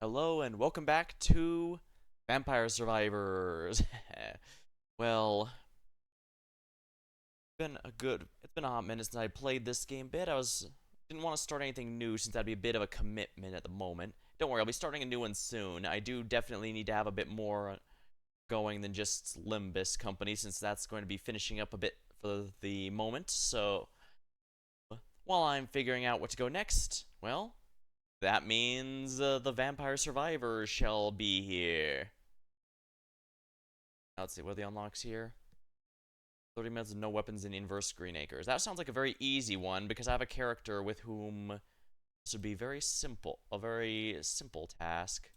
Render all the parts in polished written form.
Hello and welcome back to Vampire Survivors. Well, it's been a hot minute since I played this game bit. Didn't want to start anything new since that'd be a bit of a commitment at the moment. Don't worry, I'll be starting a new one soon. I do definitely need to have a bit more going than just Limbus Company since that's going to be finishing up a bit for the moment. So, while I'm figuring out what to go next, well, that means the Vampire Survivors shall be here. Now, let's see, what are the unlocks here? 30 minutes of no weapons in inverse Green Acres. That sounds like a very easy one because I have a character with whom this would be very simple. A very simple task.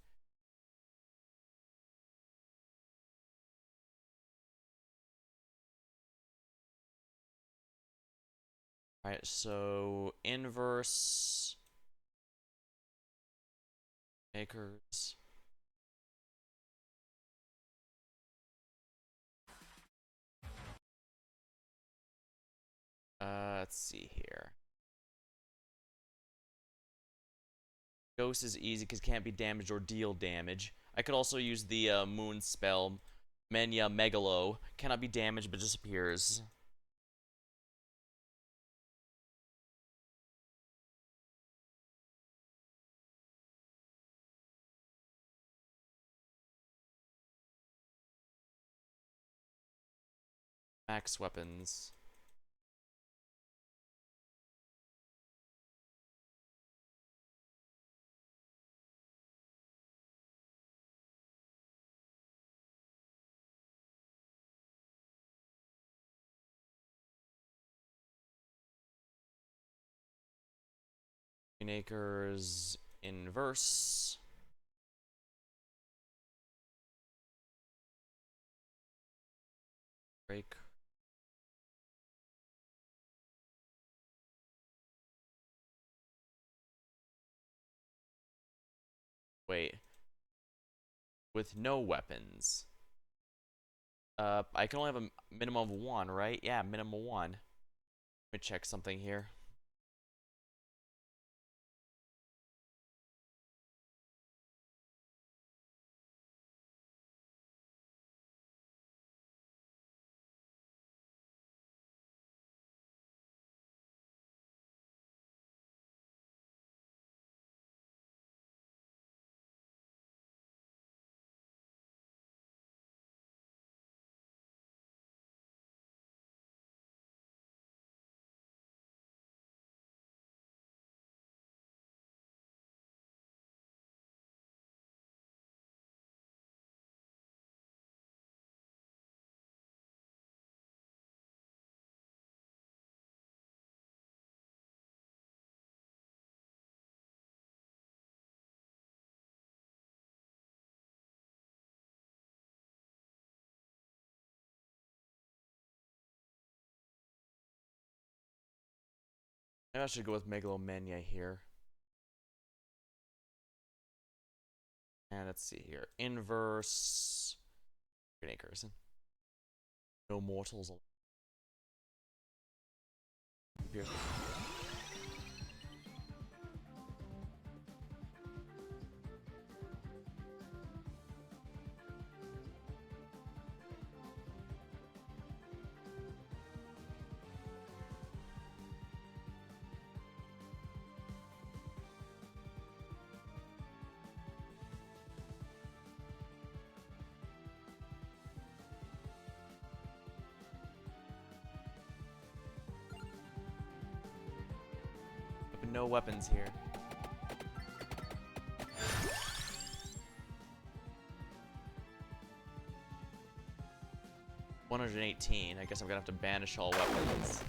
Alright, so inverse Acres. Let's see here. Ghost is easy because it can't be damaged or deal damage. I could also use the moon spell. Menya Megalo. Cannot be damaged but disappears. Max weapons. Green Acres inverse. Break. Wait. With no weapons. I can only have a minimum of one, right? Yeah, minimum of one. Let me check something here. Maybe I should go with Megalomania here. And let's see here. Inverse. Green Acres. No mortals. Here. No weapons here. $118. I guess I'm gonna have to banish all weapons.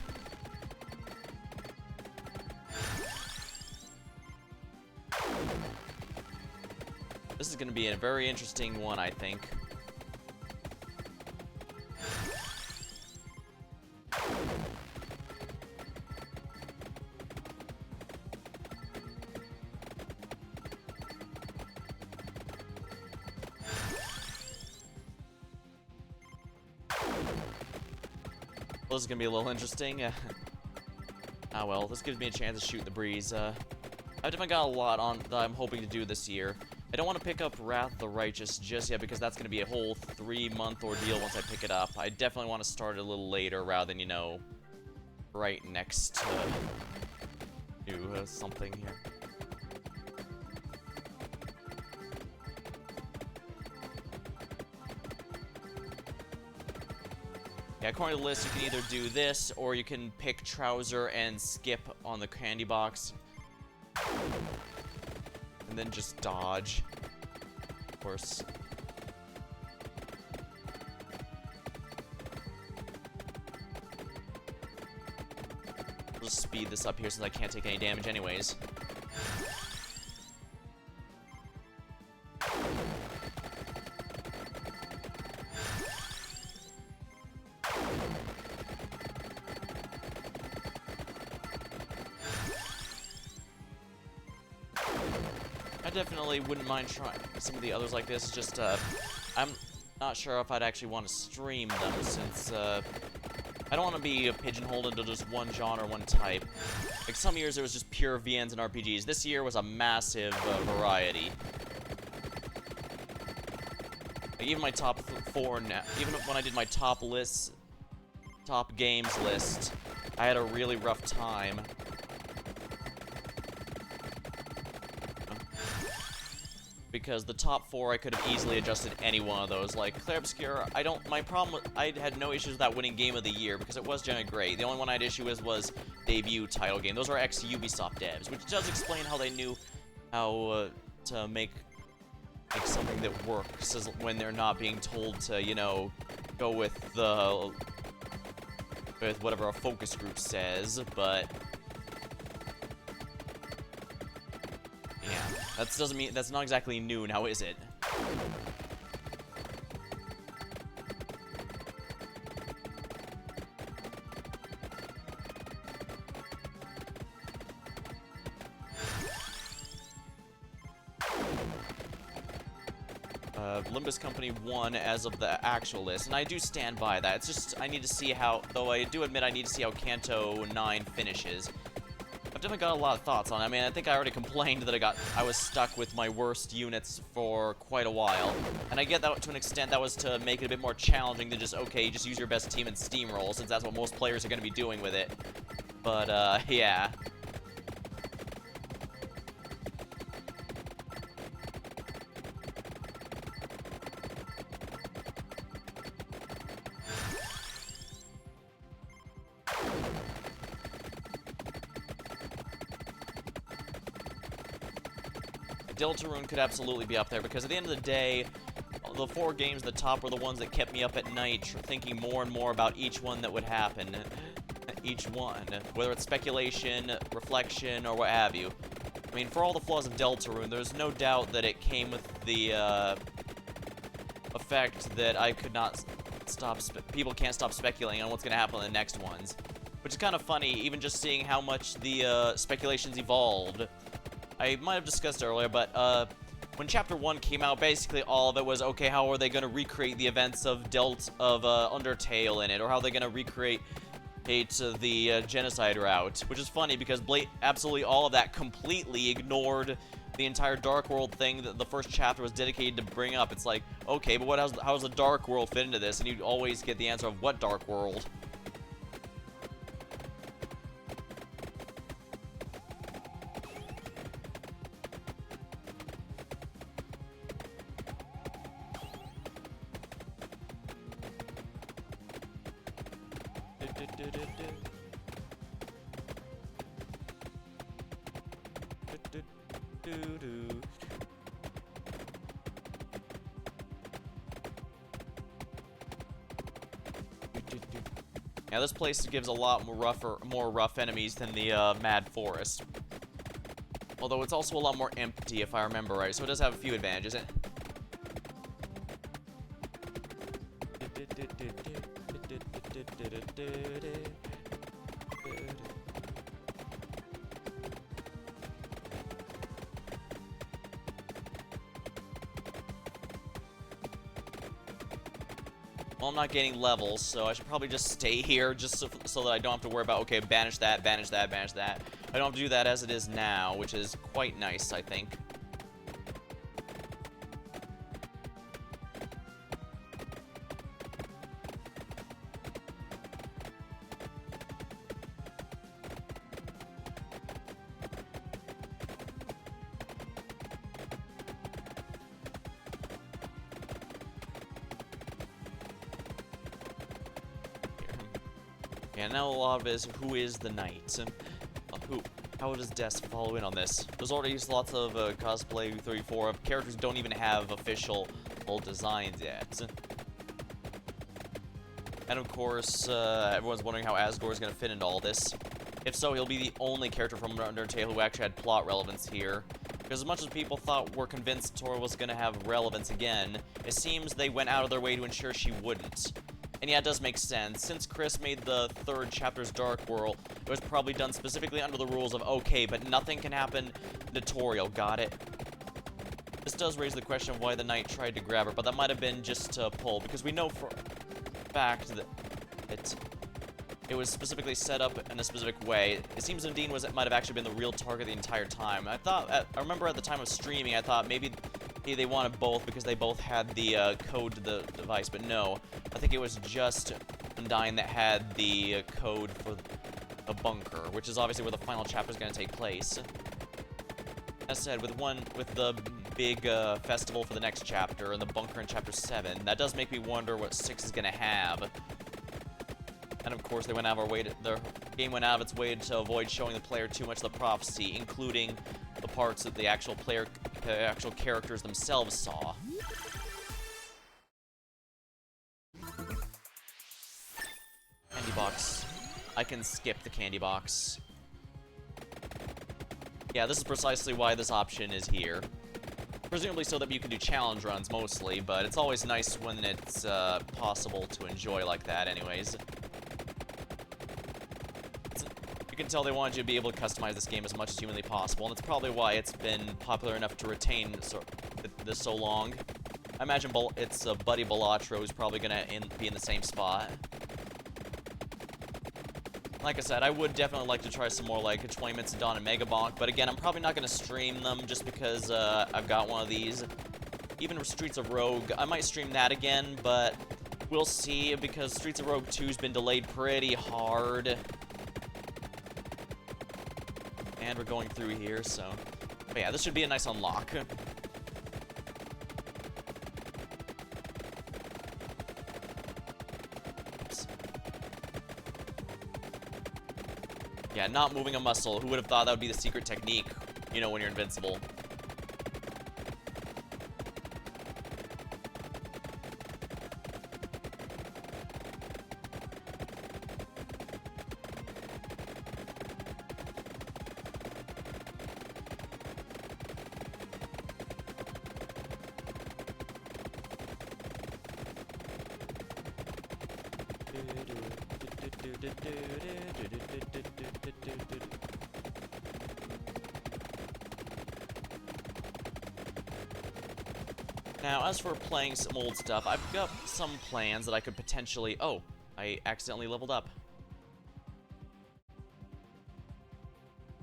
This is gonna be a very interesting one, I think. Well, this is gonna be a little interesting. Ah well, this gives me a chance to shoot the breeze. I've definitely got a lot on that I'm hoping to do this year. I don't want to pick up Wrath of the Righteous just yet because that's going to be a whole 3-month ordeal once I pick it up. I definitely want to start it a little later rather than, you know, right next to something here. Yeah, according to the list, you can either do this, or you can pick Trouser and skip on the candy box. And then just dodge. Of course. I'll just speed this up here since I can't take any damage anyways. I definitely wouldn't mind trying some of the others like this. It's just, I'm not sure if I'd actually want to stream them since, I don't want to be pigeonholed into just one genre, one type. Like, some years it was just pure VNs and RPGs. This year was a massive variety. Like, even my top 4 now, even when I did my top lists, top games list, I had a really rough time. Because the top 4, I could have easily adjusted any one of those. Like, Clair Obscur, my problem, I had no issues with that winning Game of the Year, because it was generally great. The only one I had issue with was debut title game. Those are ex-Ubisoft devs, which does explain how they knew how to make something that works when they're not being told to, you know, go with whatever a focus group says, but... That doesn't mean that's not exactly new now, is it? Limbus Company won as of the actual list, and I do stand by that. It's just I need to see how, though I do admit I need to see how Kanto 9 finishes. I've definitely got a lot of thoughts on it. I mean, I think I already complained that I was stuck with my worst units for quite a while. And I get that to an extent that was to make it a bit more challenging than just, okay, just use your best team and steamroll, since that's what most players are going to be doing with it. But, yeah. Deltarune could absolutely be up there, because at the end of the day, the 4 games at the top were the ones that kept me up at night, thinking more and more about each one that would happen. Each one. Whether it's speculation, reflection, or what have you. I mean, for all the flaws of Deltarune, there's no doubt that it came with the, effect that I could not stop, people can't stop speculating on what's going to happen in the next ones. Which is kind of funny, even just seeing how much the, speculations evolved. I might have discussed earlier, but when Chapter 1 came out, basically all of it was, okay, how are they going to recreate the events of Undertale in it, or how are they going to recreate the genocide route, which is funny because absolutely all of that completely ignored the entire Dark World thing that the first chapter was dedicated to bring up. It's like, okay, but how does the Dark World fit into this? And you always get the answer of what Dark World? Now this place gives a lot more rough enemies than the Mad Forest. Although it's also a lot more empty, if I remember right, so it does have a few advantages. Well, I'm not gaining levels, so I should probably just stay here just so that I don't have to worry about, okay, banish that, banish that, banish that. I don't have to do that as it is now, which is quite nice, I think. And now a lot of it is who is the knight? How does Des follow in on this? There's already lots of cosplay 34 of characters who don't even have official full designs yet. And of course, everyone's wondering how Asgore is going to fit into all this. If so, he'll be the only character from Undertale who actually had plot relevance here. Because as much as people were convinced Tora was going to have relevance again, it seems they went out of their way to ensure she wouldn't. And yeah, it does make sense. Since Chris made the third chapter's Dark World, it was probably done specifically under the rules of, okay, but nothing can happen tutorial, got it? This does raise the question of why the knight tried to grab her, but that might have been just to pull, because we know for a fact that it was specifically set up in a specific way. It seems Undine might have actually been the real target the entire time. I remember at the time of streaming, I thought maybe they wanted both because they both had the code to the device, but no. I think it was just Undine that had the code for the bunker, which is obviously where the final chapter is going to take place. As said, with the big festival for the next chapter and the bunker in chapter 7, that does make me wonder what 6 is going to have. And of course, the game went out of its way to avoid showing the player too much of the prophecy, including the parts that the actual characters themselves saw. Candy box. I can skip the candy box. Yeah, this is precisely why this option is here. Presumably so that you can do challenge runs mostly, but it's always nice when it's possible to enjoy like that anyways. You can tell they wanted you to be able to customize this game as much as humanly possible, and that's probably why it's been popular enough to retain this so long. I imagine it's Buddy Balatro who's probably going to be in the same spot. Like I said, I would definitely like to try some more like 20 Minutes of Dawn and Megabonk, but again, I'm probably not going to stream them just because I've got one of these. Even Streets of Rogue, I might stream that again, but we'll see because Streets of Rogue 2's been delayed pretty hard. And we're going through here, so... But yeah, this should be a nice unlock. Oops. Yeah, not moving a muscle. Who would have thought that would be the secret technique, you know, when you're invincible? Now, as for playing some old stuff, I've got some plans that I could potentially... Oh, I accidentally leveled up.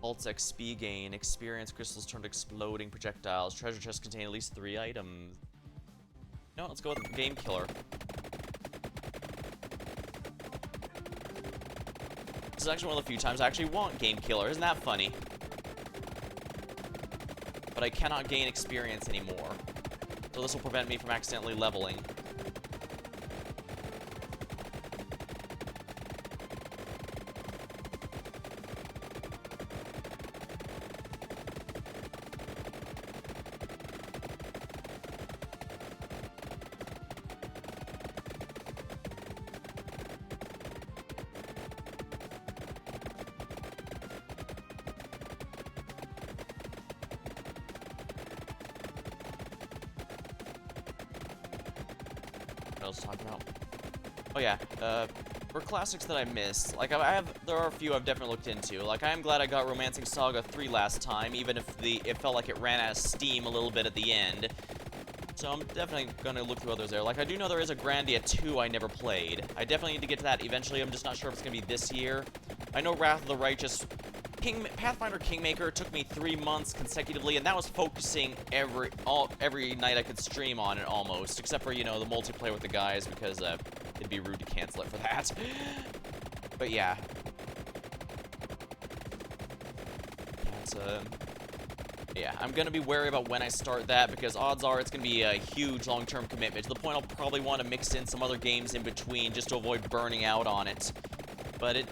Vault's XP gain, experience crystals turned exploding projectiles, treasure chests contain at least 3 items. No, let's go with Game Killer. This is actually one of the few times I actually want Game Killer. Isn't that funny? But I cannot gain experience anymore. So this will prevent me from accidentally leveling. I was talking about. Oh yeah, for classics that I missed, like there are a few I've definitely looked into. Like I am glad I got Romancing Saga 3 last time, even if it felt like it ran out of steam a little bit at the end. So I'm definitely gonna look through others there. Like I do know there is a Grandia 2 I never played. I definitely need to get to that eventually. I'm just not sure if it's gonna be this year. I know Wrath of the Righteous. Pathfinder Kingmaker took me 3 months consecutively, and that was focusing every night I could stream on it almost, except for, you know, the multiplayer with the guys, because it'd be rude to cancel it for that. But yeah. Yeah, I'm gonna be wary about when I start that, because odds are it's gonna be a huge long-term commitment, to the point I'll probably want to mix in some other games in between just to avoid burning out on it. But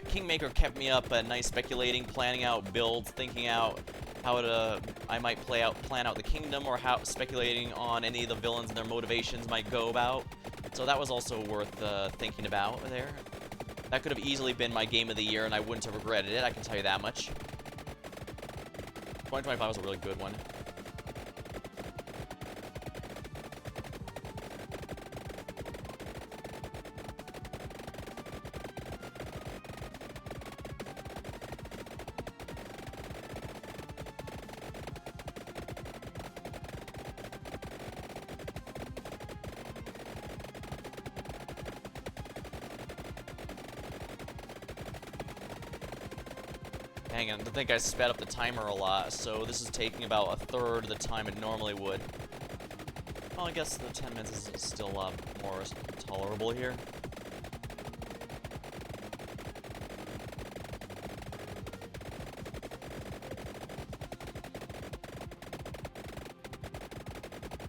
Kingmaker kept me up at night speculating, planning out builds, thinking out how I might plan out the kingdom, or how speculating on any of the villains and their motivations might go about. So that was also worth thinking about there. That could have easily been my game of the year, and I wouldn't have regretted it, I can tell you that much. 2025 was a really good one. Hang on, I think I sped up the timer a lot, so this is taking about a third of the time it normally would. Well, I guess the 10 minutes is still a lot more tolerable here.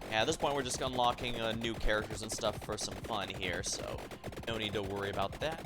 Yeah, at this point we're just unlocking new characters and stuff for some fun here, so no need to worry about that.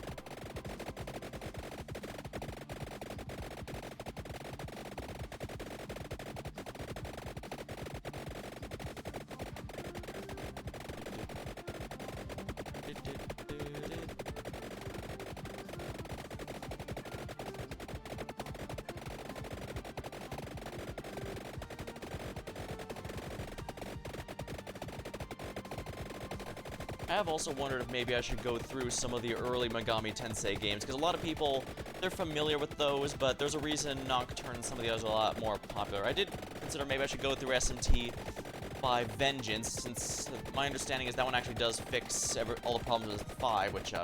I have also wondered if maybe I should go through some of the early Megami Tensei games, because a lot of people, they're familiar with those, but there's a reason Nocturne and some of the others are a lot more popular. I did consider maybe I should go through SMT by Vengeance, since my understanding is that one actually does fix all the problems with 5, which,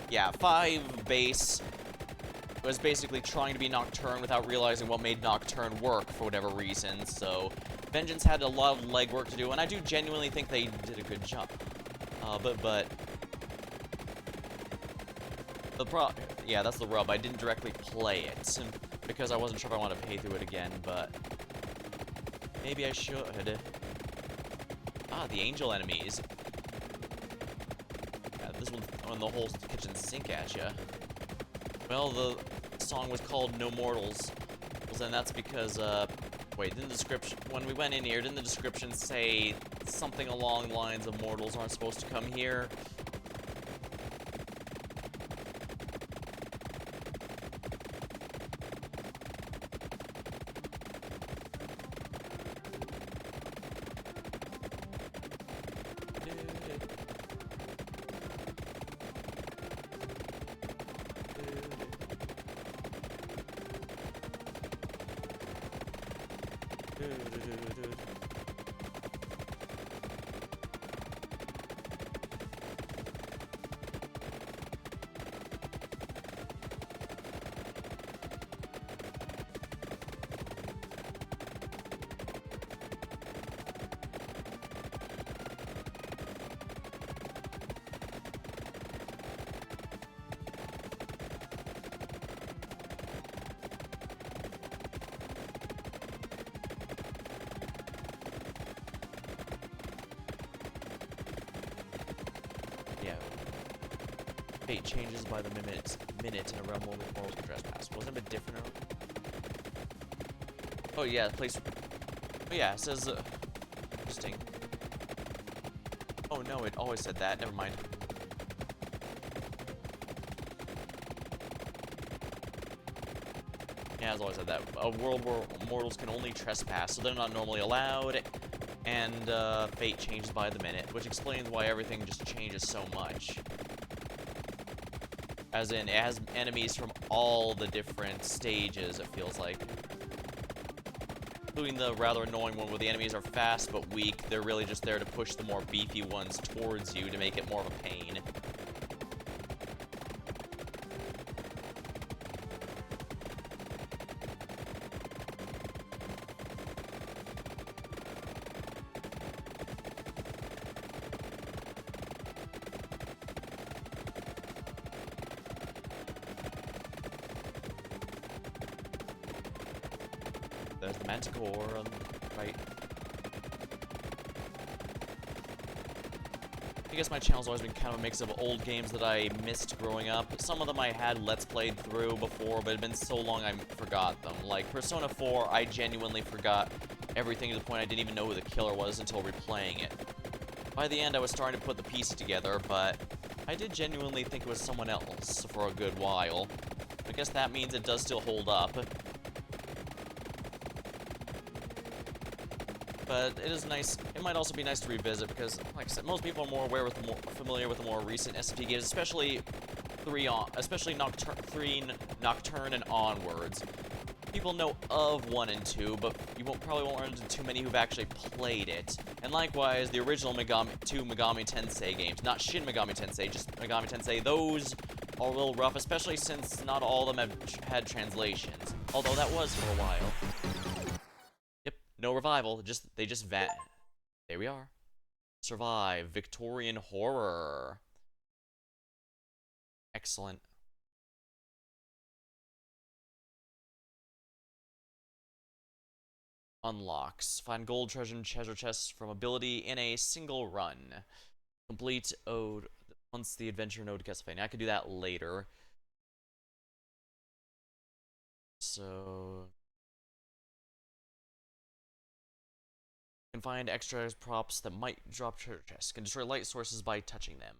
yeah, 5 base was basically trying to be Nocturne without realizing what made Nocturne work for whatever reason, so Vengeance had a lot of legwork to do, and I do genuinely think they did a good job. Yeah, that's the rub. I didn't directly play it because I wasn't sure if I wanted to pay through it again, but maybe I should. Ah, the angel enemies. Yeah, this one's throwing the whole kitchen sink at you. Well, the song was called No Mortals, and that's because, wait, didn't the description, when we went in here, didn't the description say something along the lines of mortals aren't supposed to come here? Yeah. Fate changes by the minute in a realm where mortals can trespass. Wasn't it a bit different? Oh yeah, place. Oh yeah, it says. Interesting. Oh no, it always said that. Never mind. Yeah, it's always said that. A world where mortals can only trespass, so they're not normally allowed. And fate changes by the minute, which explains why everything just changes so much. As in, it has enemies from all the different stages, it feels like. Including the rather annoying one where the enemies are fast but weak. They're really just there to push the more beefy ones towards you to make it more of a pain. There's the Manticore on the right. guess my channel's always been kind of a mix of old games that I missed growing up. Some of them I had Let's Played through before, but it had been so long I forgot them. Like, Persona 4, I genuinely forgot everything to the point I didn't even know who the killer was until replaying it. By the end, I was starting to put the pieces together, but I did genuinely think it was someone else for a good while. I guess that means it does still hold up. But it is nice. It might also be nice to revisit because, like I said, most people are more familiar with the more recent SMT games, especially Nocturne and onwards. People know of 1 and 2, but you probably won't run into too many who've actually played it. And likewise, the original two Megami Tensei games, not Shin Megami Tensei, just Megami Tensei, those are a little rough, especially since not all of them have had translations. Although that was for a while. Yep, no revival, they just van. There we are. Survive, Victorian horror. Excellent. Unlocks. Find gold, treasure, and treasure chests from ability in a single run. Complete ode once the adventure node Castlevania. I could do that later. So can find extra props that might drop treasure chests. Can destroy light sources by touching them.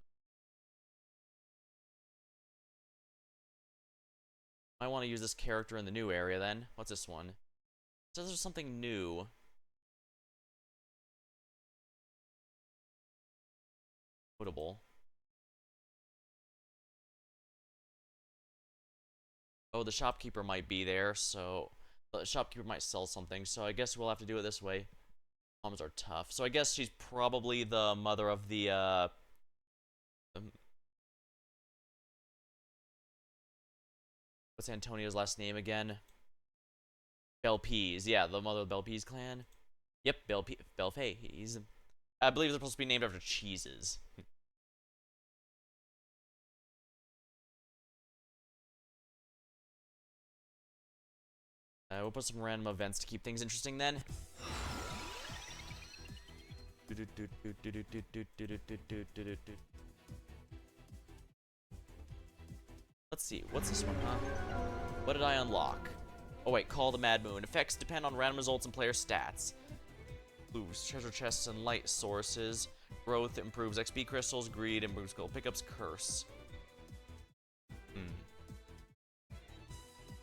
I want to use this character in the new area then. What's this one? It says there's something new. Notable. Oh, the shopkeeper might be there, so the shopkeeper might sell something, so I guess we'll have to do it this way. Moms are tough. So I guess she's probably the mother of the what's Antonio's last name again? Belpese. Yeah, the mother of the Belpese clan. Yep, Belpese. I believe they're supposed to be named after cheeses. We'll put some random events to keep things interesting then. Let's see, what's this one, huh? What did I unlock? Oh wait, Call the Mad Moon. Effects depend on random results and player stats. Boost, treasure chests and light sources. Growth improves XP crystals. Greed improves gold pickups. Curse.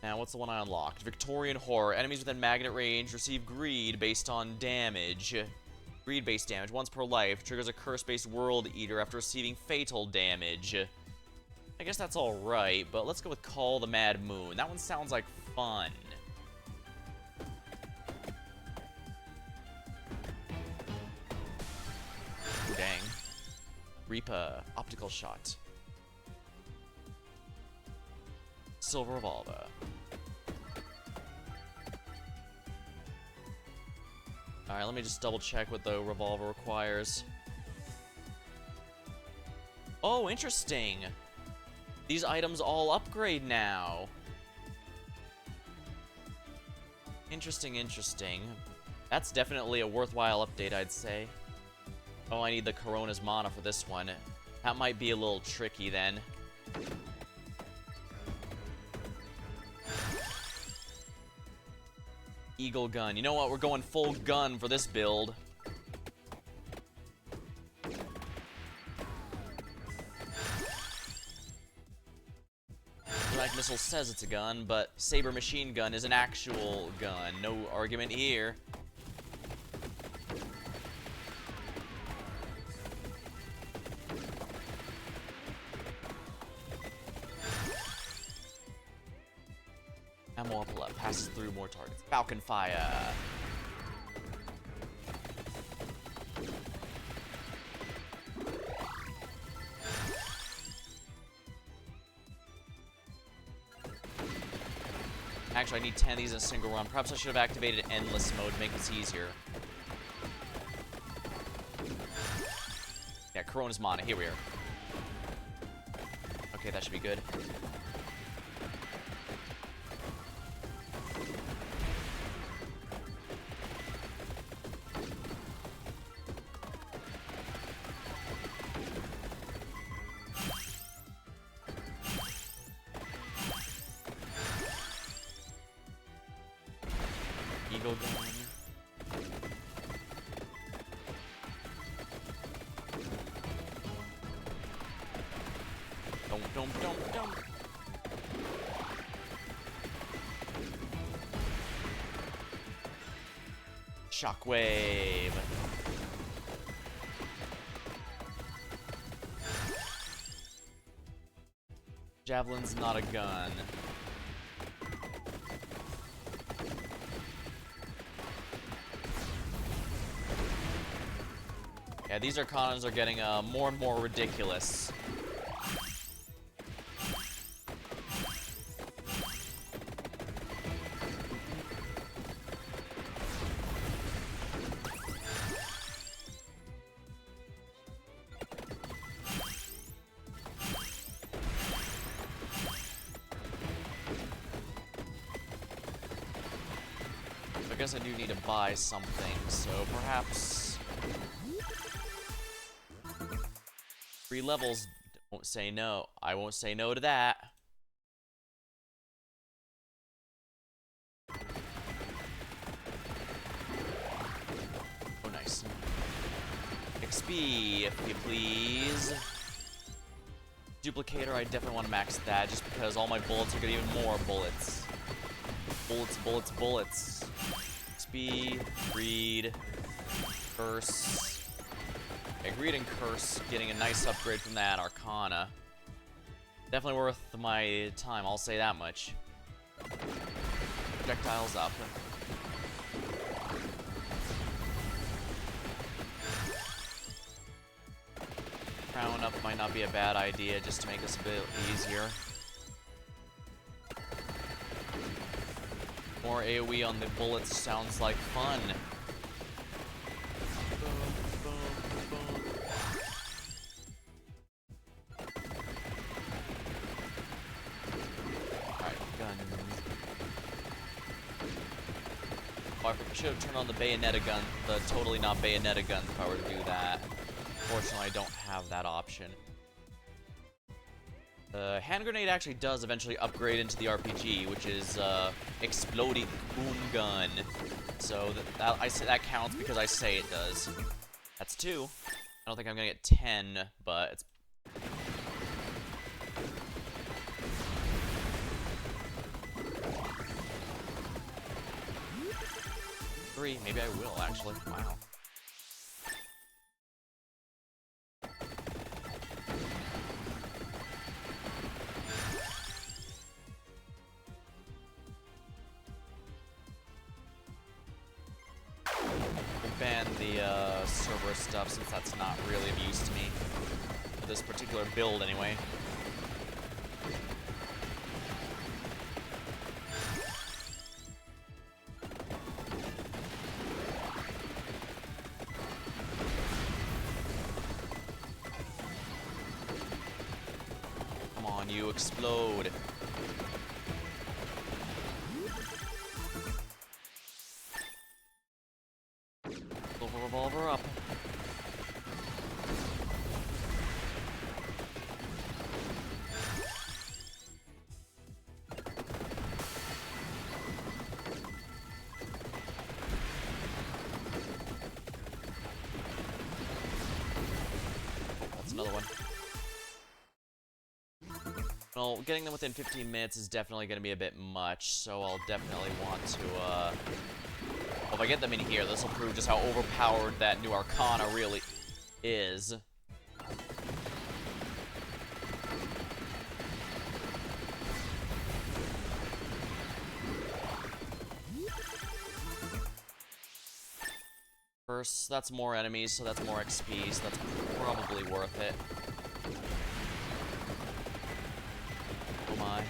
Now, what's the one I unlocked? Victorian horror. Enemies within magnet range receive greed based on damage. Greed-based damage. Once per life. Triggers a curse-based world eater after receiving fatal damage. I guess that's alright, but let's go with Call the Mad Moon. That one sounds like fun. Ooh, dang. Reaper. Optical shot. Silver revolver. Alright, let me just double check what the revolver requires. Oh, interesting. These items all upgrade now. Interesting. That's definitely a worthwhile update, I'd say. Oh, I need the Corona's mana for this one. That might be a little tricky then. Eagle gun. You know what? We're going full gun for this build. Black Missile says it's a gun, but Saber Machine Gun is an actual gun. No argument here. Ammo up left. Passes through more targets. Falcon Fire. Actually, I need 10 of these in a single run. Perhaps I should have activated Endless mode to make this easier. Yeah, Corona's mana. Here we are. Okay, that should be good. Eagle gun. Don't. Shockwave. Javelin's not a gun. Yeah, these Arcanas are getting more and more ridiculous. I guess I do need to buy something, so perhaps 3 levels. Won't say no. I won't say no to that. Oh, nice. XP, if you please. Duplicator, I definitely want to max that just because all my bullets are getting even more bullets. Bullets. XP, Greed, Curse. Okay, Greed and Curse, getting a nice upgrade from that. Arcana. Definitely worth my time, I'll say that much. Projectiles up. Crown up might not be a bad idea just to make this a bit easier. More AoE on the bullets sounds like fun. Alright, guns. Oh, I should have turned on the Bayonetta gun, the totally not Bayonetta guns if I were to do that. Unfortunately, I don't have that option. The hand grenade actually does eventually upgrade into the RPG, which is exploding boom gun. So I say that counts because I say it does. That's 2. I don't think I'm gonna get 10, but it's. Three, maybe I will actually. Wow. Ban the Cerberus stuff since that's not really of use to me. For this particular build, anyway. Come on, you explode. Revolver up. That's another one. Well, getting them within 15 minutes is definitely going to be a bit much, so I'll definitely want to, well, if I get them in here, this will prove just how overpowered that new Arcana really is. First, that's more enemies, so that's more XP, so that's probably worth it. Oh my.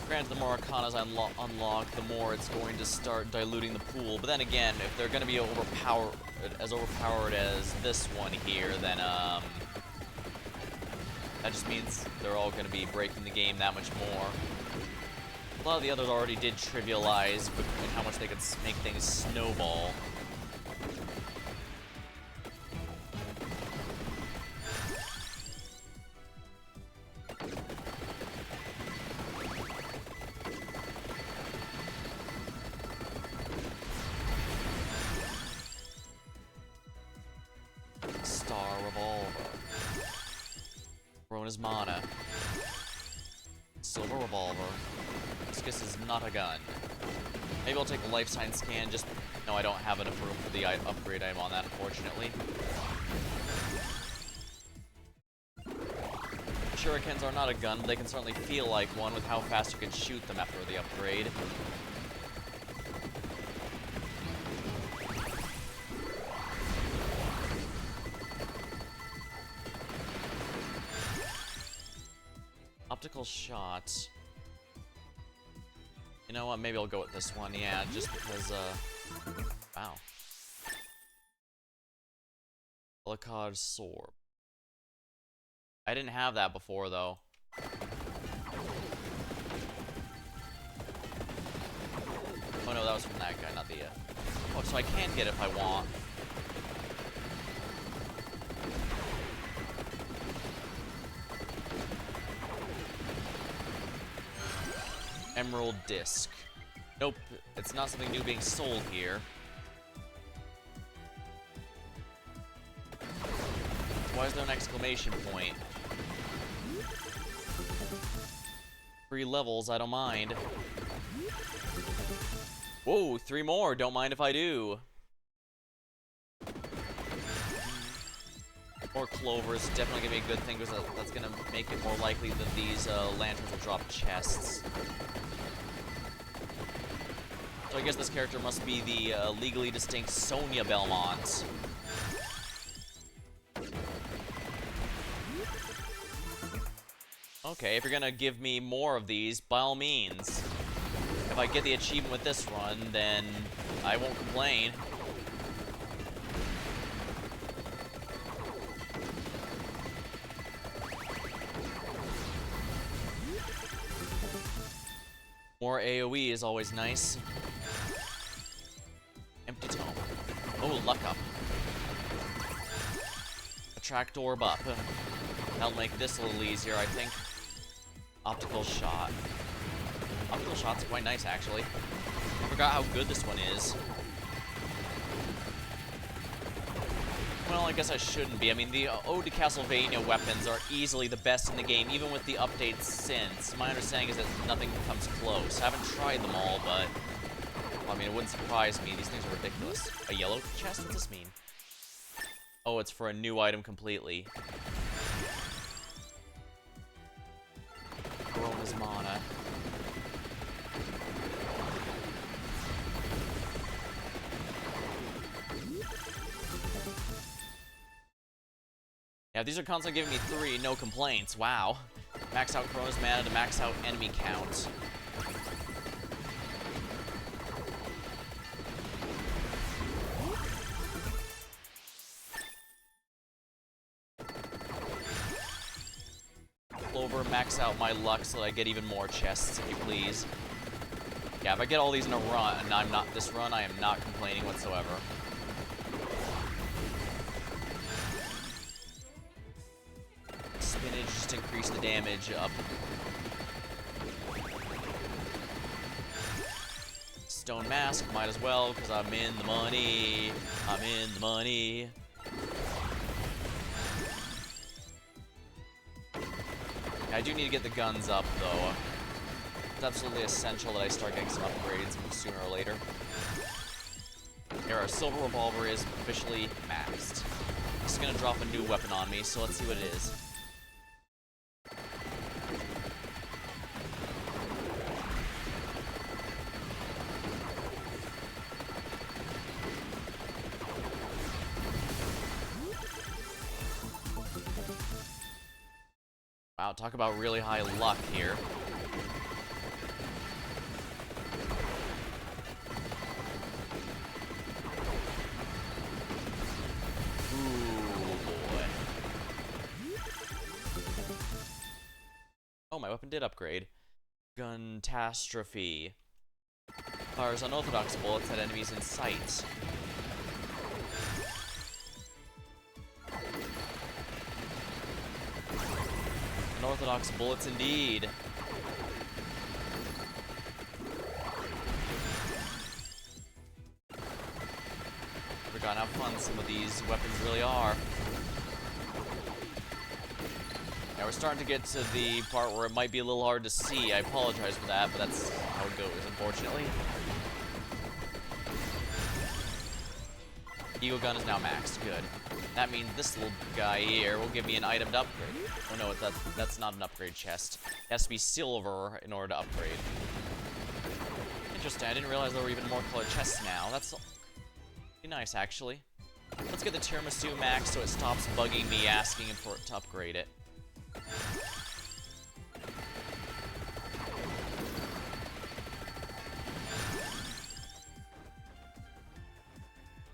Granted, the more Arcanas I unlock, the more it's going to start diluting the pool. But then again, if they're going to be overpowered as this one here, then that just means they're all going to be breaking the game that much more. A lot of the others already did trivialize how much they could make things snowball. his mana. Silver revolver. Viscous is not a gun. Maybe I'll take a life science scan, just... No, I don't have enough room for the upgrade item on that, unfortunately. Shurikens are not a gun, but they can certainly feel like one with how fast you can shoot them after the upgrade. Optical shot. You know what, maybe I'll go with this one, yeah, just because, wow. Helicod Sorb. I didn't have that before, though. Oh no, that was from that guy, not the, Oh, so I can get it if I want. Emerald Disc. Nope, it's not something new being sold here. Why is there an exclamation point? 3 levels, I don't mind. Whoa, 3 more, don't mind if I do. More clovers, definitely gonna be a good thing because that's gonna make it more likely that these lanterns will drop chests. So I guess this character must be the legally distinct Sonia Belmont. Okay, if you're gonna give me more of these, by all means. If I get the achievement with this run, then I won't complain. More AoE is always nice. Empty tome. Oh, luck up. Attract orb up. That'll make this a little easier, I think. Optical shot. Optical shot's quite nice, actually. I forgot how good this one is. Well, I guess I shouldn't be. I mean, the Ode to Castlevania weapons are easily the best in the game, even with the updates since. My understanding is that nothing comes close. I haven't tried them all, but... I mean, it wouldn't surprise me. These things are ridiculous. A yellow chest? What's this mean? Oh, it's for a new item completely. Corona's mana. Yeah, these are constantly giving me 3, no complaints. Wow. Max out Corona's mana to max out enemy count. Clover, max out my luck so that I get even more chests, if you please. Yeah, if I get all these in a run, and I am not complaining whatsoever. Spinach just to increase the damage up. Stone Mask, might as well, because I'm in the money. I'm in the money. I do need to get the guns up, though. It's absolutely essential that I start getting some upgrades sooner or later. Here, our Silver Revolver is officially maxed. This is gonna drop a new weapon on me, so let's see what it is. Wow, talk about really high luck here. Ooh, boy. Oh, my weapon did upgrade. Guntastrophe. Fires unorthodox bullets at enemies in sight. Unorthodox bullets indeed. Forgotten how fun some of these weapons really are. Now we're starting to get to the part where it might be a little hard to see. I apologize for that, but that's how it goes, unfortunately. Eagle Gun is now maxed. Good. That means this little guy here will give me an item to upgrade. Oh no, that's not an upgrade chest. It has to be silver in order to upgrade. Interesting, I didn't realize there were even more colored chests now. That's pretty nice, actually. Let's get the tiramisu max so it stops bugging me asking for it to upgrade it.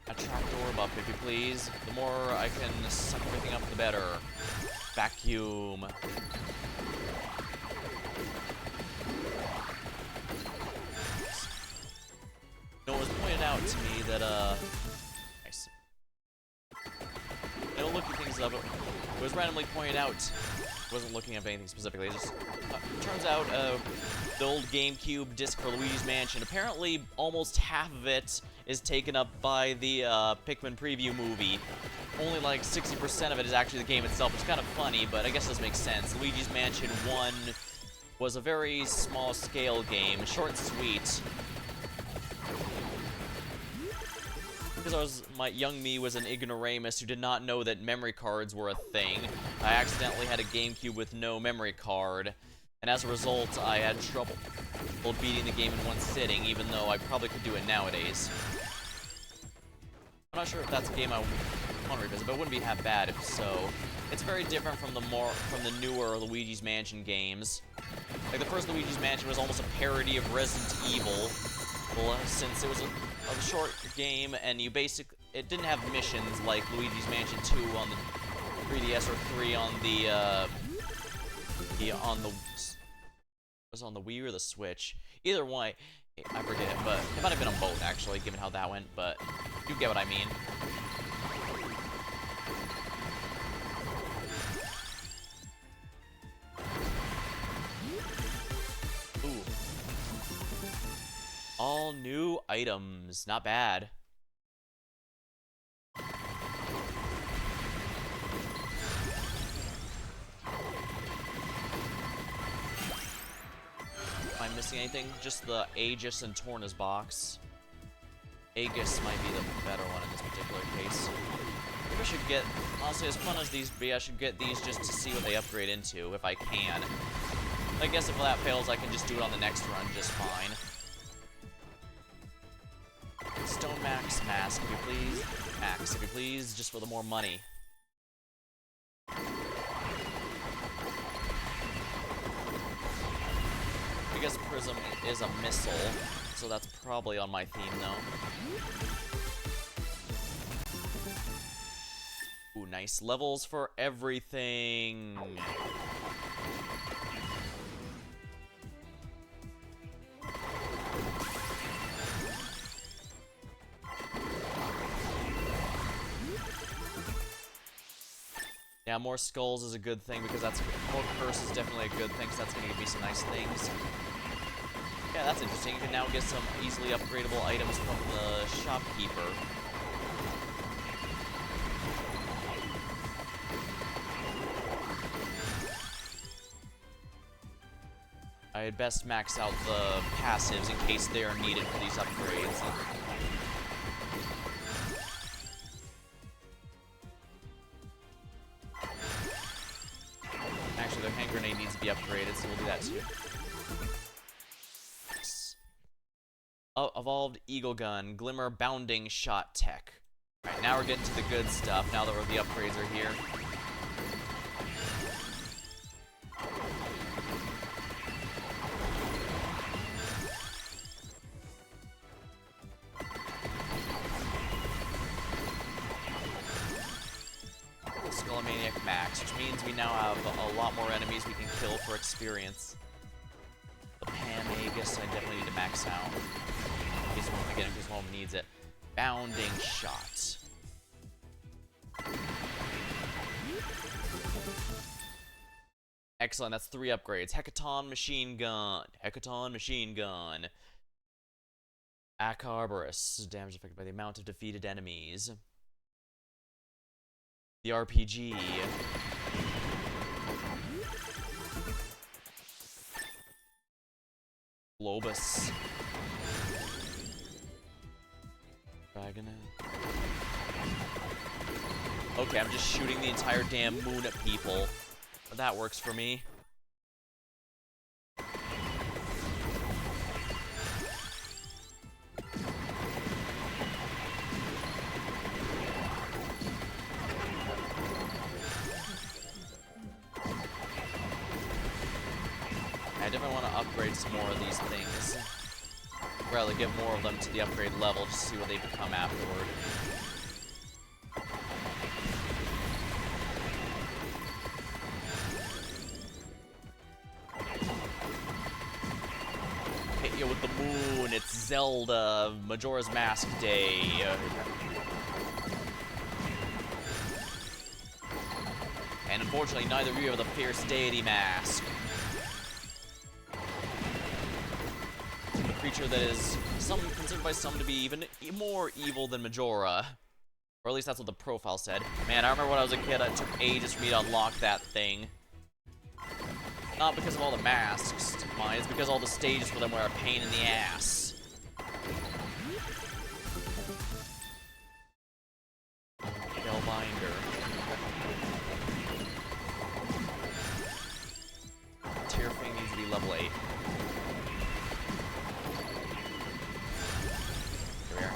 A trapdoor buff, if you please. The more I can suck everything up, the better. Vacuum. No, it was pointed out to me that, nice. I don't look at things up. It was randomly pointed out. I wasn't looking at anything specifically. It just turns out the old GameCube disc for Luigi's Mansion, apparently almost half of it is taken up by the Pikmin preview movie. Only like 60% of it is actually the game itself, which is kind of funny, but I guess this makes sense. Luigi's Mansion 1 was a very small scale game, short and sweet. Because my young me was an ignoramus who did not know that memory cards were a thing. I accidentally had a GameCube with no memory card, and as a result, I had trouble beating the game in one sitting, even though I probably could do it nowadays. I'm not sure if that's a game I want to revisit, but it wouldn't be half bad if so. It's very different from the newer Luigi's Mansion games. Like the first Luigi's Mansion was almost a parody of Resident Evil, since it was a short game, and it didn't have missions like Luigi's Mansion 2 on the 3DS or 3 on was it on the Wii or the Switch? Either way, I forget it, but it might have been on both actually, given how that went, but you get what I mean. Ooh. All new items, not bad. Am I missing anything? Just the Aegis and Torna's box. Aegis might be the better one in this particular case. Maybe I should get, honestly, as fun as these be, I should get these just to see what they upgrade into, if I can. I guess if that fails, I can just do it on the next run just fine. Stone Max Mask, if you please. Max, if you please, just for the more money. I guess Prism is a missile, so that's probably on my theme, though. Ooh, nice levels for everything. Yeah, more skulls is a good thing because more curse is definitely a good thing, so that's gonna give me some nice things. Yeah, that's interesting. You can now get some easily upgradable items from the shopkeeper. I had best max out the passives in case they are needed for these upgrades. Actually, the hand grenade needs to be upgraded, so we'll do that too. Evolved Eagle Gun, Glimmer Bounding Shot Tech. Alright, now we're getting to the good stuff, now that the upgrades are here. Skullomaniac Max, which means we now have a lot more enemies we can kill for experience. The Pan Aegis I definitely need to max out. In case one needs it. Bounding Shot. Excellent, that's 3 upgrades. Hecaton Machine Gun. Hecaton Machine Gun. Acarborus. Damage affected by the amount of defeated enemies. The RPG. Globus. Dragonite. Okay, I'm just shooting the entire damn moon at people. That works for me. I definitely want to upgrade some more of these things. Rather give more of them to the upgrade level just to see what they become afterward. Hit you with the moon, it's Zelda, Majora's Mask Day. And unfortunately, neither of you have the Fierce Deity Mask. A creature that is considered by some to be even more evil than Majora. Or at least that's what the profile said. Man, I remember when I was a kid, it took ages for me to unlock that thing. Not because of all the masks, mind, it's because all the stages for them were a pain in the ass. Spellbinder. Tearfing needs to be level 8. Here we are.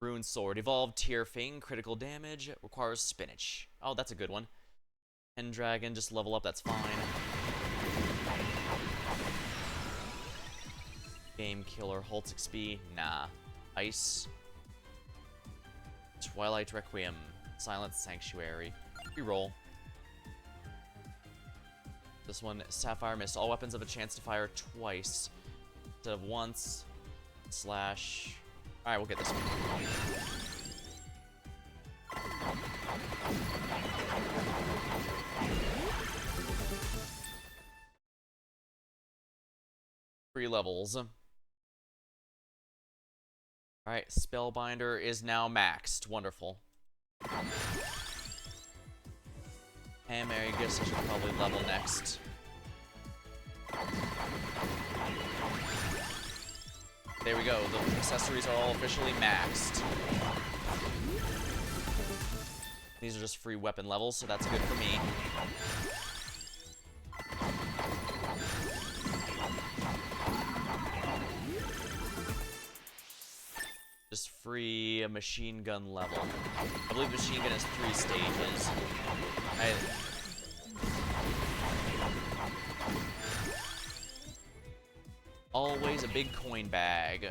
Rune Sword. Evolved Tearfing. Critical damage. Requires spinach. Oh, that's a good one. Pendragon. Just level up. That's fine. Game Killer. Halt XP. Nah. Ice. Twilight Requiem. Silent Sanctuary. Reroll. This one. Sapphire Mist. All weapons have a chance to fire twice instead of once. Slash... Alright, we'll get this one. Three levels. Alright, Spellbinder is now maxed. Wonderful. And I guess I should probably level next. There we go, the accessories are all officially maxed. These are just free weapon levels, so that's good for me. Just free machine gun level. I believe machine gun has 3 stages. Always a big coin bag.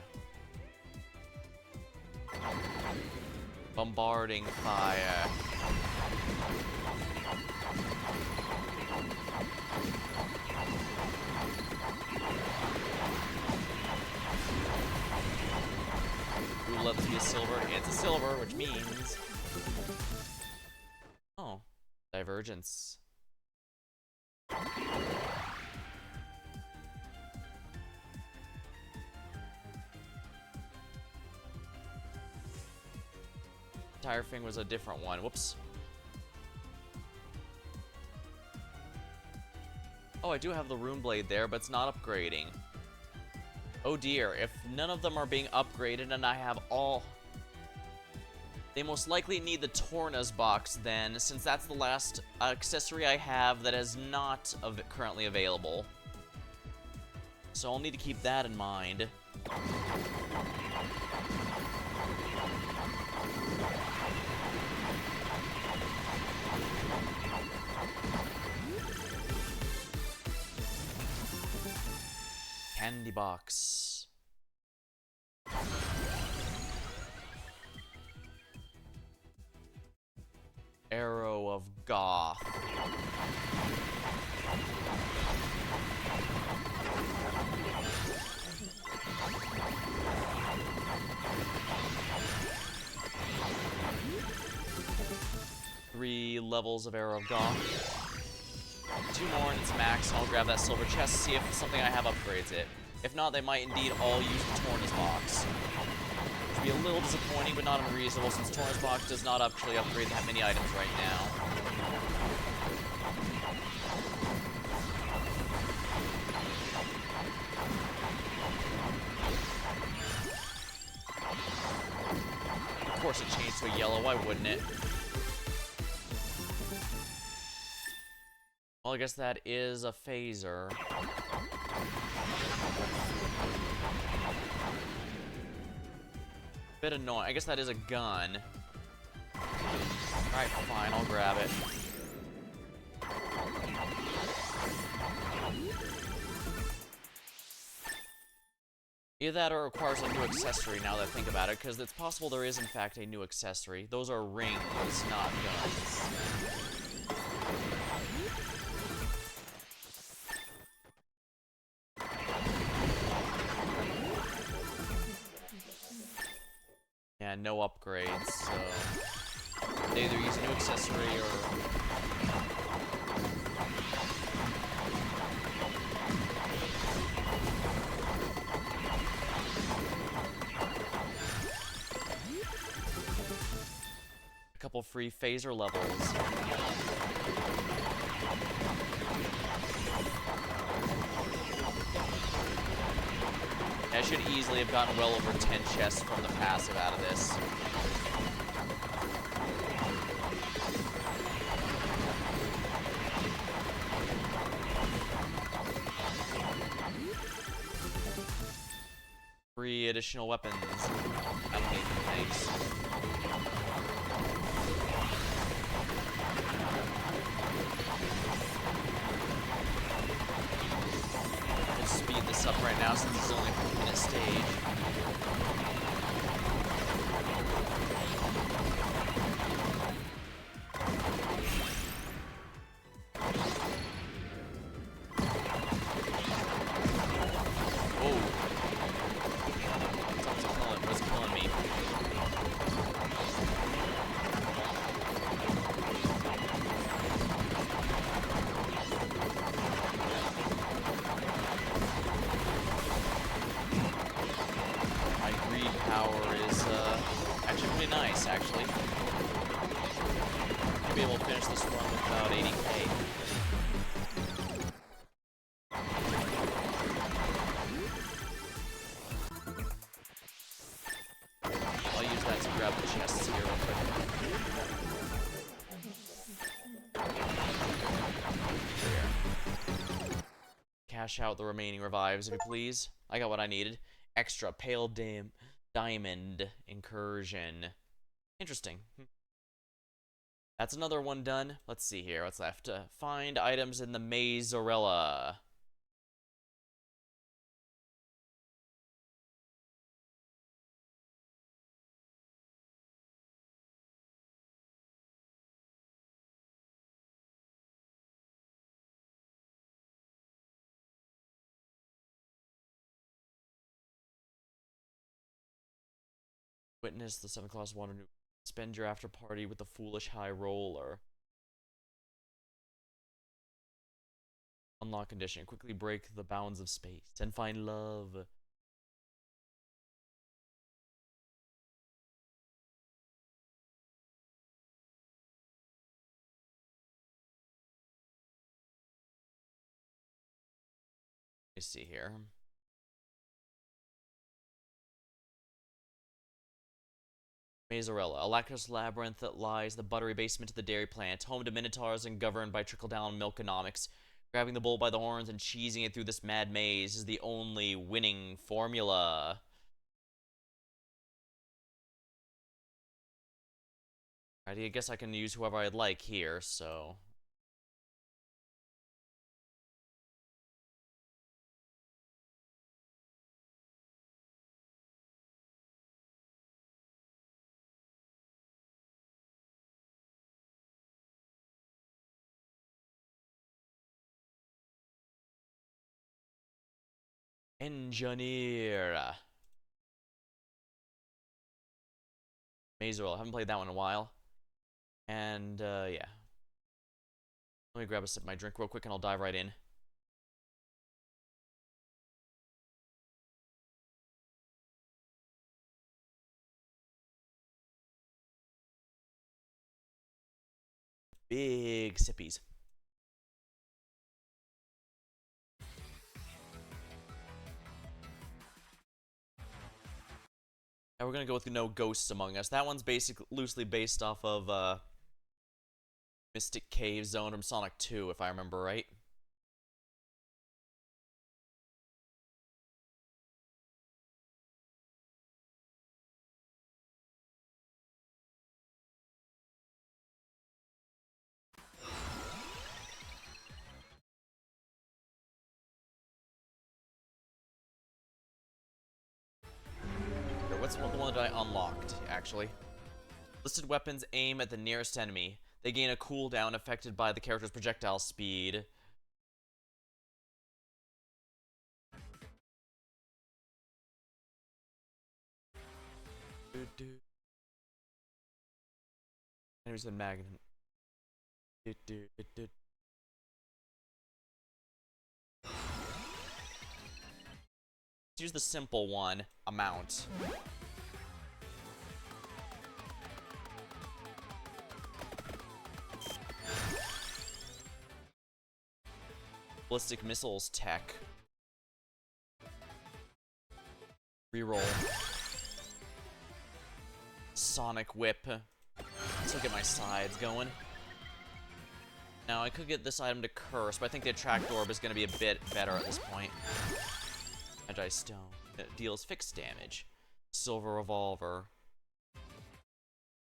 Bombarding fire. Ooh, let this be a silver. It's a silver, which means... Oh. Divergence. Entire thing was a different one. Whoops. Oh, I do have the Rune Blade there, but it's not upgrading. Oh dear, if none of them are being upgraded and I have all... They most likely need the Torna's box then, since that's the last accessory I have that is not currently available. So I'll need to keep that in mind. Candy box. Arrow of Goth. Three levels of Arrow of Goth. 2 more and it's max. I'll grab that silver chest, see if something I have upgrades it. If not, they might indeed all use the Torna's box. Which would be a little disappointing, but not unreasonable, since Torna's box does not actually upgrade that many items right now. course it changed to a yellow, why wouldn't it? Well, I guess that is a phaser. Bit annoying. I guess that is a gun. Alright, fine, I'll grab it. Either that or it requires a new accessory now that I think about it, because it's possible there is in fact a new accessory. Those are rings, not guns. Yeah, no upgrades, so they either use a new accessory or... a couple free phaser levels. I should easily have gotten well over 10 chests from the passive out of this. Three additional weapons. I don't need them, thanks. We'll speed this up right now since it's only a 2-minute stage. Cash out the remaining revives, if you please. I got what I needed. Extra pale diamond incursion. Interesting. That's another one done. Let's see here. What's left? Find items in the Mazorella. Witness the 7-class water new. Spend your after party with the foolish high roller. Unlock condition. Quickly break the bounds of space and find love. Let me see here. Mazorella, a lactose labyrinth that lies the buttery basement of the dairy plant, home to minotaurs and governed by trickle-down milkonomics. Grabbing the bull by the horns and cheesing it through this mad maze is the only winning formula. Alright, I guess I can use whoever I'd like here, so... Engineer. Mazorella, haven't played that one in a while. And, yeah. Let me grab a sip of my drink real quick and I'll dive right in. Big sippies. And we're gonna go with no Ghosts Among Us. That one's loosely based off of Mystic Cave Zone from Sonic 2, if I remember right. What's the one that I unlocked, actually? Listed weapons aim at the nearest enemy. They gain a cooldown affected by the character's projectile speed. Enemies with magnet. Let's use the simple one, amount. Ballistic missiles tech. Reroll. Sonic whip. Let's look at my sides going. Now I could get this item to curse, but I think the attract orb is going to be a bit better at this point. Magi Stone. It deals fixed damage. Silver revolver.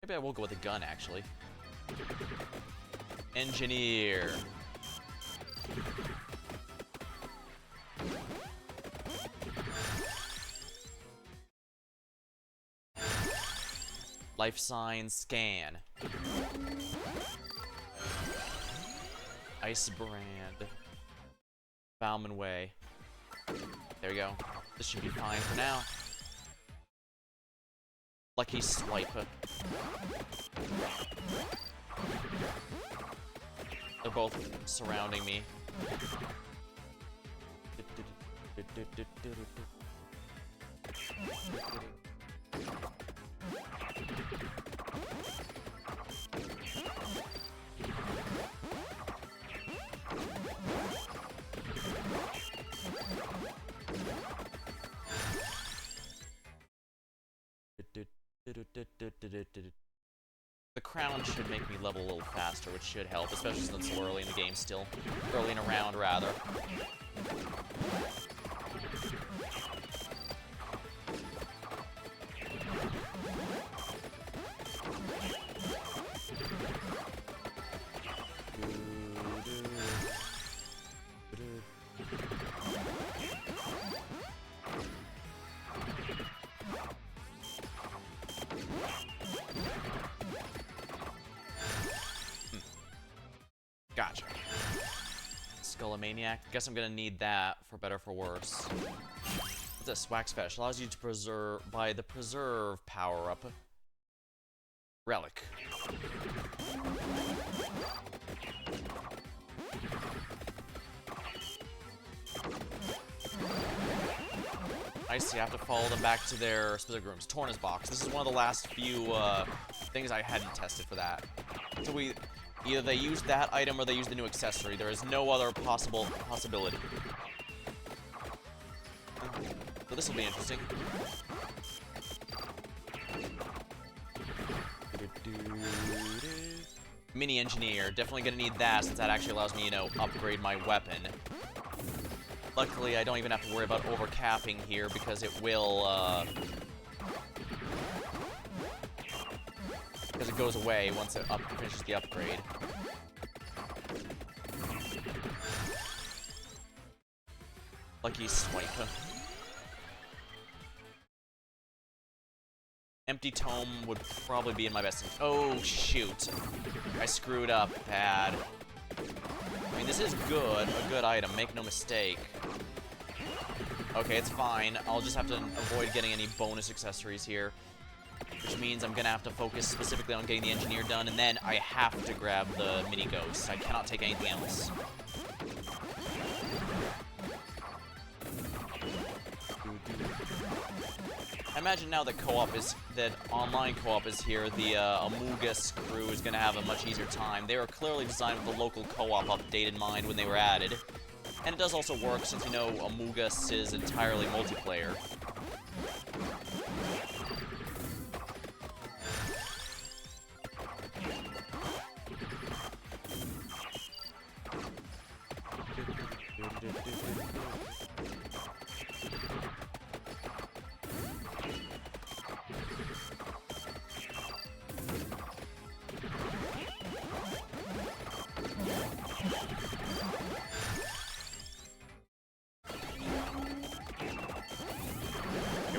Maybe I will go with a gun, actually. Engineer. Life sign scan. Ice brand. Bauman Way. There we go. This should be fine for now. Lucky swipe. They're both surrounding me. The crown should make me level a little faster, which should help, especially since it's so early in the game still. Early in a round, rather. Gotcha. Skullomaniac. Guess I'm gonna need that for better or for worse. What's this? Wax Fetish. Allows you to preserve by the preserve power-up. Relic. I see, I have to follow them back to their specific rooms. Torna's box. This is one of the last few things I hadn't tested for that. So either they use that item or they use the new accessory. There is no other possibility. So this will be interesting. Mini Engineer. Definitely gonna need that since that actually allows me, upgrade my weapon. Luckily, I don't even have to worry about overcapping here because it will, because it goes away once it finishes the upgrade. Lucky swipe. Empty Tome would probably be in my best interest. Oh, shoot. I screwed up bad. I mean, this is good, a good item, make no mistake. Okay, it's fine. I'll just have to avoid getting any bonus accessories here. Which means I'm gonna have to focus specifically on getting the Engineer done, and then I have to grab the Mini Ghost. I cannot take anything else. I imagine now that online co-op is here, the Amogus crew is going to have a much easier time. They were clearly designed with the local co-op update in mind when they were added. And it does also work since, Amogus is entirely multiplayer. Here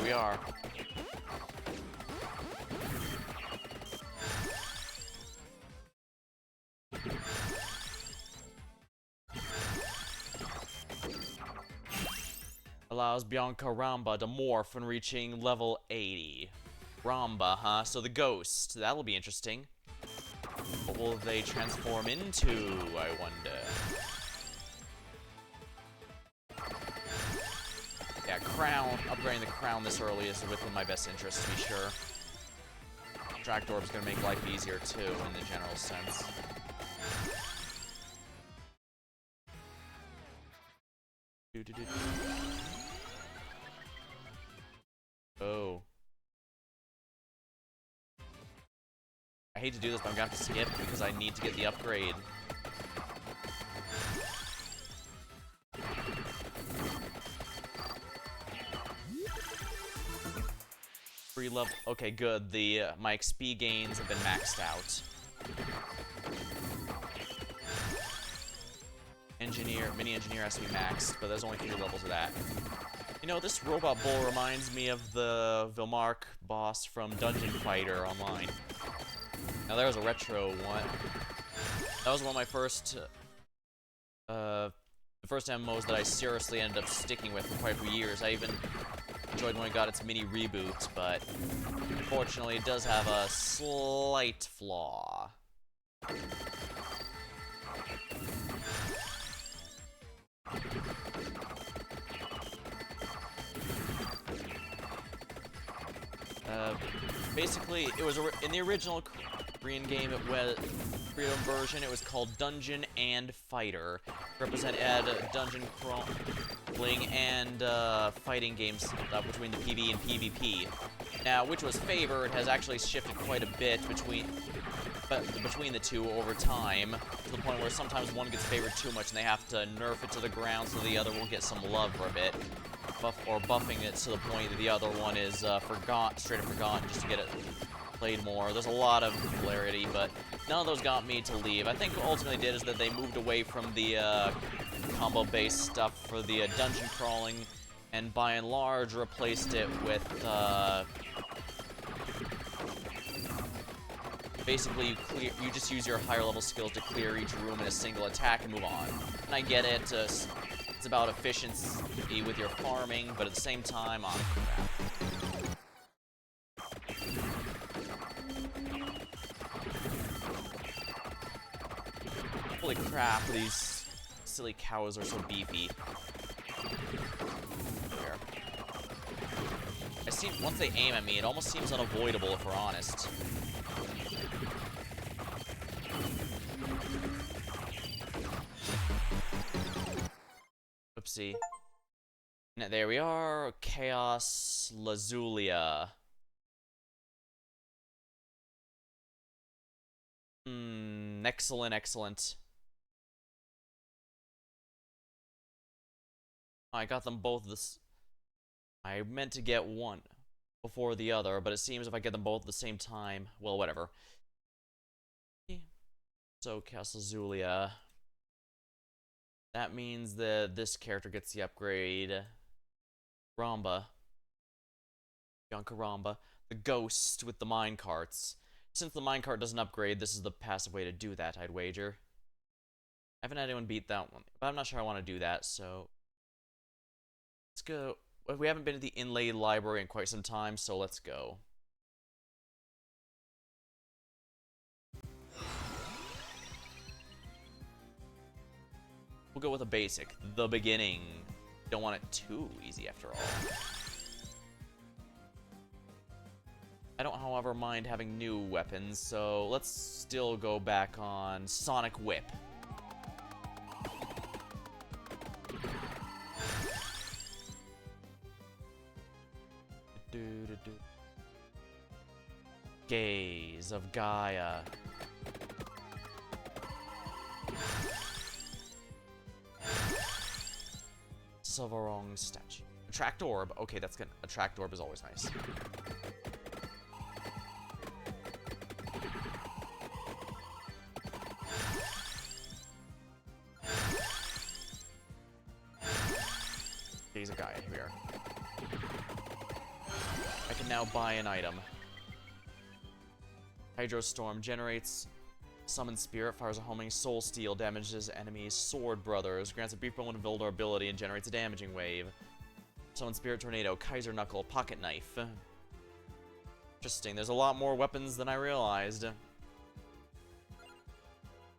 we are. Allows Bianca Ramba to morph when reaching level 80. Ramba, huh? So the ghost. That'll be interesting. What will they transform into, I wonder? Yeah, crown. Upgrading the crown this early is within my best interest, to be sure. Tractor Orb's gonna make life easier, too, in the general sense. Oh. I hate to do this, but I'm gonna have to skip because I need to get the upgrade. Free level. Okay, good. My XP gains have been maxed out. Mini engineer has to be maxed, but there's only 3 levels of that. You know, this robot bull reminds me of the Vilmark boss from Dungeon Fighter Online. Now there was a retro one. That was one of my first, the first MMOs that I seriously ended up sticking with for quite a few years. I even enjoyed when it got its mini reboot, but unfortunately it does have a slight flaw. Basically, it was in the original Korean game. Korean version. It was called Dungeon and Fighter. Represented dungeon crawling and fighting games between the PvE and PvP. Now, which was favored has actually shifted quite a bit between the two over time, to the point where sometimes one gets favored too much and they have to nerf it to the ground so the other will get some love for a bit. Buffing it to the point that the other one is straight up forgotten just to get it played more. There's a lot of polarity, but none of those got me to leave. I think what ultimately did is that they moved away from the combo-based stuff for the dungeon crawling, and by and large replaced it with basically you just use your higher level skills to clear each room in a single attack and move on. And I get it. It's about efficiency with your farming, but at the same time, crap. Holy crap, these silly cows are so beefy. There. Once they aim at me, it almost seems unavoidable if we're honest. Oopsie. Now, there we are. Chaos Lazulia. Excellent, excellent. I got them both I meant to get one before the other, but it seems if I get them both at the same time, well, whatever. So, Chaos Lazulia. That means that this character gets the upgrade. Ramba. Bianca Ramba. The ghost with the minecarts. Since the minecart doesn't upgrade, this is the passive way to do that, I'd wager. I haven't had anyone beat that one, but I'm not sure I want to do that, so... Let's go. We haven't been to the inlay library in quite some time, so let's go. We'll go with a basic. The beginning. Don't want it too easy after all. I don't, however, mind having new weapons, so let's still go back on Sonic Whip. Gaze of Gaia. Savarong statue. Attract orb. Okay, that's good. Attract orb is always nice. He's a guy. Here we are. I can now buy an item. Hydrostorm generates summon spirit, fires a homing soul steel, damages enemies, sword brothers, grants a brief moment of vulnerability, and generates a damaging wave. Summon spirit tornado, Kaiser knuckle, pocket knife. Interesting. There's a lot more weapons than I realized.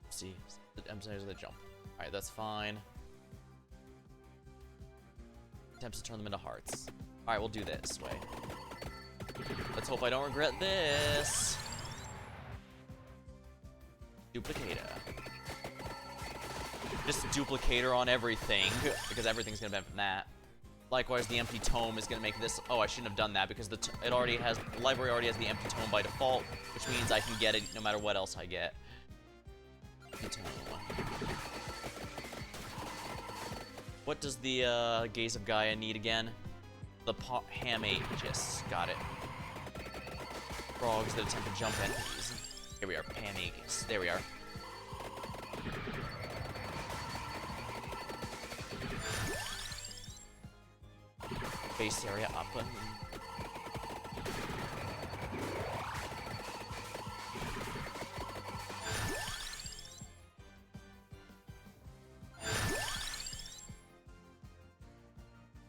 Let's see, emphasize the jump. All right, that's fine. Attempts to turn them into hearts. All right, we'll do this way. Let's hope I don't regret this. Duplicator. Just duplicator on everything, because everything's gonna benefit from that. Likewise, the empty tome is gonna make this. Oh, I shouldn't have done that because the library already has the empty tome by default, which means I can get it no matter what else I get. Empty tome. What does the Gaze of Gaia need again? The Ham Aegis. Got it. Frogs that attempt to jump enemies. Here we are, Ham Aegis. There we are. Base area up.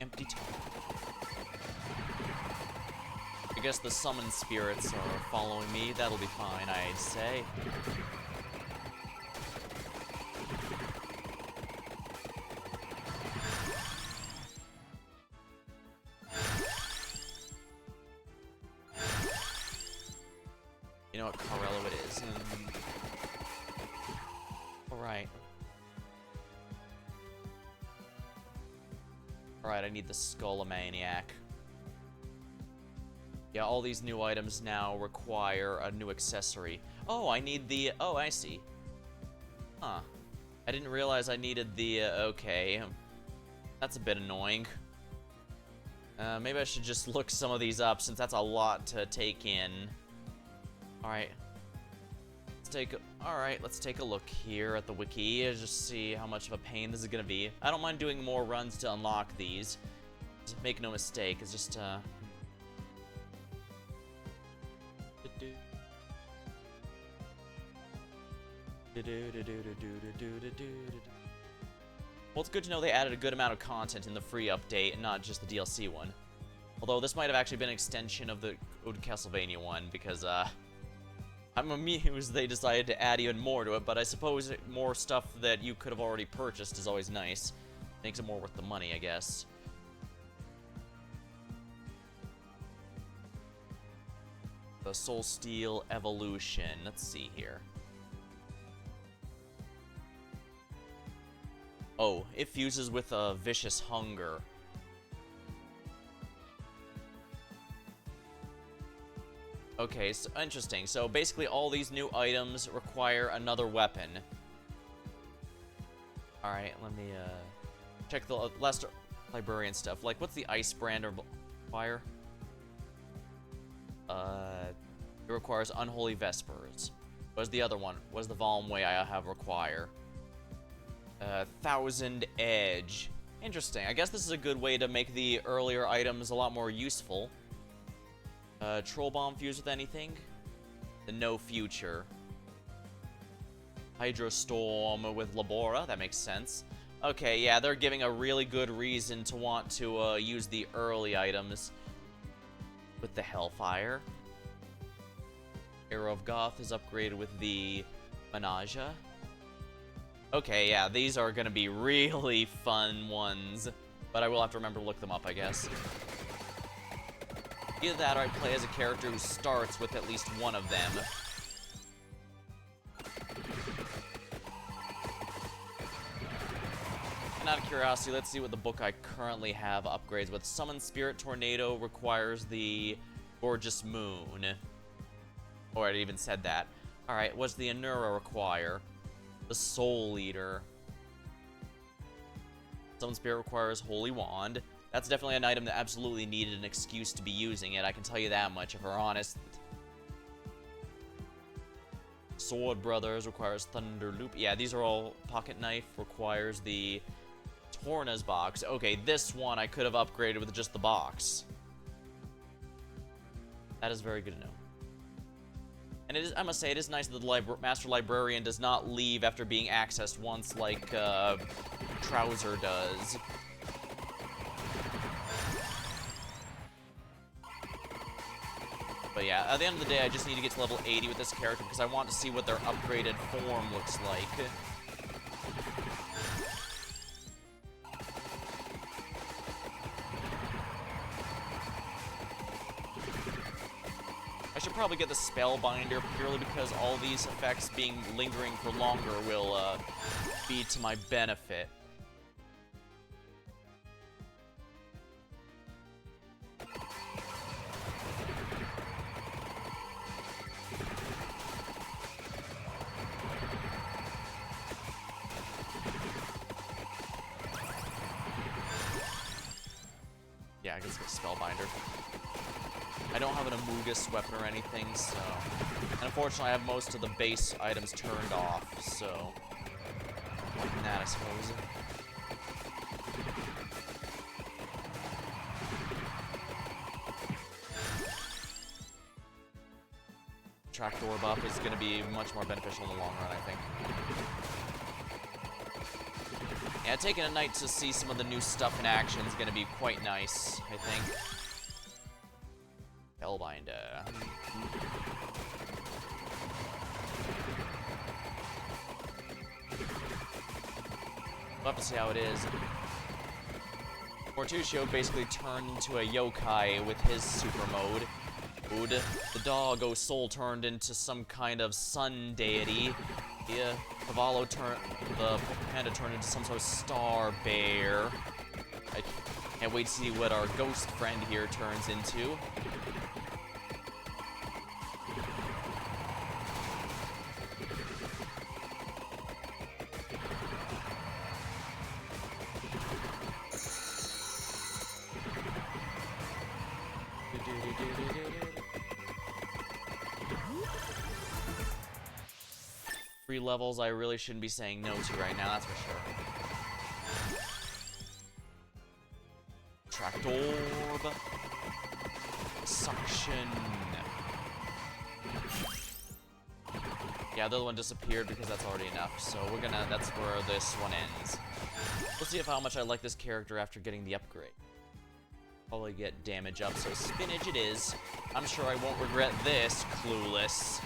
Empty tome. I guess the summoned spirits are following me. That'll be fine, I'd say. You know what Corello it is. Alright. Alright, I need the Skullomaniac. Yeah, all these new items now require a new accessory. Oh, I need the... Oh, I see. Huh. I didn't realize I needed the... okay. That's a bit annoying. Maybe I should just look some of these up, since that's a lot to take in. Alright. Let's take a look here at the wiki. Just see how much of a pain this is gonna be. I don't mind doing more runs to unlock these. Just make no mistake, it's just, Well, it's good to know they added a good amount of content in the free update and not just the DLC one. Although this might have actually been an extension of the Ode Castlevania one, because, I'm amused they decided to add even more to it, but I suppose more stuff that you could have already purchased is always nice. Makes it more worth the money, I guess. The Soul Steel Evolution. Let's see here. Oh, it fuses with a Vicious Hunger. Okay, so interesting. So basically all these new items require another weapon. Alright, let me check the last librarian stuff. Like, what's the Ice Brand or fire? It requires Unholy Vespers. What's the other one? What's the Valmway I have require? Thousand Edge. Interesting. I guess this is a good way to make the earlier items a lot more useful. Troll Bomb fused with anything? The No Future. Hydrostorm with Labora. That makes sense. Okay, yeah, they're giving a really good reason to want to use the early items. With the Hellfire. Arrow of Goth is upgraded with the Manaja. Okay, yeah, these are gonna be really fun ones. But I will have to remember to look them up, I guess. Either that or I play as a character who starts with at least one of them. And out of curiosity, let's see what the book I currently have upgrades with. Summon Spirit Tornado requires the Gorgeous Moon. Or I even said that. Alright, what's the Anura require? The Soul Eater. Summon Spirit requires Holy Wand. That's definitely an item that absolutely needed an excuse to be using it, I can tell you that much if we're honest. Sword Brothers requires Thunder Loop. Yeah, these are all... Pocket Knife requires the Torna's box. Okay, this one I could have upgraded with just the box. That is very good to know. And it is, I must say, it is nice that the Master Librarian does not leave after being accessed once like Trowser does. But yeah, at the end of the day, I just need to get to level 80 with this character because I want to see what their upgraded form looks like. I should probably get the Spellbinder purely because all these effects being lingering for longer will be to my benefit. Yeah, I guess it's Spellbinder. I don't have an Amogus weapon or anything, so... And unfortunately, I have most of the base items turned off, so... Like that, I suppose. Trapdoor buff is going to be much more beneficial in the long run, I think. Yeah, taking a night to see some of the new stuff in action is going to be quite nice, I think. Spellbinder. We'll have to see how it is. Mortuccio basically turned into a yokai with his super mode. The doggo soul turned into some kind of sun deity. The panda turned into some sort of star bear. I can't wait to see what our ghost friend here turns into. Three levels I really shouldn't be saying no to right now, that's for sure. Trapdoor. Suction. Yeah, the other one disappeared because that's already enough, so that's where this one ends. We'll see how much I like this character after getting the upgrade. Probably get damage up, so spinach it is. I'm sure I won't regret this, Clueless.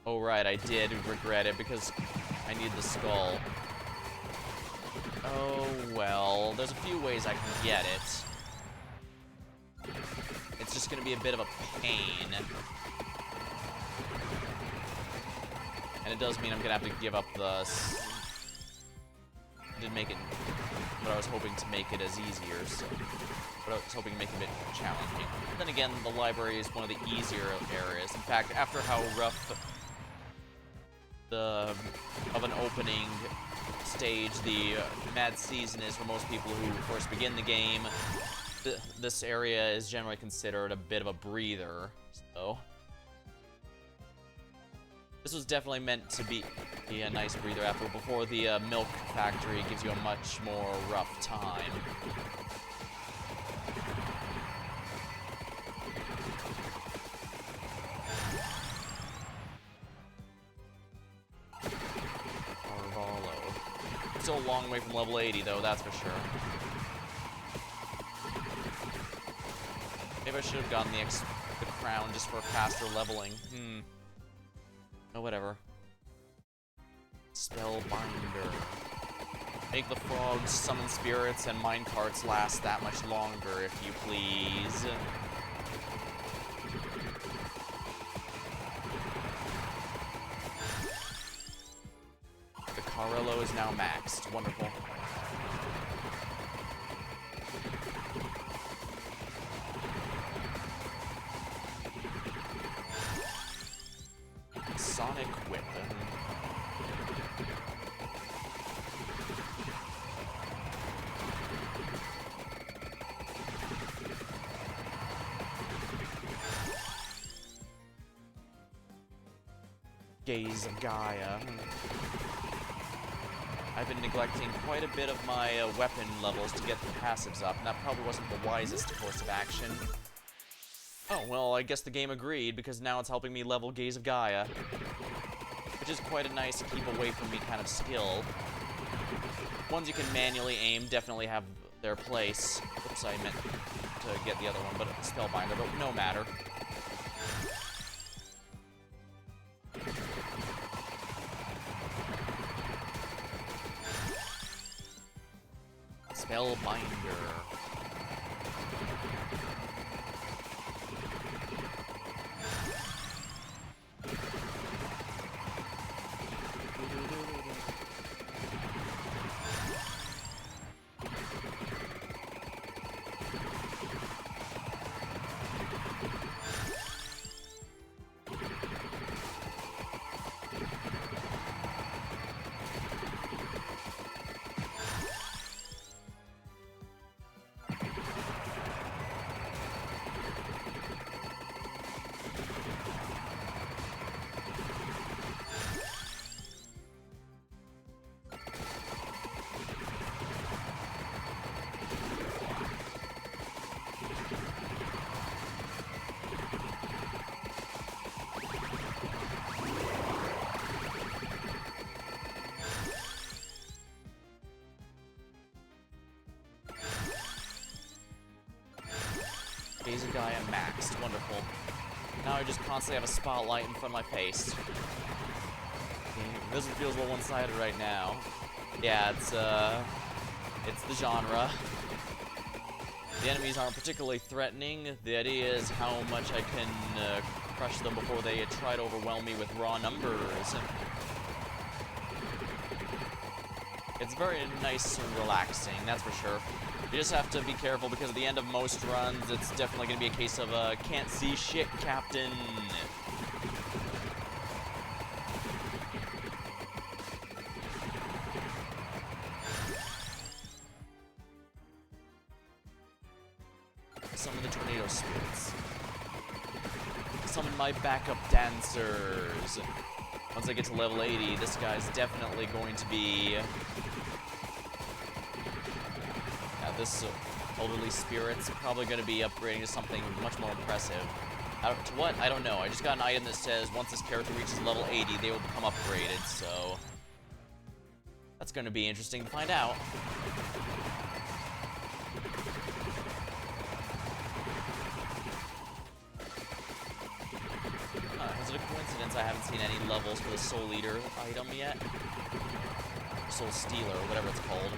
Oh right, I did regret it because I need the skull. Oh well, there's a few ways I can get it. It's just gonna be a bit of a pain. And it does mean I'm gonna have to give up the... Didn't make it... But I was hoping to make it as easier, so... But I was hoping to make it a bit challenging. Then again, the library is one of the easier areas. In fact, after how rough of an opening stage the Mad Season is for most people who first begin the game, this area is generally considered a bit of a breather, so... This was definitely meant to be a nice breather after, before the milk factory gives you a much more rough time. Carvalho. Still a long way from level 80 though, that's for sure. Maybe I should have gotten the crown just for faster leveling. Oh, whatever. Spellbinder. Make the frogs, summon spirits, and minecarts last that much longer, if you please. The Carello is now maxed. Wonderful. Sonic Whip. Gaze of Gaia. I've been neglecting quite a bit of my weapon levels to get the passives up, and that probably wasn't the wisest course of action. Oh, well, I guess the game agreed, because now it's helping me level Gaze of Gaia. Which is quite a nice keep away from me kind of skill. Ones you can manually aim definitely have their place. Oops, I meant to get the other one, but Spellbinder, but no matter. Spellbinder. Gaze of Gaia maxed. Wonderful. Now I just constantly have a spotlight in front of my face. This one feels a little one-sided right now. Yeah, it's the genre. The enemies aren't particularly threatening. The idea is how much I can crush them before they try to overwhelm me with raw numbers. It's very nice and relaxing, that's for sure. You just have to be careful because at the end of most runs, it's definitely going to be a case of, can't see shit, Captain. Summon the Tornado Spirits. Summon my backup dancers. Once I get to level 80, this guy's definitely going to be... this Elderly Spirit's probably going to be upgrading to something much more impressive. To what? I don't know. I just got an item that says once this character reaches level 80, they will become upgraded, so... that's going to be interesting to find out. Is it a coincidence I haven't seen any levels for the Soul Eater item yet? Soul Stealer, or whatever it's called.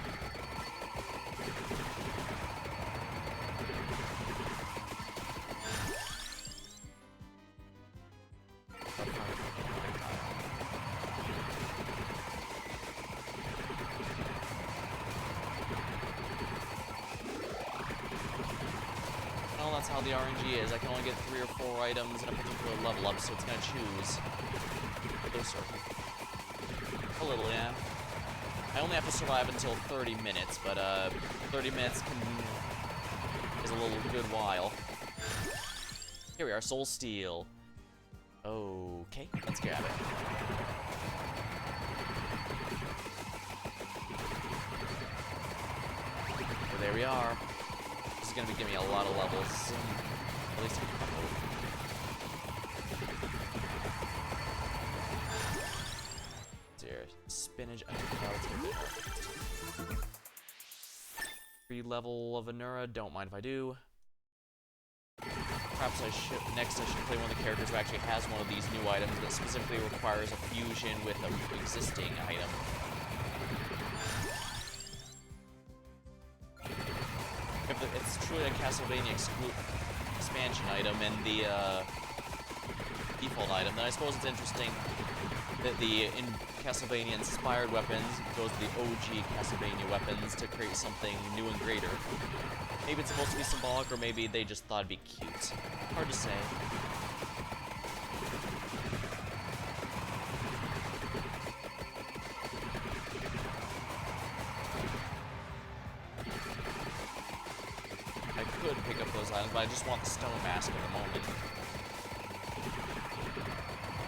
That's how the RNG is. I can only get 3 or 4 items in a particular level up, so it's gonna choose. A little, yeah. I only have to survive until 30 minutes, but 30 minutes is a little good while. Here we are, Soul Steel. Okay, let's grab it. So there we are. This is going to be giving me a lot of levels. At least a couple. Dear, spinach. Free level of Anura. Don't mind if I do. Perhaps next I should play one of the characters who actually has one of these new items that specifically requires a fusion with an existing item. If it's truly a Castlevania expansion item and the default item, then I suppose it's interesting that the Castlevania inspired weapons goes to the OG Castlevania weapons to create something new and greater. Maybe it's supposed to be symbolic, or maybe they just thought it'd be cute. Hard to say. but I just want the stone mask at the moment.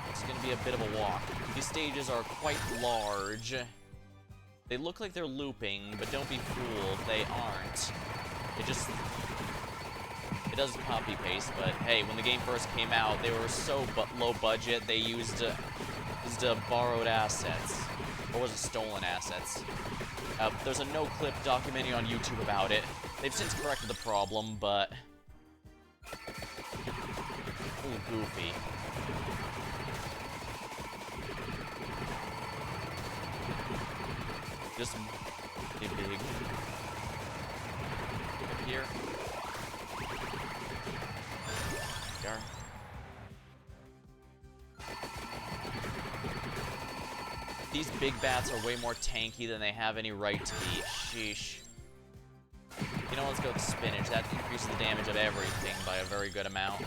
It's gonna be a bit of a walk. These stages are quite large. They look like they're looping, but don't be fooled, they aren't. It does copy paste, but hey, when the game first came out, they were so low budget, they used borrowed assets. Or was it stolen assets? There's a no-clip documentary on YouTube about it. They've since corrected the problem, but... a little goofy. Just big. Up here. There. These big bats are way more tanky than they have any right to be. Sheesh. You know, let's go with spinach. That increases the damage of everything by a very good amount.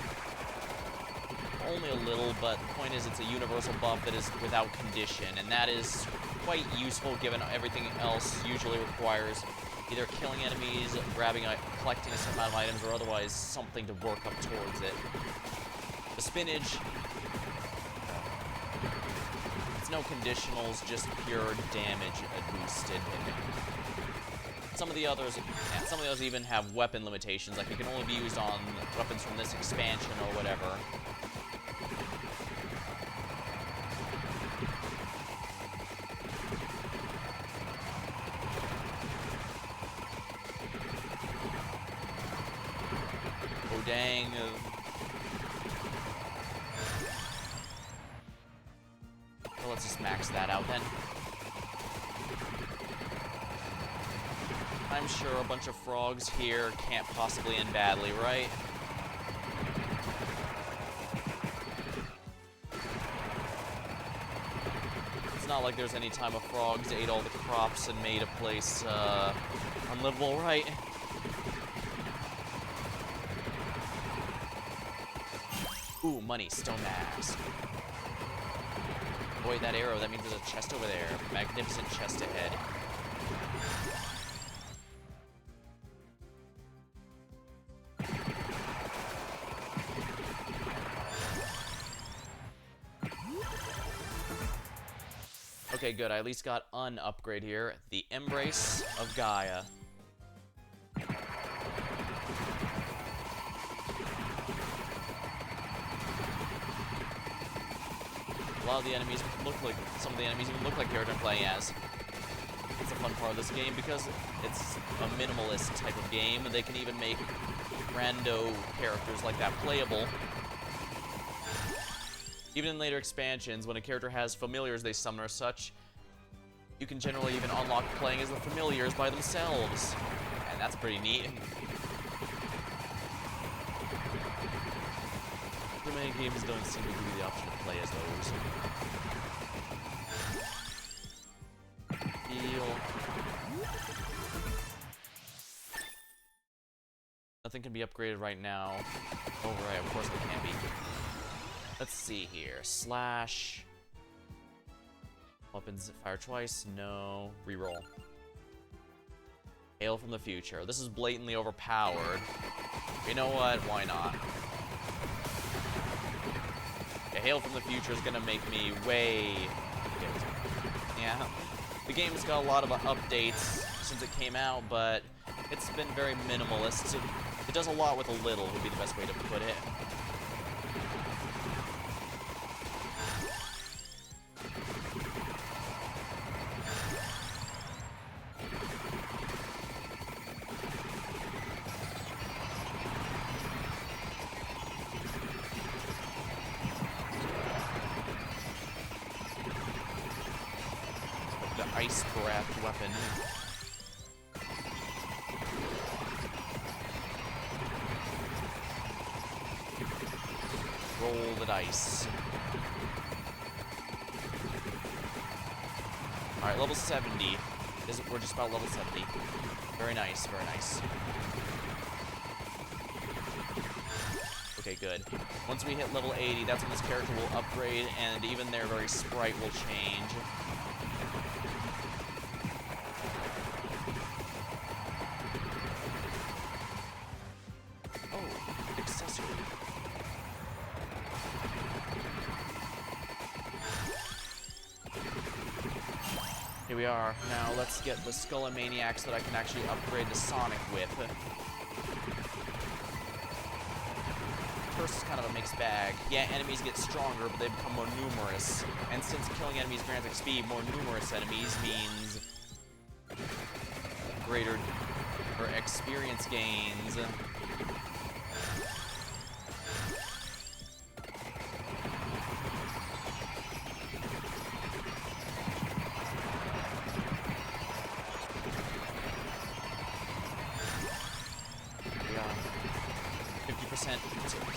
Only a little, but the point is it's a universal buff that is without condition, and that is quite useful given everything else usually requires either killing enemies, collecting a certain amount of items, or otherwise something to work up towards it. The spinach, it's no conditionals, just pure damage boosted. Some of the others even have weapon limitations, like it can only be used on weapons from this expansion or whatever. Oh dang. Well, let's just max that out then. I'm sure a bunch of frogs here can't possibly end badly, right? It's not like there's any time a frogs ate all the crops and made a place unlivable, right? Ooh, money, stone mask. Boy, that arrow, that means there's a chest over there. Magnificent chest ahead. Okay, good. I at least got an upgrade here. The Embrace of Gaia. A lot of the enemies look like, some of the enemies even look like character I'm playing as. It's a fun part of this game because it's a minimalist type of game. They can even make rando characters like that playable. Even in later expansions, when a character has familiars they summon or such, you can generally even unlock playing as the familiars by themselves. And that's pretty neat. Too many games don't seem to give you the option to play as those. Heal. Nothing can be upgraded right now. Oh right, of course they can't be. Let's see here. Slash. Weapons fire twice. No. Reroll. Hail from the future. This is blatantly overpowered. You know what? Why not? Okay, Hail from the future is gonna make me way... Yeah. The game's got a lot of updates since it came out, but it's been very minimalist. It does a lot with a little, would be the best way to put it. Ice breath weapon. Roll the dice. Alright, level 70. We're just about level 70. Very nice, very nice. Okay, good. Once we hit level 80, that's when this character will upgrade, and even their very sprite will change. here we are. Now let's get the Skull and Maniac so that I can actually upgrade the Sonic Whip. First is kind of a mixed bag. Yeah, enemies get stronger, but they become more numerous. And since killing enemies grants XP, more numerous enemies means greater or experience gains.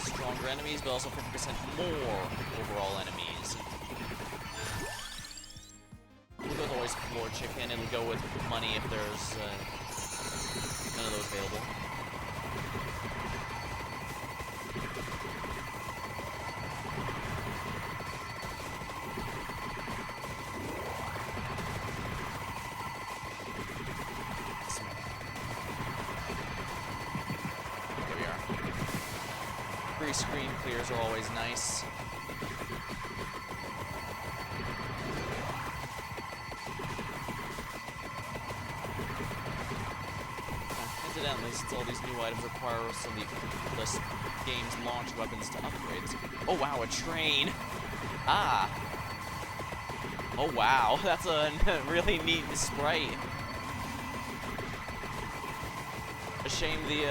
Stronger enemies, but also 50% more overall enemies. We'll go with always floor chicken, and we'll go with money if there's none of those available. Screen clears are always nice. Incidentally, since all these new items require some of the game's launch weapons to upgrade. Oh wow, a train! Ah! Oh wow, that's a really neat sprite. A shame the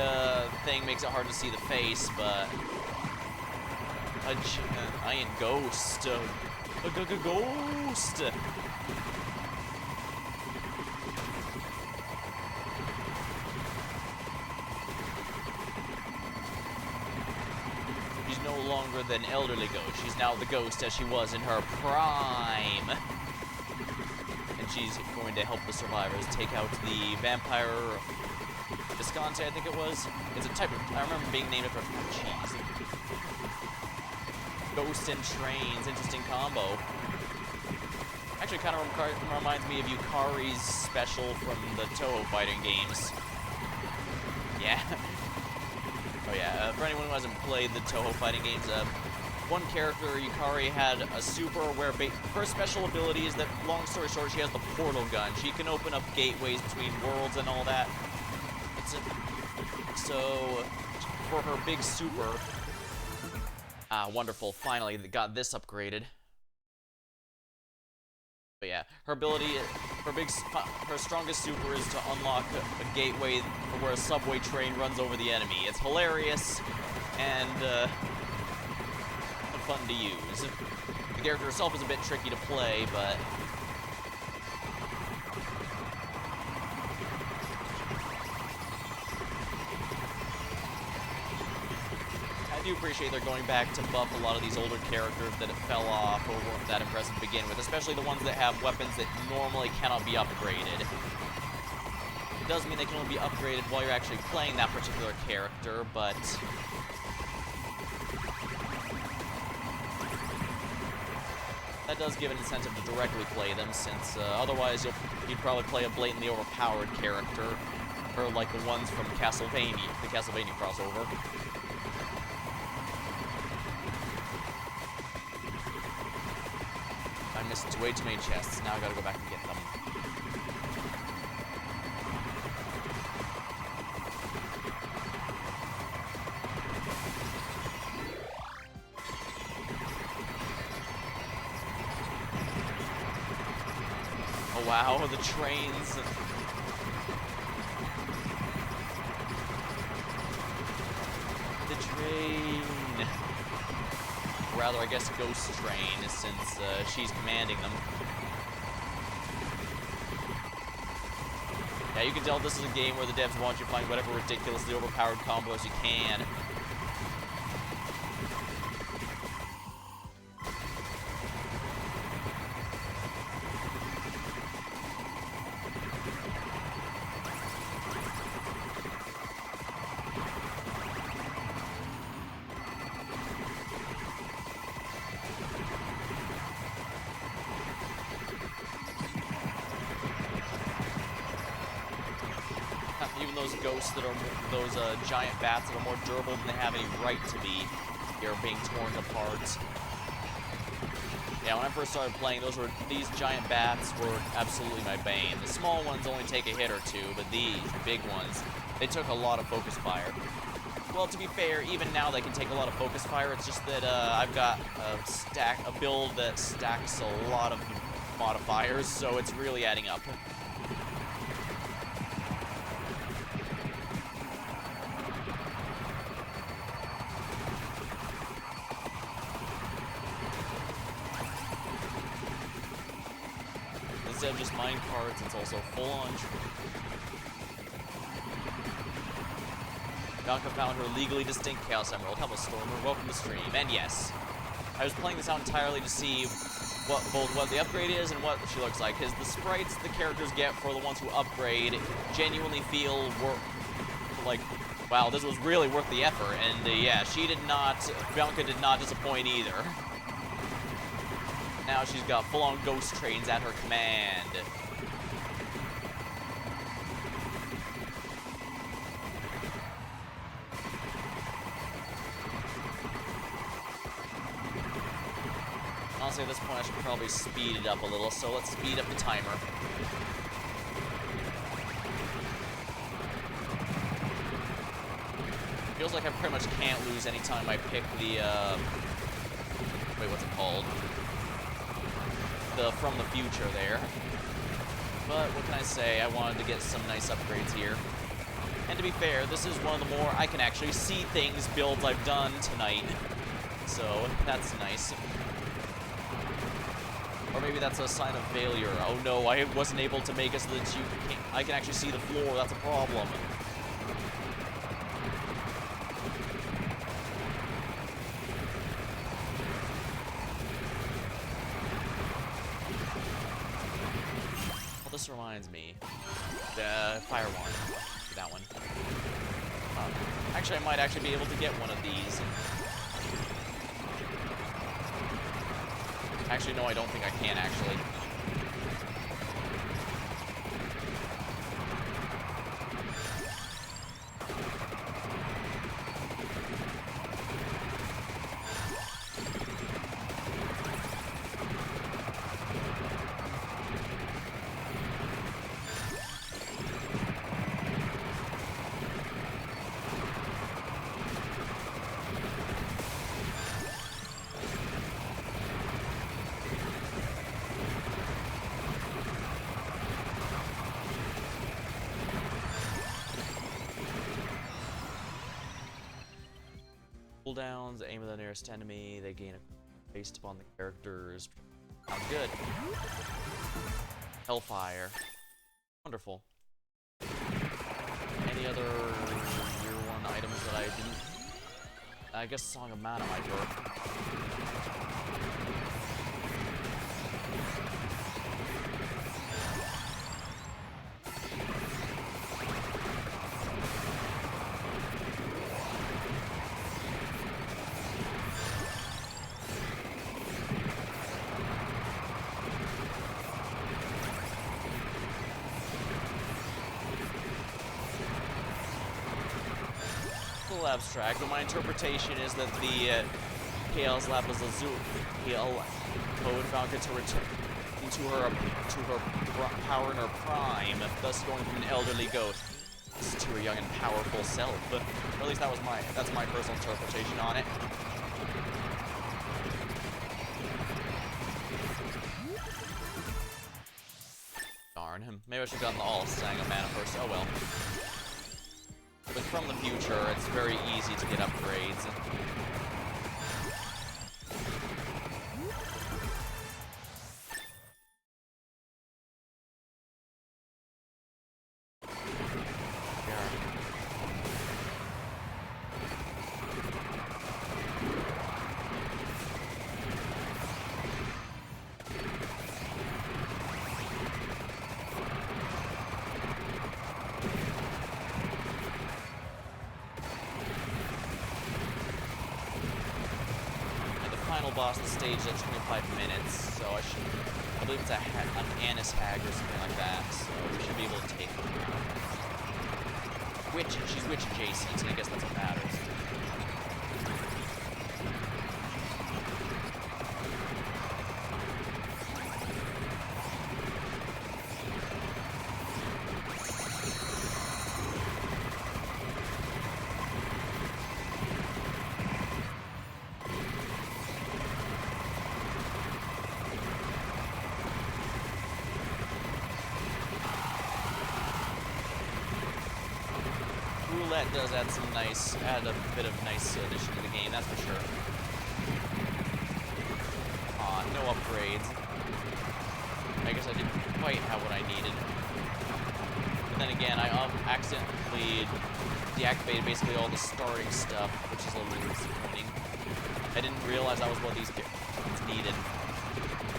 thing makes it hard to see the face, but a giant ghost. A ghost. She's no longer the elderly ghost. She's now the ghost as she was in her prime. And she's going to help the survivors take out the vampire Visconti, I think it was. It's a type of, I remember being named after a type of cheese. Ghost and trains, interesting combo. Actually kind of reminds me of Yukari's special from the Toho fighting games. Yeah. Oh yeah, for anyone who hasn't played the Toho fighting games, one character, Yukari, had a super where her special ability is that, long story short, she has the portal gun. She can open up gateways between worlds and all that. So, for her big super, wonderful, finally got this upgraded. But yeah, her ability, her strongest super is to unlock a gateway where a subway train runs over the enemy. It's hilarious and fun to use. The character herself is a bit tricky to play, but I do appreciate they're going back to buff a lot of these older characters that fell off or weren't that impressive to begin with, especially the ones that have weapons that normally cannot be upgraded. It does mean they can only be upgraded while you're actually playing that particular character, but that does give an incentive to directly play them, since otherwise you'd probably play a blatantly overpowered character, or like the ones from Castlevania, the Castlevania crossover. I missed way too many chests. Now I gotta go back and get them. Oh wow, the trains. The train. Rather, I guess Ghost Train, since she's commanding them. Yeah, you can tell this is a game where the devs want you to find whatever ridiculously overpowered combos you can. Even those ghosts that are, those giant bats that are more durable than they have any right to be, are being torn apart. Yeah, when I first started playing, these giant bats were absolutely my bane. The small ones only take a hit or two, but these, the big ones, they took a lot of focus fire. Well, to be fair, even now they can take a lot of focus fire. It's just that I've got a build that stacks a lot of modifiers, so it's really adding up. Instead of just mine cards, it's also full-on. Bianca found her legally distinct Chaos Emerald. Hello, Stormer. Welcome to stream. And yes, I was playing this out entirely to see what the upgrade is and what she looks like. Because the sprites the characters get for the ones who upgrade genuinely feel like, wow, this was really worth the effort. And yeah, Bianca did not disappoint either. Now she's got full-on ghost trains at her command. Honestly, at this point, I should probably speed it up a little, so let's speed up the timer. Feels like I pretty much can't lose anytime I pick the, wait, what's it called? The From the Future there. But what can I say? I wanted to get some nice upgrades here. And to be fair, this is one of the more I can actually see things builds I've done tonight. So, that's nice. Or maybe that's a sign of failure. Oh no, I wasn't able to make it so that I can actually see the floor. That's a problem. Well, this reminds me. The Fire Wand. That one. Actually, I might actually be able to get one of these. Actually, no, I don't think I can, actually. Cooldowns, aim at the nearest enemy, they gain a based upon the characters. Sounds good. Hellfire. Wonderful. Any other year one items that I didn't? I guess Song of Mana might work. Abstract, but my interpretation is that the Chaos Lapis Lazuli code found it to return to her power in her prime, thus going from an elderly ghost to a young and powerful self. Or at least that's my personal interpretation on it. Darn him. Maybe I should have gotten the all Sang of Mana first. Oh well. But From the Future, it's very easy to get upgrades. Boss the stage at 25 minutes, so I believe it's an Annis Hag or something like that, so we should be able to take her. She's witch adjacent, and I guess that's what matters. that does add a bit of nice addition to the game, that's for sure. No upgrades. I guess I didn't quite have what I needed. But then again, I accidentally deactivated basically all the starting stuff, which is a little disappointing. I didn't realize that was what these ones needed.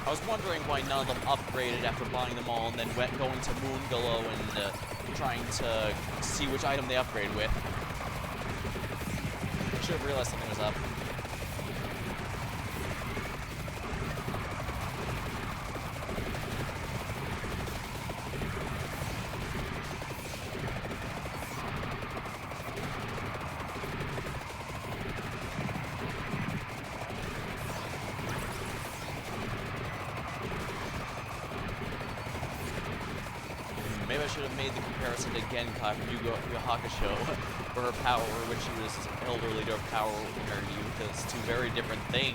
I was wondering why none of them upgraded after buying them all and then going to Moonglow and trying to see which item they upgrade with. I should have realized something was up. Maybe I should have made the comparison to Genkai from Yu Hakusho, for her power, when she was elderly to her power compared to you, because it's two very different things.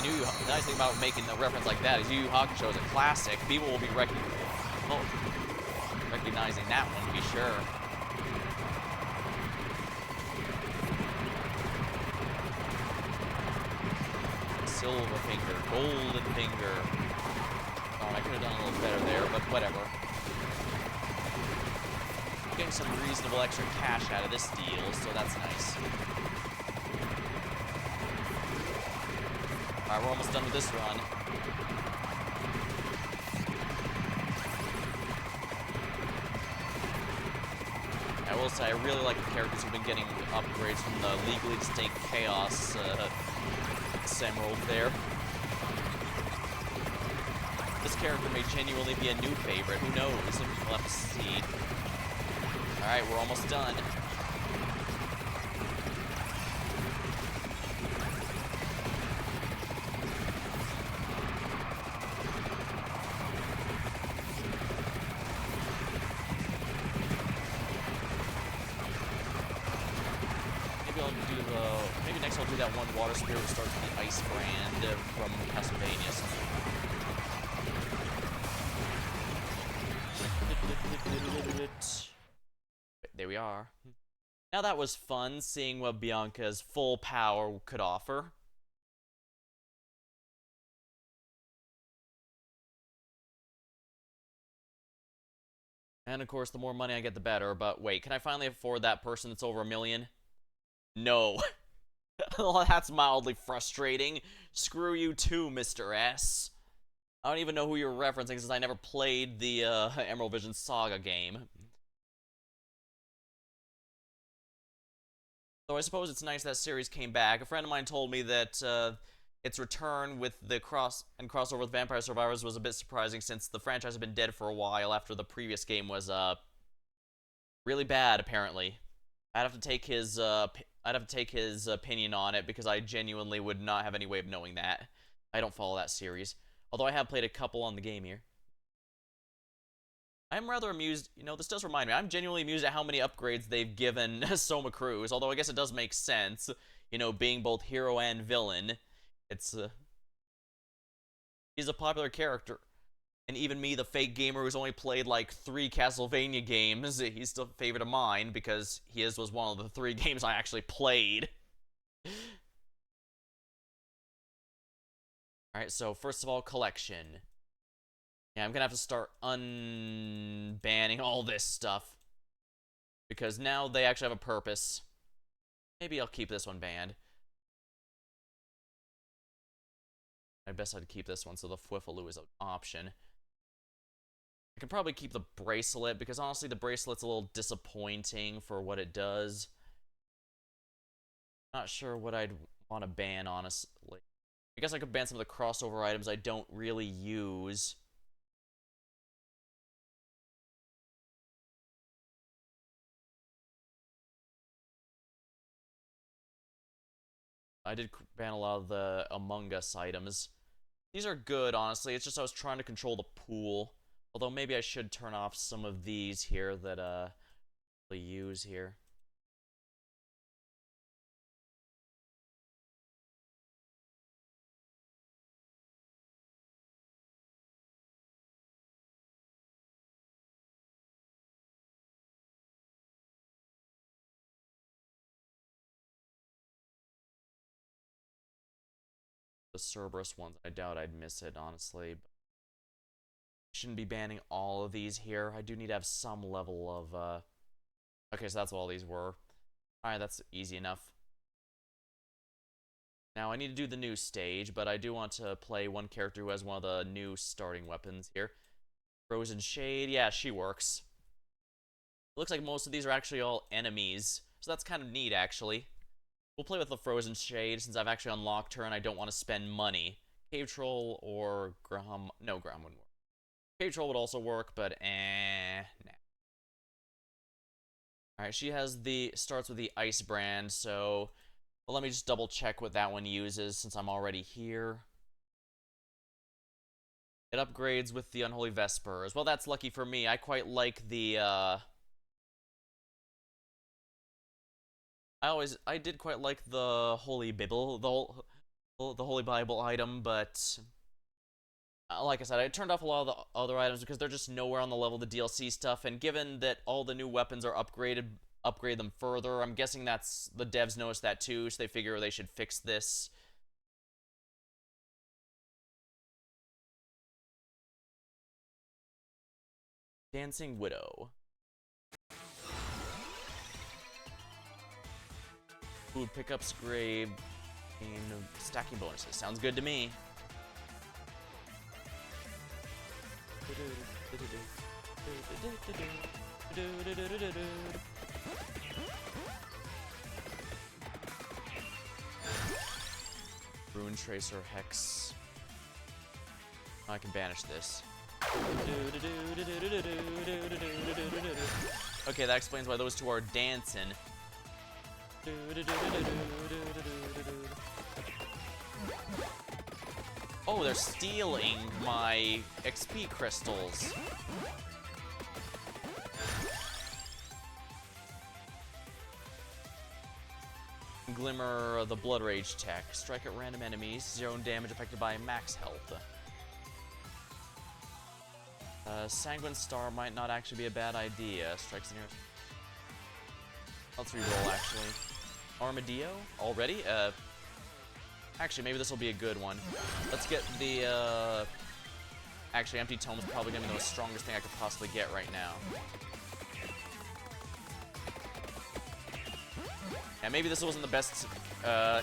The nice thing about making a reference like that is Yu Yu Hakusho is a classic. People will be recognizing that one, to be sure. Silver finger, golden finger. I could have done a little better there, but whatever. Getting some reasonable extra cash out of this deal, so that's nice. Alright, we're almost done with this run. I will say, I really like the characters who've been getting upgrades from the Legally Distinct Chaos Emerald there. This character may genuinely be a new favorite. Who knows? We'll have to see. Alright, we're almost done. Maybe next I'll do that one water spirit that starts with the Ice Brand from Castlevania. There we are. Now that was fun, seeing what Bianca's full power could offer. And of course, the more money I get, the better. But wait, can I finally afford that person that's over $1 million? No. Well, that's mildly frustrating. Screw you too, Mr. S. I don't even know who you're referencing since I never played the Emerald Vision Saga game. So I suppose it's nice that series came back. A friend of mine told me that its return with the crossover with Vampire Survivors was a bit surprising since the franchise had been dead for a while after the previous game was really bad, apparently. I'd have to take his opinion on it because I genuinely would not have any way of knowing that. I don't follow that series. Although I have played a couple on the game here. I'm rather amused, this does remind me, I'm genuinely amused at how many upgrades they've given Soma Cruz, although I guess it does make sense, being both hero and villain. He's a popular character. And even me, the fake gamer who's only played like 3 Castlevania games, he's still a favorite of mine because his was one of the 3 games I actually played. Alright, so first of all, collection. Yeah, I'm gonna have to start unbanning all this stuff. Because now they actually have a purpose. Maybe I'll keep this one banned. I best I'd keep this one so the Fwifaloo is an option. I could probably keep the bracelet, because honestly the bracelet's a little disappointing for what it does. Not sure what I'd want to ban, honestly. I guess I could ban some of the crossover items I don't really use. I did ban a lot of the Among Us items. These are good, honestly. It's just I was trying to control the pool. Although maybe I should turn off some of these here that we use here. the Cerberus ones. I doubt I'd miss it, honestly. But shouldn't be banning all of these here. I do need to have some level of, Okay, so that's what all these were. Alright, that's easy enough. Now, I need to do the new stage, but I do want to play one character who has one of the new starting weapons here. Frozen Shade, yeah, she works. It looks like most of these are actually all enemies, so that's kind of neat, actually. We'll play with the Frozen Shade, since I've actually unlocked her and I don't want to spend money. Cave Troll or Graham... No, Graham wouldn't work. Cave Troll would also work, but nah. Alright, she has starts with the Ice brand, so... Well, let me just double check what that one uses, since I'm already here. It upgrades with the Unholy Vespers. Well, that's lucky for me. I quite like the, I did quite like the Holy Bible, the Holy Bible item, but like I said, I turned off a lot of the other items because they're just nowhere on the level of the DLC stuff, and given that all the new weapons are upgraded, upgrade them further. I'm guessing that's the devs noticed that too, so they figure they should fix this. Dancing Widow. Food pickups, grave, and stacking bonuses. Sounds good to me. Rune Tracer Hex. I can banish this. Okay, that explains why those two are dancing. Oh, they're stealing my XP crystals. Glimmer the Blood Rage tech. Strike at random enemies. 0 damage affected by max health. Sanguine Star might not actually be a bad idea. Strikes the nearest. Let's reroll, actually. Armadillo? Already? Actually, maybe this will be a good one. Let's get the, Actually, Empty Tome is probably going to be the strongest thing I could possibly get right now. Yeah, maybe this wasn't the best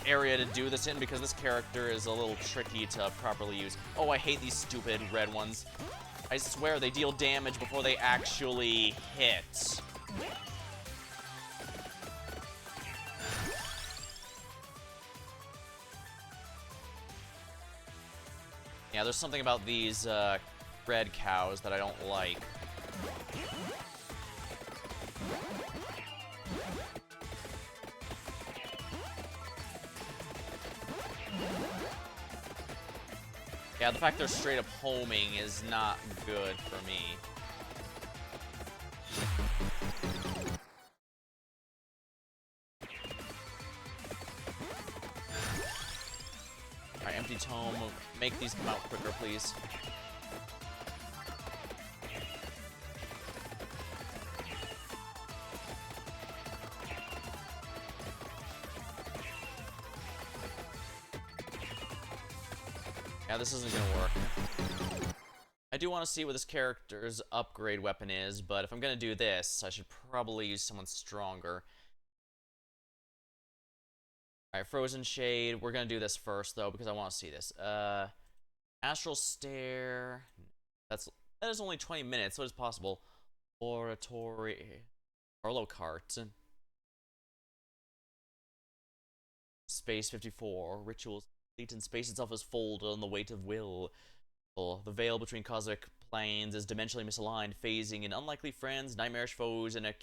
area to do this in, because this character is a little tricky to properly use. Oh, I hate these stupid red ones. I swear they deal damage before they actually hit. Yeah, there's something about these red cows that I don't like. Yeah, the fact they're straight up homing is not good for me. Alright, Empty Tome. Make these come out quicker, please. Yeah, this isn't gonna work. I do want to see what this character's upgrade weapon is, but if I'm gonna do this, I should probably use someone stronger. Alright, Frozen Shade. We're gonna do this first, though, because I want to see this. Astral Stare. That is only 20 minutes, so it's possible. Oratory. Arlo Cart. Space 54. Rituals complete, and space itself is folded on the weight of will. The veil between cosmic planes is dimensionally misaligned, phasing in unlikely friends, nightmarish foes, and a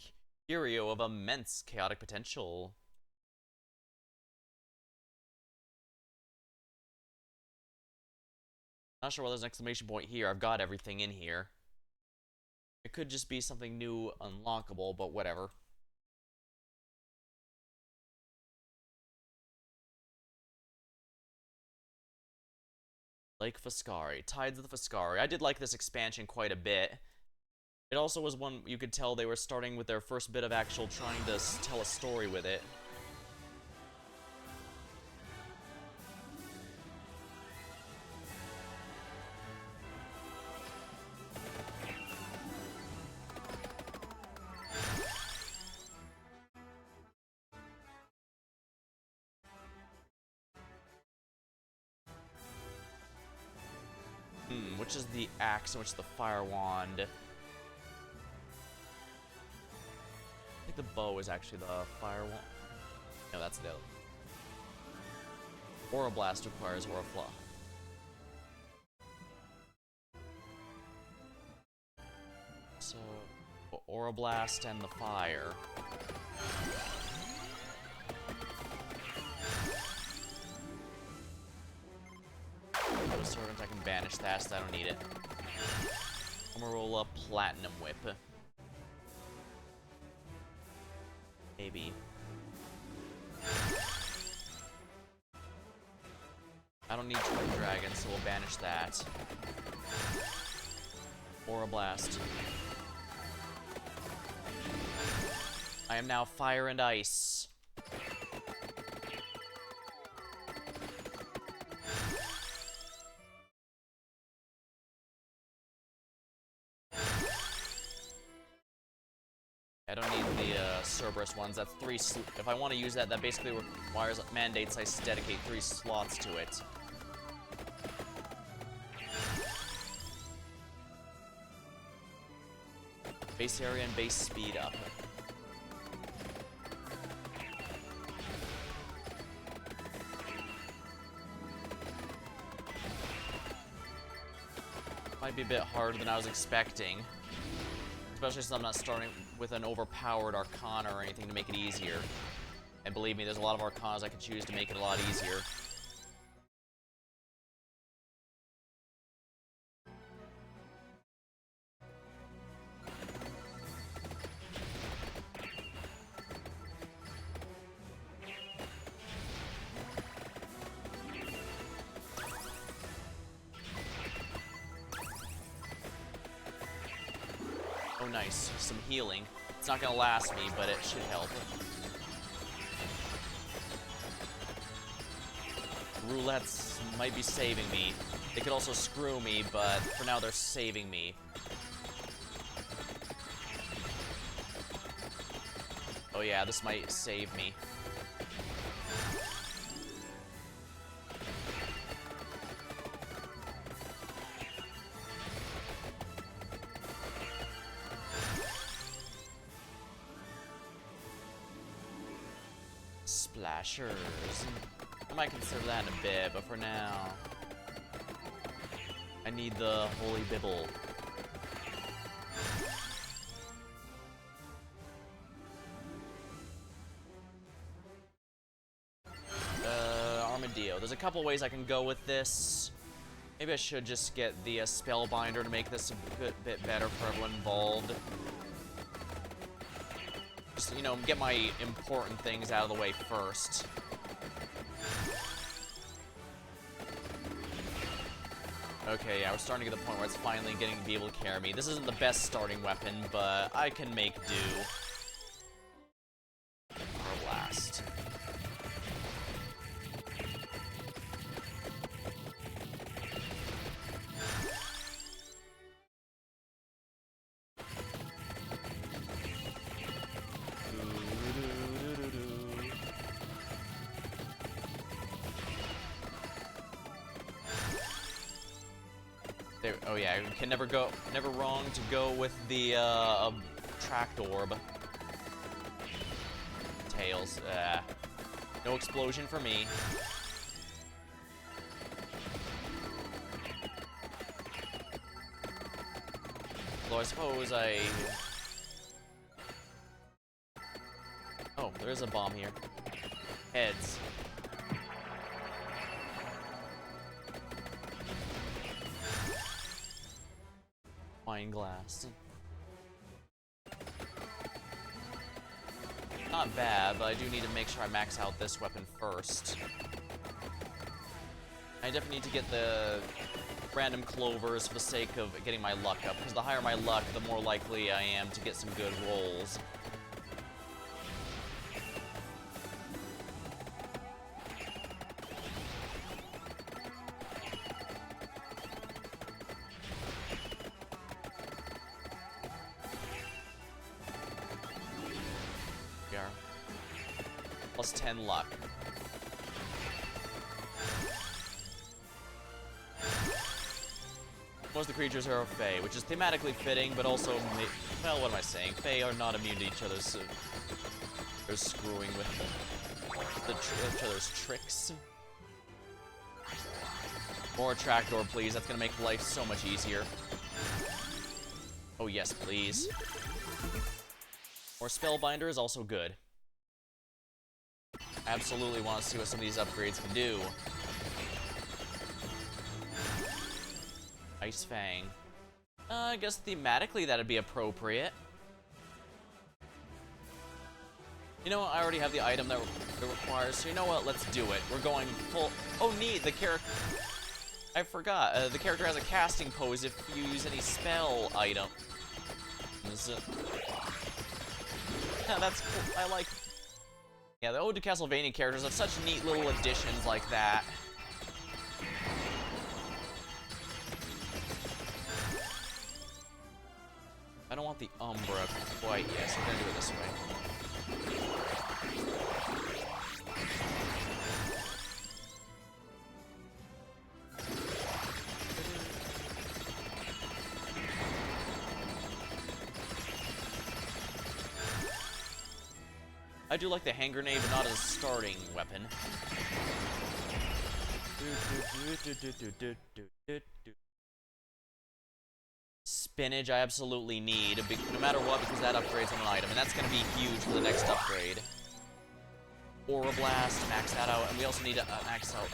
curio of immense chaotic potential. Not sure why there's an exclamation point here. I've got everything in here. It could just be something new unlockable, but whatever. Lake Foscari. Tides of the Foscari. I did like this expansion quite a bit. It also was one you could tell they were starting with their first bit of actual trying to tell a story with it. which is the axe and which is the fire wand. I think the bow is actually the fire wand. No, that's the other. Aura Blast requires Aura Flaw. So, Aura Blast and the fire. Those servants, I can banish that, so I don't need it. I'm gonna roll up Platinum Whip. Maybe. I don't need Twin Dragon, so we'll banish that. Aura Blast. I am now Fire and Ice. I don't need the Cerberus ones. That's 3. If I want to use that, that basically requires mandates I dedicate 3 slots to it. Base area and base speed up. Might be a bit harder than I was expecting. Especially since I'm not starting with an overpowered Arcana or anything to make it easier. And believe me, there's a lot of Arcanas I could choose to make it a lot easier. Oh, nice. Some healing. It's not gonna last me, but it should help. Roulettes might be saving me. They could also screw me, but for now they're saving me. Oh yeah, this might save me. Splashers. I might consider that in a bit, but for now, I need the Holy Bibble. Armadillo. There's a couple ways I can go with this. Maybe I should just get the Spellbinder to make this a good bit better for everyone involved. Just, you know, get my important things out of the way first. Okay, yeah, we're starting to get to the point where it's finally getting to be able to carry me. This isn't the best starting weapon, but I can make do. Or blast. There, oh yeah, can never wrong to go with the tracked orb. Tails, no explosion for me. Although I suppose oh, there's a bomb here. Heads. Wine glass. Not bad, but I do need to make sure I max out this weapon first. I definitely need to get the random clovers for the sake of getting my luck up, because the higher my luck, the more likely I am to get some good rolls. Plus 10 luck. Most of the creatures are Fey, which is thematically fitting, but also, well, what am I saying? Fey are not immune to each other's, they're screwing with each other's tricks. More trapdoor, please. That's gonna make life so much easier. Oh yes, please. More Spellbinder is also good. Absolutely want to see what some of these upgrades can do. Ice Fang. I guess thematically that'd be appropriate. You know what? I already have the item that requires, so you know what? Let's do it. We're going full... Oh, neat! The character... I forgot. The character has a casting pose if you use any spell item. Yeah, that's cool. I like... Yeah, the Ode to Castlevania characters have such neat little additions like that. I don't want the Umbra quite yet, so we're gonna do it this way. I do like the hand grenade, but not as a starting weapon. Spinach I absolutely need, no matter what, because that upgrades on an item, and that's going to be huge for the next upgrade. Aura Blast, max that out, and we also need to max out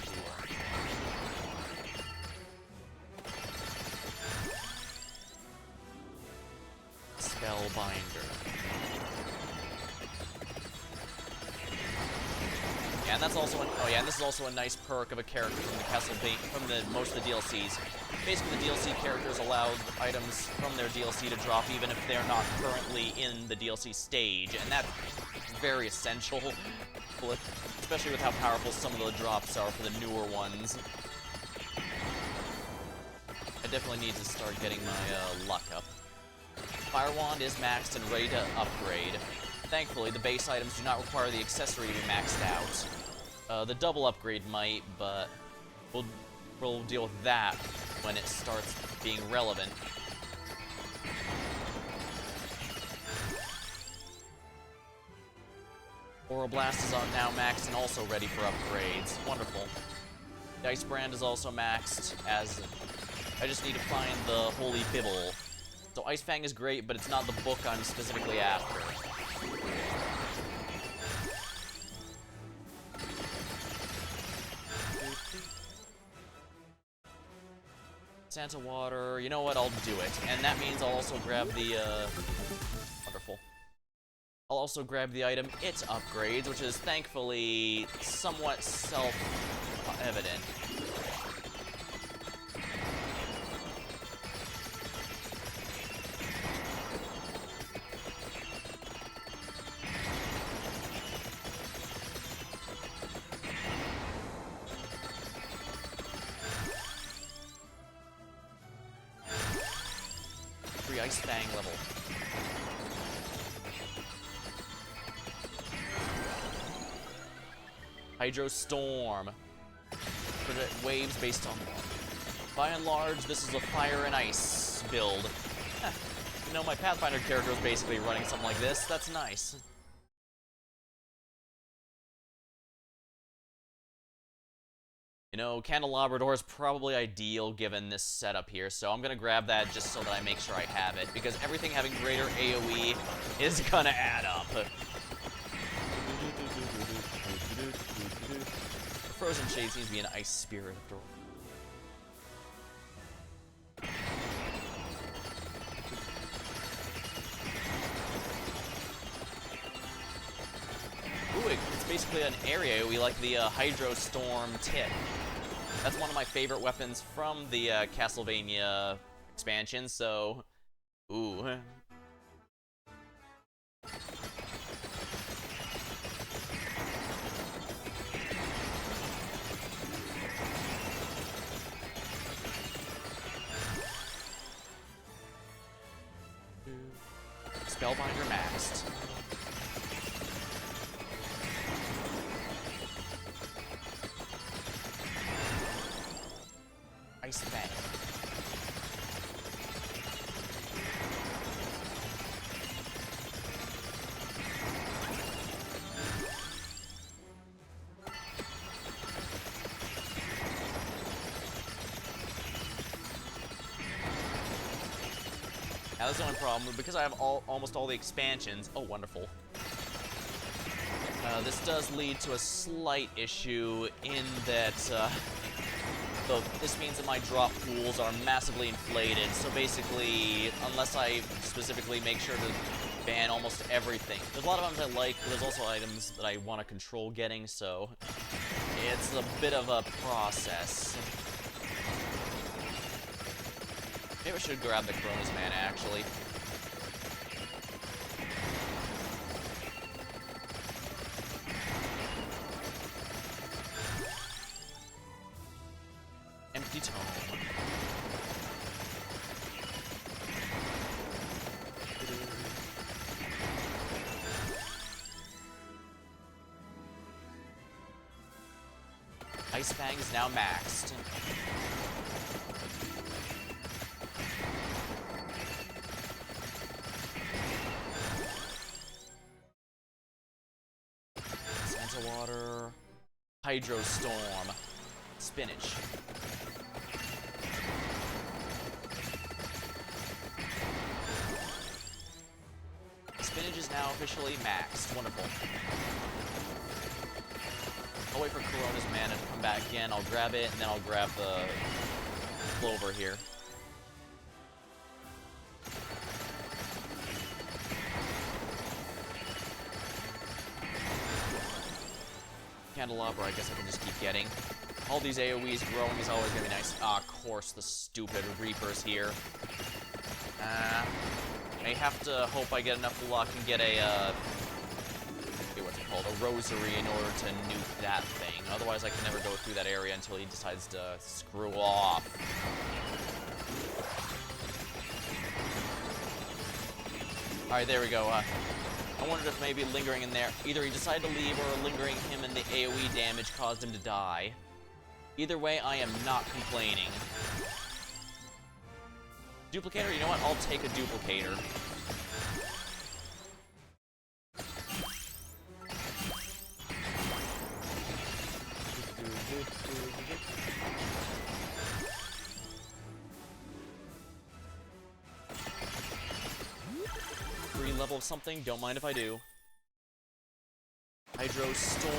Spellbinder. Yeah, and that's also and this is also a nice perk of a character from the Castlevania, from the most of the DLCs. Basically, the DLC characters allow items from their DLC to drop even if they're not currently in the DLC stage, and that's very essential, especially with how powerful some of the drops are for the newer ones. I definitely need to start getting my luck up. Fire Wand is maxed and ready to upgrade. Thankfully, the base items do not require the accessory to be maxed out. The double upgrade might, but we'll deal with that when it starts being relevant. Aura Blast is now maxed and also ready for upgrades. Wonderful. Dice Brand is also maxed, as I just need to find the Holy Bibble. So Ice Fang is great, but it's not the book I'm specifically after. Santa Water, you know what, I'll do it. And that means I'll also grab the, wonderful. I'll also grab the item It upgrades, which is thankfully somewhat self-evident. Ice Fang level. Hydro Storm. Predict waves based on... By and large, this is a fire and ice build. You know, my Pathfinder character is basically running something like this. That's nice. You know, Candelabrador is probably ideal given this setup here, so I'm gonna grab that just so that I make sure I have it, because everything having greater AoE is gonna add up. Frozen Shade seems to be an ice spirit after all. Ooh, it's basically an area. We like the Hydro Storm tip. That's one of my favorite weapons from the Castlevania expansion, so... Ooh. Spellbinder maxed. Ice Fang. Now that's the only problem, because I have almost all the expansions. Oh, wonderful. This does lead to a slight issue in that, this means that my drop pools are massively inflated, so basically, unless I specifically make sure to ban almost everything. There's a lot of items I like, but there's also items that I want to control getting, so it's a bit of a process. Maybe I should grab the Corona's Mana, actually. Empty Tome. Ice Fang is now maxed. Santa Water. Hydro Storm. Spinach. Spinach is now officially maxed. Wonderful. I'll wait for Corona's Mana to come back again. I'll grab it, and then I'll grab the Clover here. Candelabra, I guess I can just keep getting. All these AoEs growing is always gonna be nice. Ah, of course, the stupid Reapers here. I have to hope I get enough luck and get a, what's it called? A Rosary in order to nuke that thing. Otherwise, I can never go through that area until he decides to screw off. Alright, there we go. I wondered if maybe lingering in there, either he decided to leave or lingering him and the AoE damage caused him to die. Either way, I am not complaining. Duplicator? You know what? I'll take a Duplicator. Free level of something, don't mind if I do. Hydro Storm.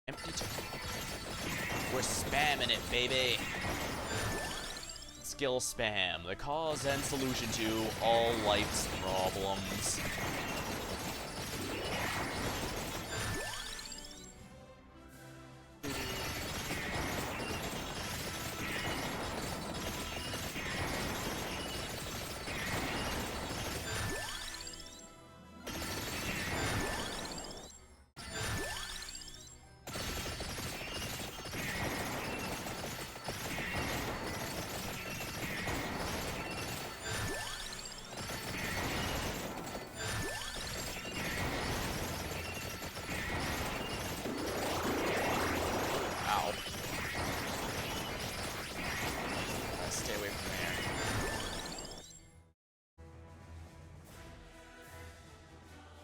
Empty Tome. We're spamming it, baby. Skill spam, the cause and solution to all life's problems.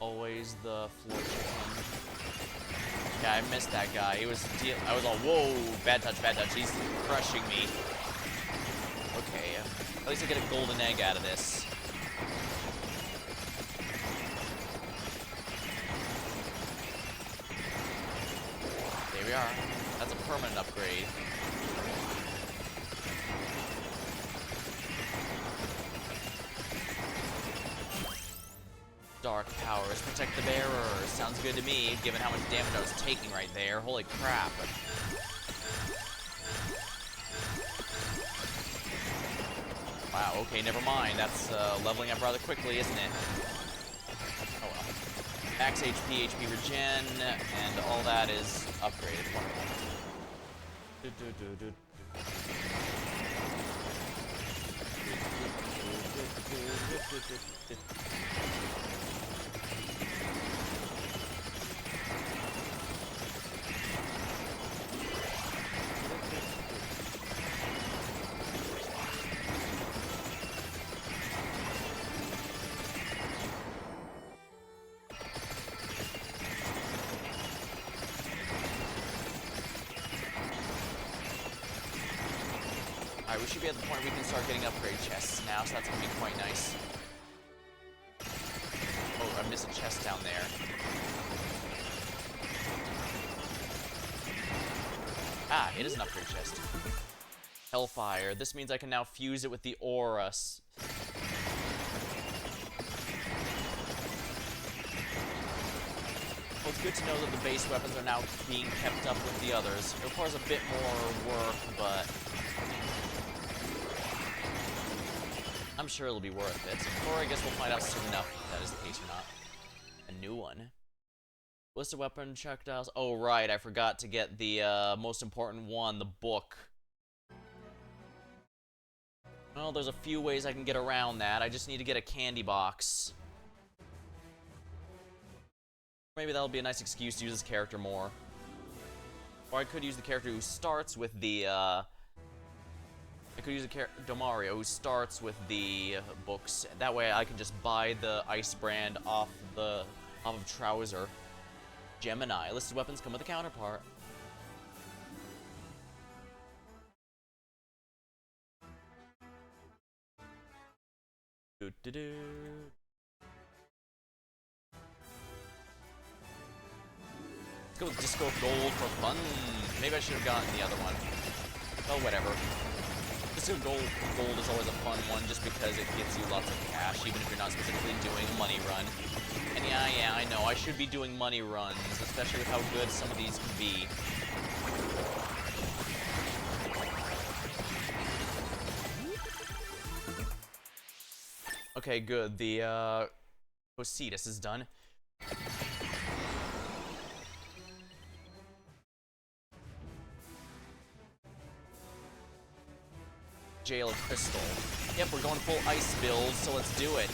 Always the floor chicken. Yeah, I missed that guy. He was I was all, whoa, bad touch, bad touch. He's crushing me. Okay, at least I get a golden egg out of this. There we are. That's a permanent upgrade. Dark powers protect the bearer. Sounds good to me, given how much damage I was taking right there. Holy crap. Wow, okay, never mind. That's leveling up rather quickly, isn't it? Oh well. Max HP, HP regen, and all that is upgraded. Wonderful. should be at the point where we can start getting upgrade chests now, so that's gonna be quite nice. Oh, I missed a chest down there. Ah, it is an upgrade chest. Hellfire. This means I can now fuse it with the aura. Well, it's good to know that the base weapons are now being kept up with the others. It requires a bit more work, but I'm sure it'll be worth it. Or I guess we'll find out soon enough if that is the case or not. A new one. List of weapon projectiles. Oh, right, I forgot to get the most important one, the book. Well, there's a few ways I can get around that. I just need to get a candy box. Maybe that'll be a nice excuse to use this character more. Or I could use the character who starts with the, I could use a Domario who starts with the books. That way I can just buy the ice brand off of Trouser. Gemini. Listed weapons come with a counterpart. Do-do-do. Let's go with Disco Gold for fun. Maybe I should have gotten the other one. Oh, whatever. Disco Gold is always a fun one just because it gets you lots of cash, even if you're not specifically doing a money run. And yeah, I know, I should be doing money runs, especially with how good some of these can be. Okay, good. The, Poseidus is done. Jail of Crystal. Yep, we're going full ice build, so let's do it.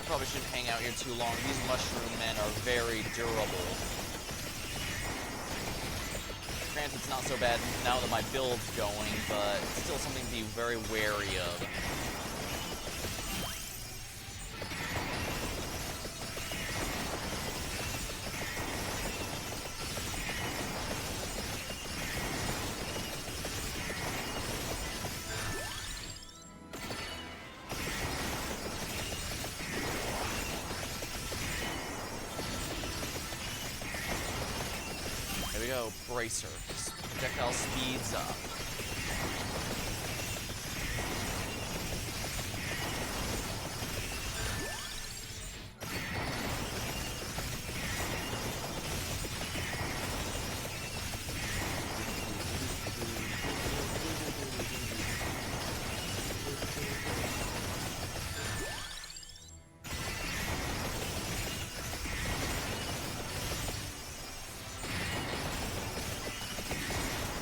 Probably shouldn't hang out here too long. These mushroom men are very durable. Granted, it's not so bad now that my build's going, but it's still something to be very wary of. There we go, Bracer. Projectile speeds up.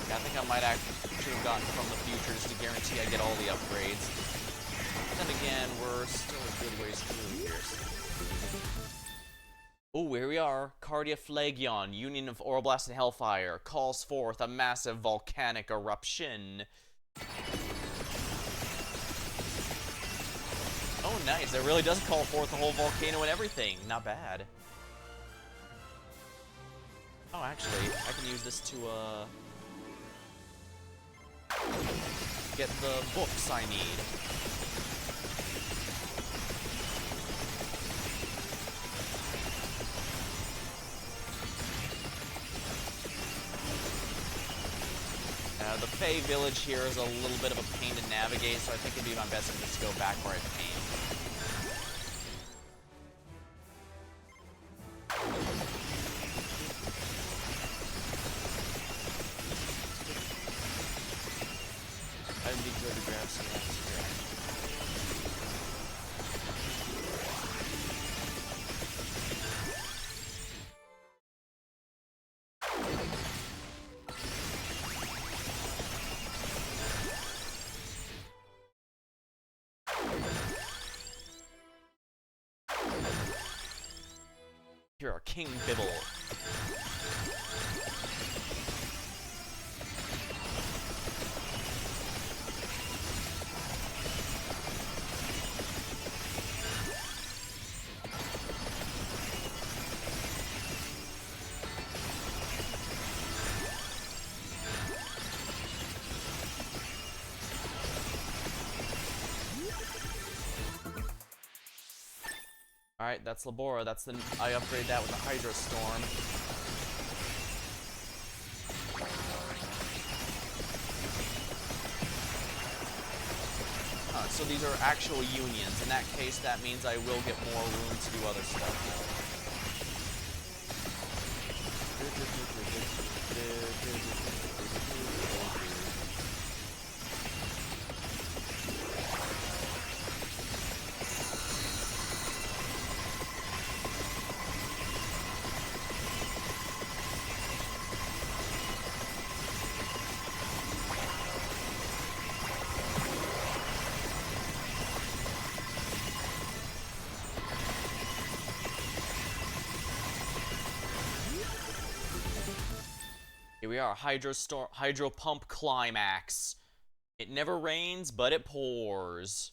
I think I might should have gotten from the future just to guarantee I get all the upgrades. Then again, we're still a good ways through here. Oh, here we are. Cardia Phlegion, Union of Oroblast and Hellfire, calls forth a massive volcanic eruption. Oh, nice. It really does call forth a whole volcano and everything. Not bad. Oh, actually, I can use this to, get the books I need. The Fey village here is a little bit of a pain to navigate, so I think it'd be my best to just go back where I came. I'd be good to grab some next here. Here are King Bibble. Alright, that's Labora. That's the... I upgraded that with the Hydro Storm. So these are actual unions. In that case, that means I will get more room to do other stuff. Here we are, Hydro Pump Climax. It never rains, but it pours.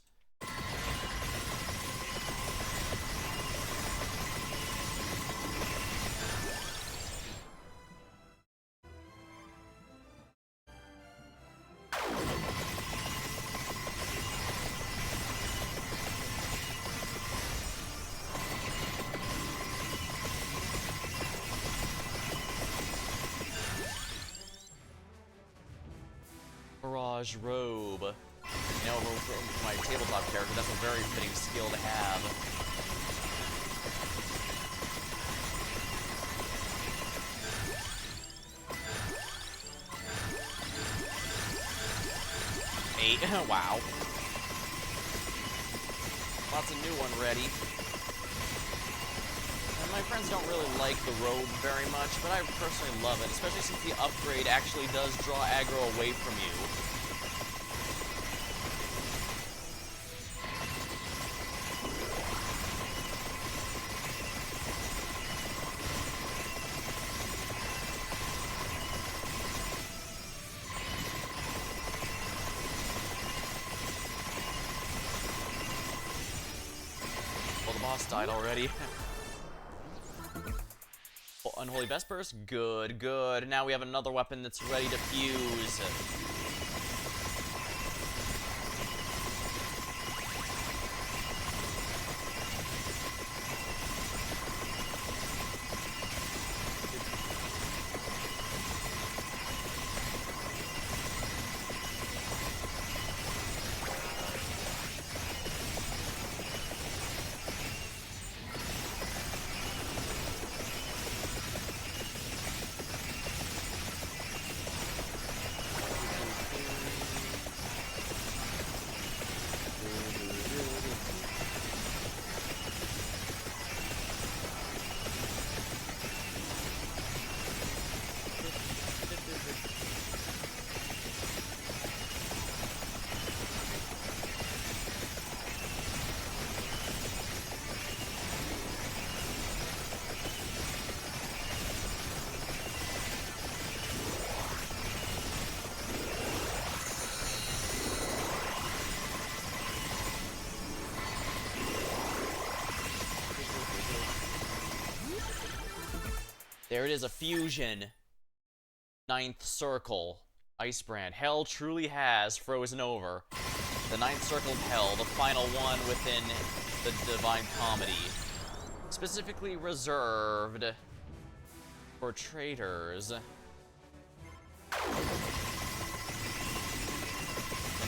Mirage Robe. You know, for my tabletop character, that's a very fitting skill to have. Eight. Wow. Lots of new one ready. And my friends don't really like the robe very much, but I personally love it, especially since the upgrade actually does draw aggro away from you. Well, the boss died already. Unholy Vespers? Good, good. Now we have another weapon that's ready to fuse. There it is, a fusion. Ninth Circle. Icebrand. Hell truly has frozen over. The Ninth Circle of Hell, the final one within the Divine Comedy. Specifically reserved for traitors. And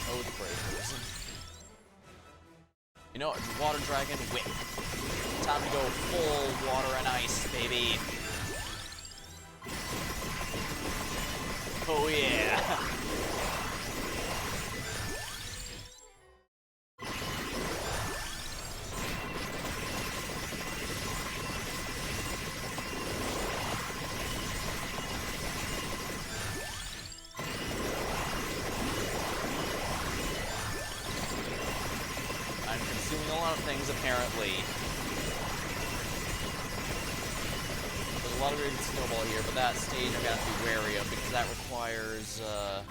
Oathbreakers. You know, Water Dragon Whip. Time to go full water and ice, baby. Oh yeah! I'm consuming a lot of things, apparently. There's a lot of good snowball here, but that stage I'm gonna have to be wary of because that requires a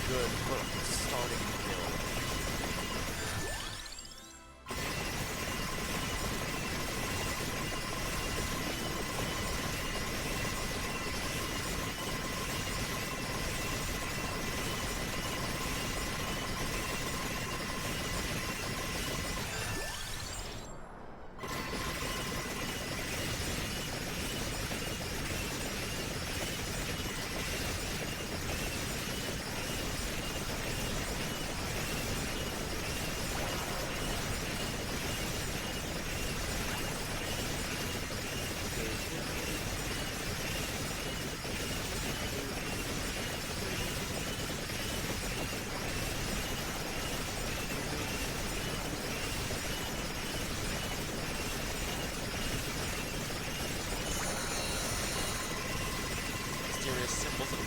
good starting build.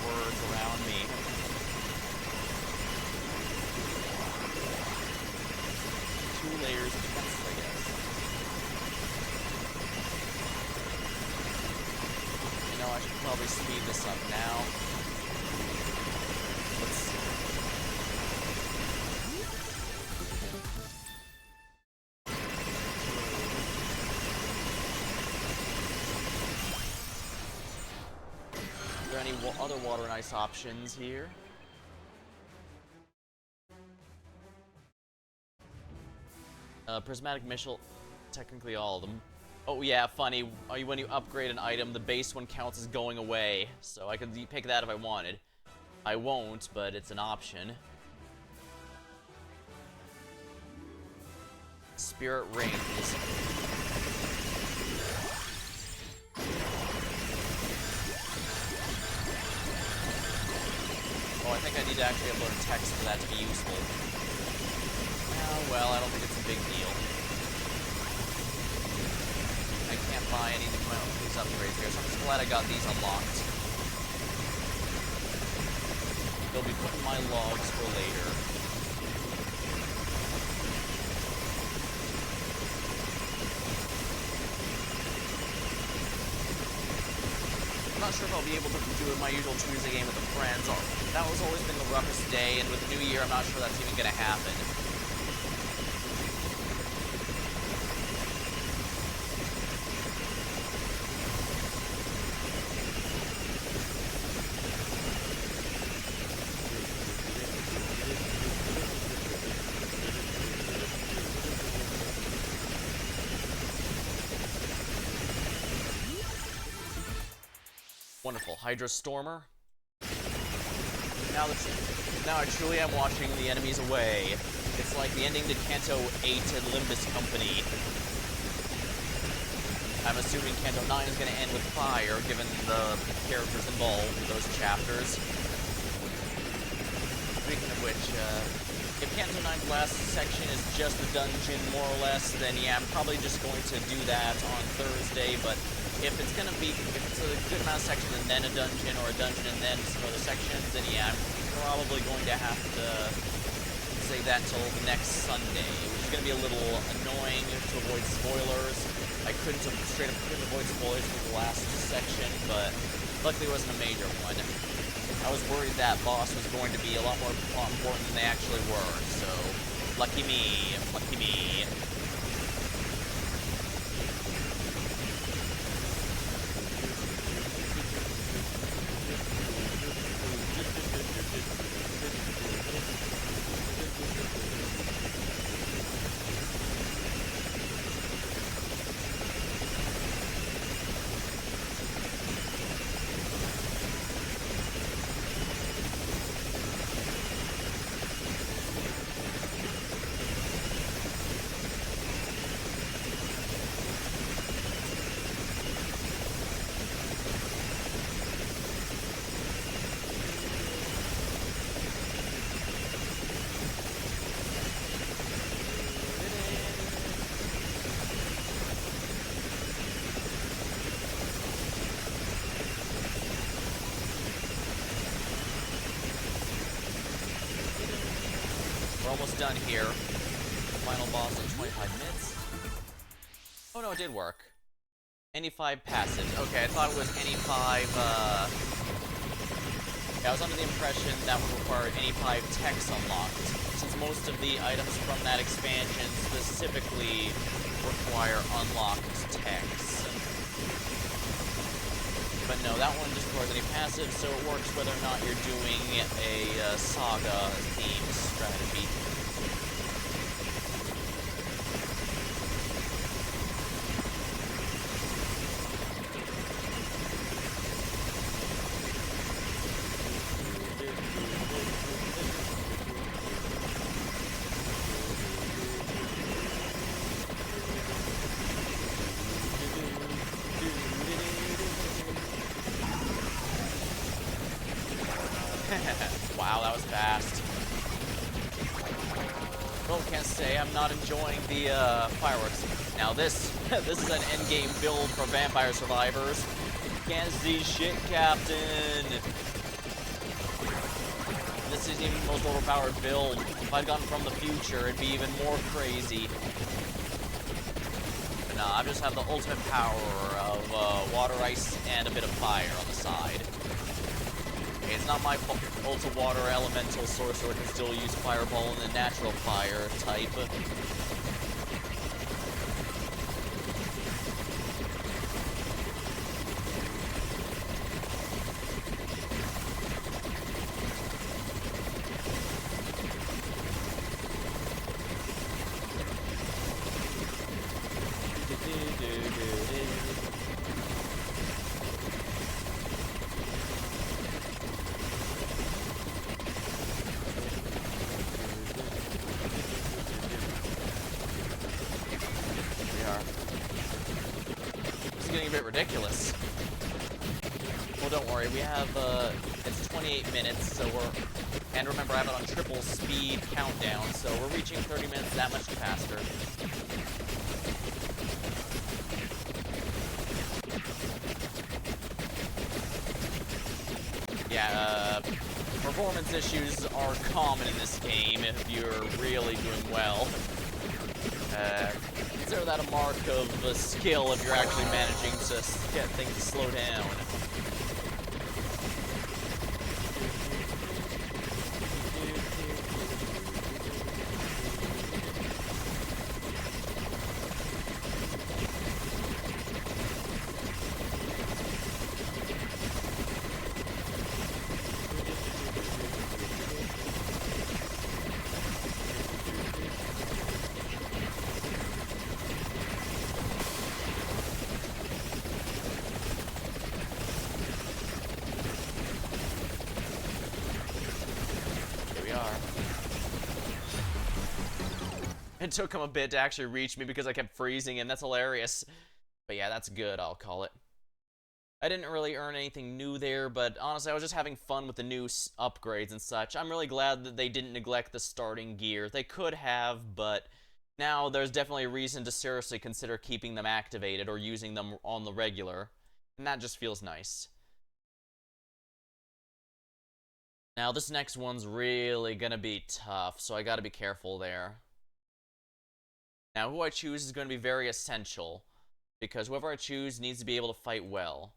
horrors around me. Two layers of defenses, I guess. You know, I should probably speed this up now. Let's see. Are there any other water and ice options here? Prismatic missile, technically all of them. Oh yeah, funny, when you upgrade an item, the base one counts as going away. So I could pick that if I wanted. I won't, but it's an option. Spirit Rings. Oh, I think I need to actually upload text for that to be useful. Oh, well, I don't think it's a big deal. I can't buy any of these upgrades here, so I'm just glad I got these unlocked. They'll be put in my logs for later. I'm not sure if I'll be able to do my usual Tuesday game with the friends. That was always been the roughest day, and with the new year, I'm not sure that's even gonna happen. Wonderful. Hydra Stormer. Now I truly am watching the enemies away. It's like the ending to Kanto 8 and Limbus Company. I'm assuming Kanto 9 is going to end with fire, given the characters involved in those chapters. Speaking of which, if Kanto 9's last section is just a dungeon, more or less, then yeah, I'm probably just going to do that on Thursday, but if it's a good amount of sections and then a dungeon, or a dungeon and then some other sections, then yeah, I'm probably going to have to save that till the next Sunday, which is going to be a little annoying to avoid spoilers. I straight up couldn't avoid spoilers for the last section, but luckily it wasn't a major one. I was worried that boss was going to be a lot more important than they actually were, so lucky me, lucky me. We're almost done here. Final boss in 25 minutes. Oh no, it did work. Any 5 passives. Okay, I thought it was any 5, yeah, I was under the impression that would require any 5 techs unlocked, since most of the items from that expansion specifically require unlocked techs. But no, that one just requires any passives, so it works whether or not you're doing a saga-themed strategy. Wow, that was fast. Well, can't say I'm not enjoying the fireworks. Now this this is an endgame build for Vampire Survivors. Can't see shit, Captain. this isn't even the most overpowered build. If I'd gone from the future, it'd be even more crazy. But nah, I just have the ultimate power of water, ice, and a bit of fire on the side. Okay, it's not my fault. Ultra Water Elemental Sorcerer can still use Fireball in the natural fire type. Getting a bit ridiculous. Well, don't worry, we have, it's 28 minutes, so and remember, I have it on triple speed countdown, so we're reaching 30 minutes that much faster. Yeah, performance issues are common in this game if you're really doing well. Consider that a mark of a skill if you're actually managing to get things to slow down. It took him a bit to actually reach me because I kept freezing, and that's hilarious. But yeah, that's good, I'll call it. I didn't really earn anything new there, but honestly, I was just having fun with the new upgrades and such. I'm really glad that they didn't neglect the starting gear. They could have, but now there's definitely a reason to seriously consider keeping them activated or using them on the regular. And that just feels nice. Now, this next one's really gonna be tough, so I gotta be careful there. Now, who I choose is going to be very essential, because whoever I choose needs to be able to fight well.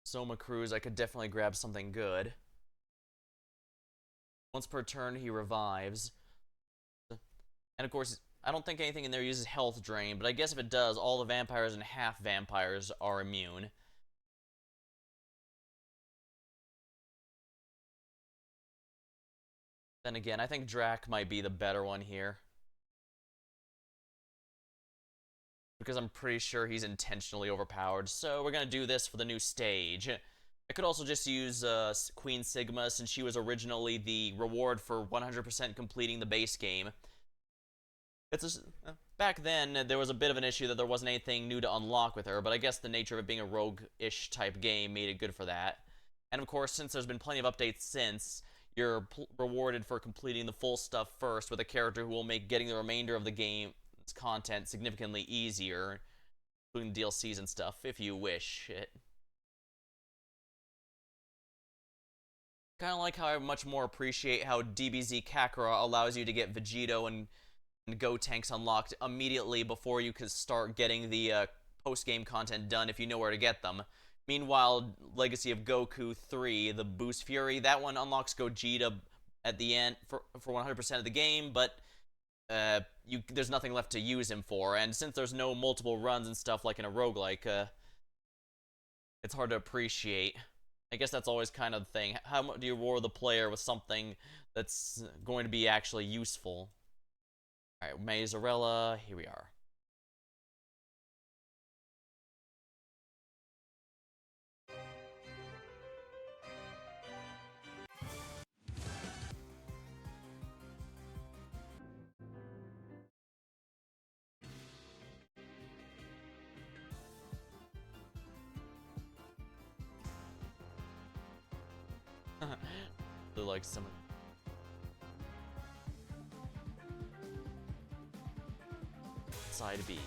Soma Cruz, I could definitely grab something good. Once per turn, he revives. And of course, I don't think anything in there uses health drain, but I guess if it does, all the vampires and half vampires are immune. Then again, I think Drac might be the better one here. Because I'm pretty sure he's intentionally overpowered, so we're gonna do this for the new stage. I could also just use Queen Sigma, since she was originally the reward for 100% completing the base game. Back then, there was a bit of an issue that there wasn't anything new to unlock with her, but I guess the nature of it being a rogue-ish type game made it good for that. And of course, since there's been plenty of updates since, you're rewarded for completing the full stuff first with a character who will make getting the remainder of the game's content significantly easier, including DLCs and stuff, if you wish it. Kind of like how I much more appreciate how DBZ Kakarot allows you to get Vegito and Gotenks unlocked immediately before you can start getting the post-game content done if you know where to get them. Meanwhile, Legacy of Goku 3, the Boost Fury, that one unlocks Gogeta at the end for 100% of the game, but there's nothing left to use him for, and since there's no multiple runs and stuff like in a roguelike, it's hard to appreciate. I guess that's always kind of the thing. How much do you reward the player with something that's going to be actually useful? Alright, Mazarella, here we are. Like some. side B.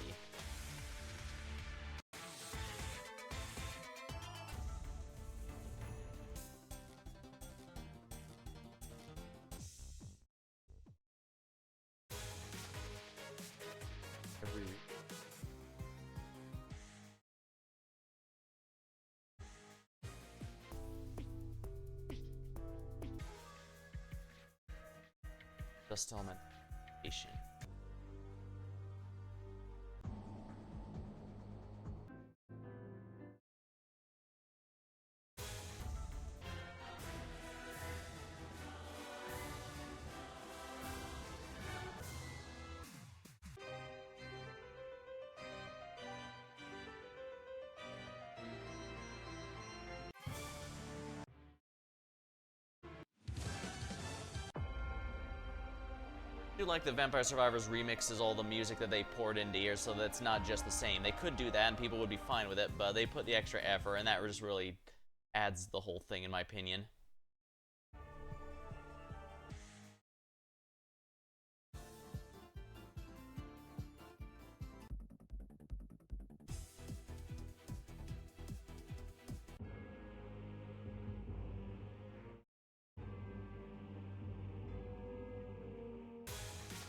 Dust elementation. I do like the Vampire Survivors remixes all the music that they poured into here, so that it's not just the same. They could do that and people would be fine with it, but they put the extra effort, and that just really adds the whole thing, in my opinion.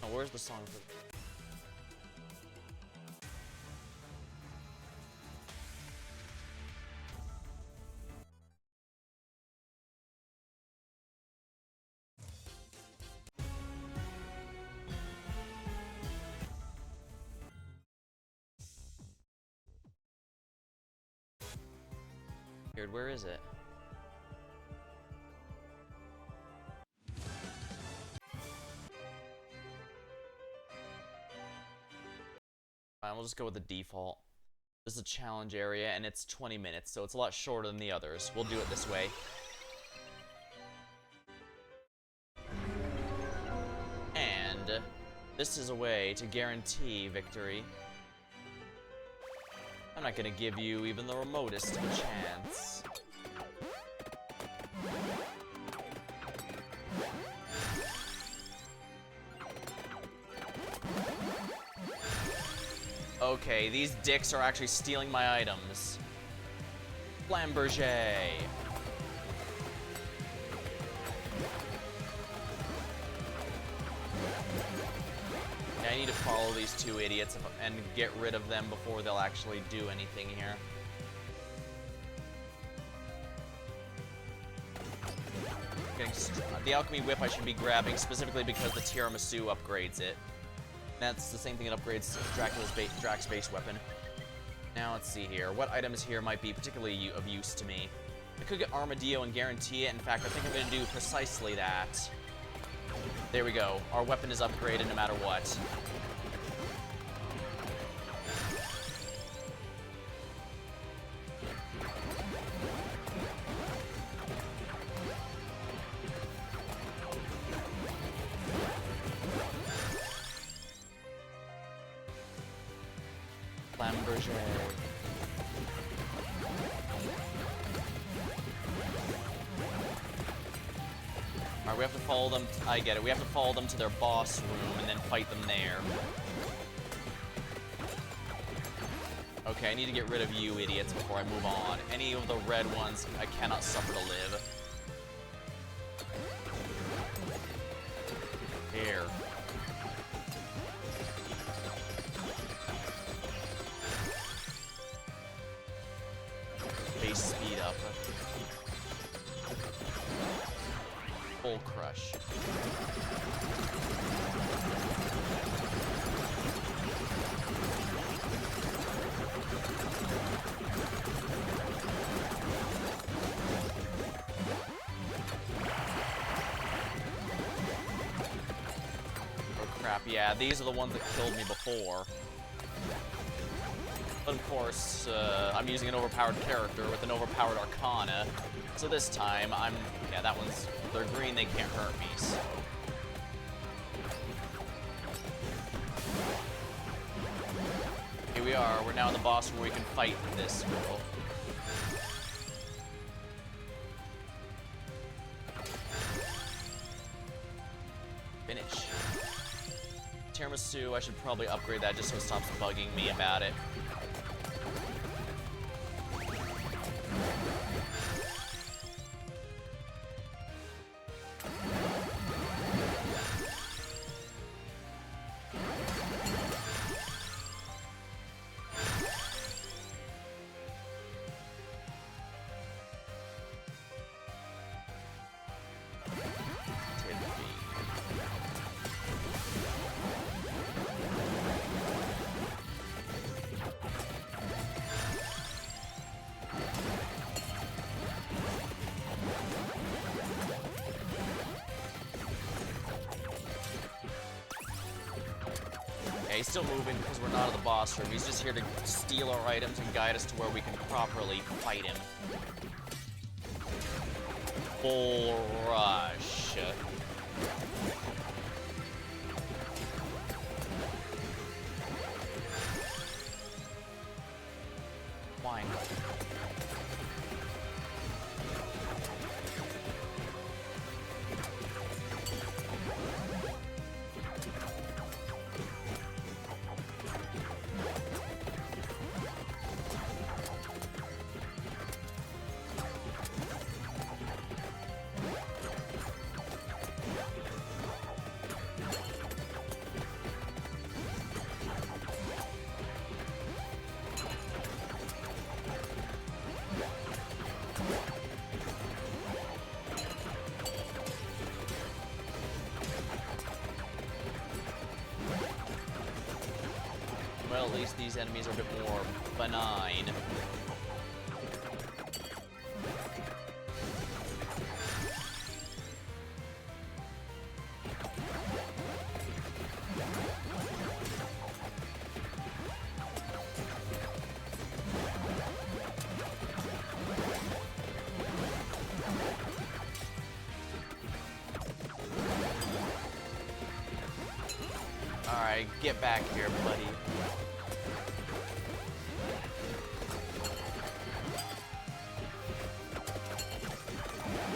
Oh, where's the song for... Weird, where is it? Fine, we'll just go with the default. This is a challenge area, and it's 20 minutes, so it's a lot shorter than the others. We'll do it this way. And this is a way to guarantee victory. I'm not gonna give you even the remotest of a chance. Okay, these dicks are actually stealing my items. Flamberger. Yeah, I need to follow these two idiots and get rid of them before they'll actually do anything here. The Alchemy Whip I should be grabbing specifically because the Tiramisu upgrades it. That's the same thing that upgrades Drax base weapon. Now let's see here. What items here might be particularly of use to me? I could get Armadillo and guarantee it. In fact, I think I'm going to do precisely that. There we go. Our weapon is upgraded no matter what. Flamberger. Alright, we have to follow them. I get it. We have to follow them to their boss room and then fight them there. Okay, I need to get rid of you idiots before I move on. Any of the red ones I cannot suffer to live. Here. Base speed up. Full crush. Oh crap, yeah, these are the ones that killed me before. But of course, I'm using an overpowered character with an overpowered Arcana. So this time, yeah, that one's, they're green, they can't hurt me, so. Here we are, we're now in the boss where we can fight this girl. Finish. tiramisu, I should probably upgrade that just so it stops bugging me about it. He's still moving because we're not at the boss room. He's just here to steal our items and guide us to where we can properly fight him. Full rush. Why? Well, at least these enemies are a bit more benign. Alright, get back here, buddy.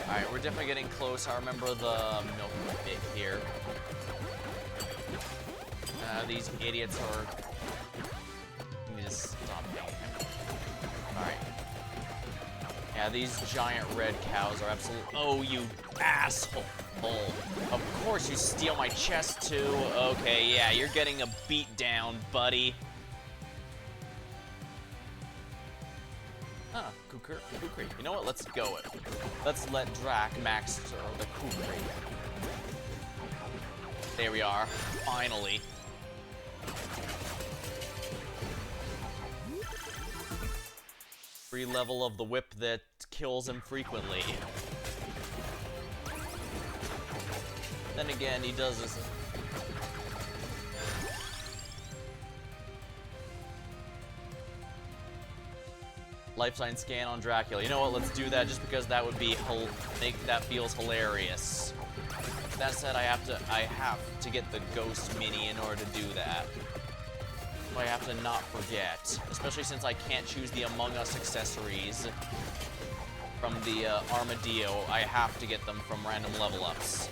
Alright, we're definitely getting close. I remember the milk bit here. These idiots are... Let me just stop paying him. Alright. Yeah, these giant red cows are absolute... Oh, you asshole. Of course you steal my chest too. Okay, yeah, you're getting a beat down, buddy. Huh, Kukri. You know what? Let's go it. Let's let Drac max the Kukri. There we are. Finally. Free level of the whip that kills him frequently. Then again, he does this. Lifetime scan on Dracula. You know what? Let's do that just because that would be that feels hilarious. That said, I have to get the ghost mini in order to do that. I have to not forget, especially since I can't choose the Among Us accessories from the Armadillo. I have to get them from random level ups.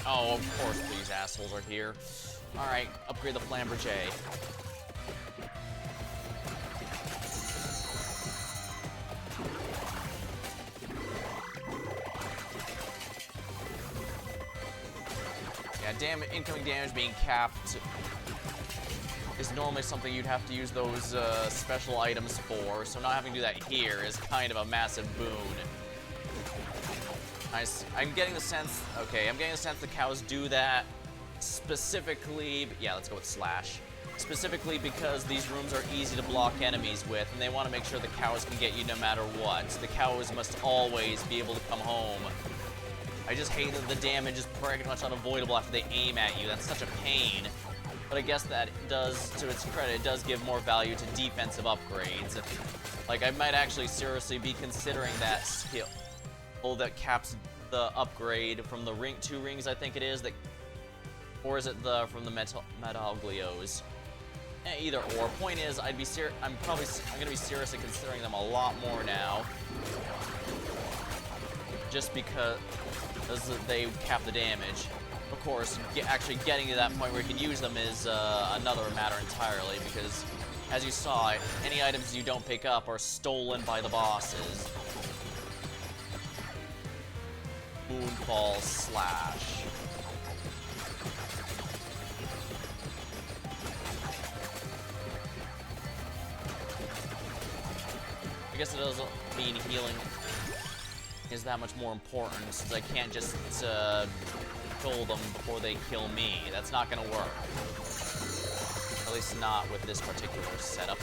Oh, of course these assholes are here. Alright, upgrade the Flamberge. Yeah, incoming damage being capped is normally something you'd have to use those special items for, so not having to do that here is kind of a massive boon. I'm getting the sense, okay, I'm getting the sense the cows do that specifically, yeah, let's go with Slash. Specifically because these rooms are easy to block enemies with, and they want to make sure the cows can get you no matter what. The cows must always be able to come home. I just hate that the damage is pretty much unavoidable after they aim at you. That's such a pain. But I guess that does, to its credit, it does give more value to defensive upgrades. Like, I might actually seriously be considering that skill that caps the upgrade from the two rings, I think it is, that, or is it from the Metaglios? Either or. Point is, I'm gonna be seriously considering them a lot more now. just because they cap the damage. Of course, actually getting to that point where you can use them is another matter entirely, because as you saw, any items you don't pick up are stolen by the bosses. Moonfall Slash. I guess it doesn't mean healing is that much more important, since I can't just kill them before they kill me. That's not gonna work. At least not with this particular setup.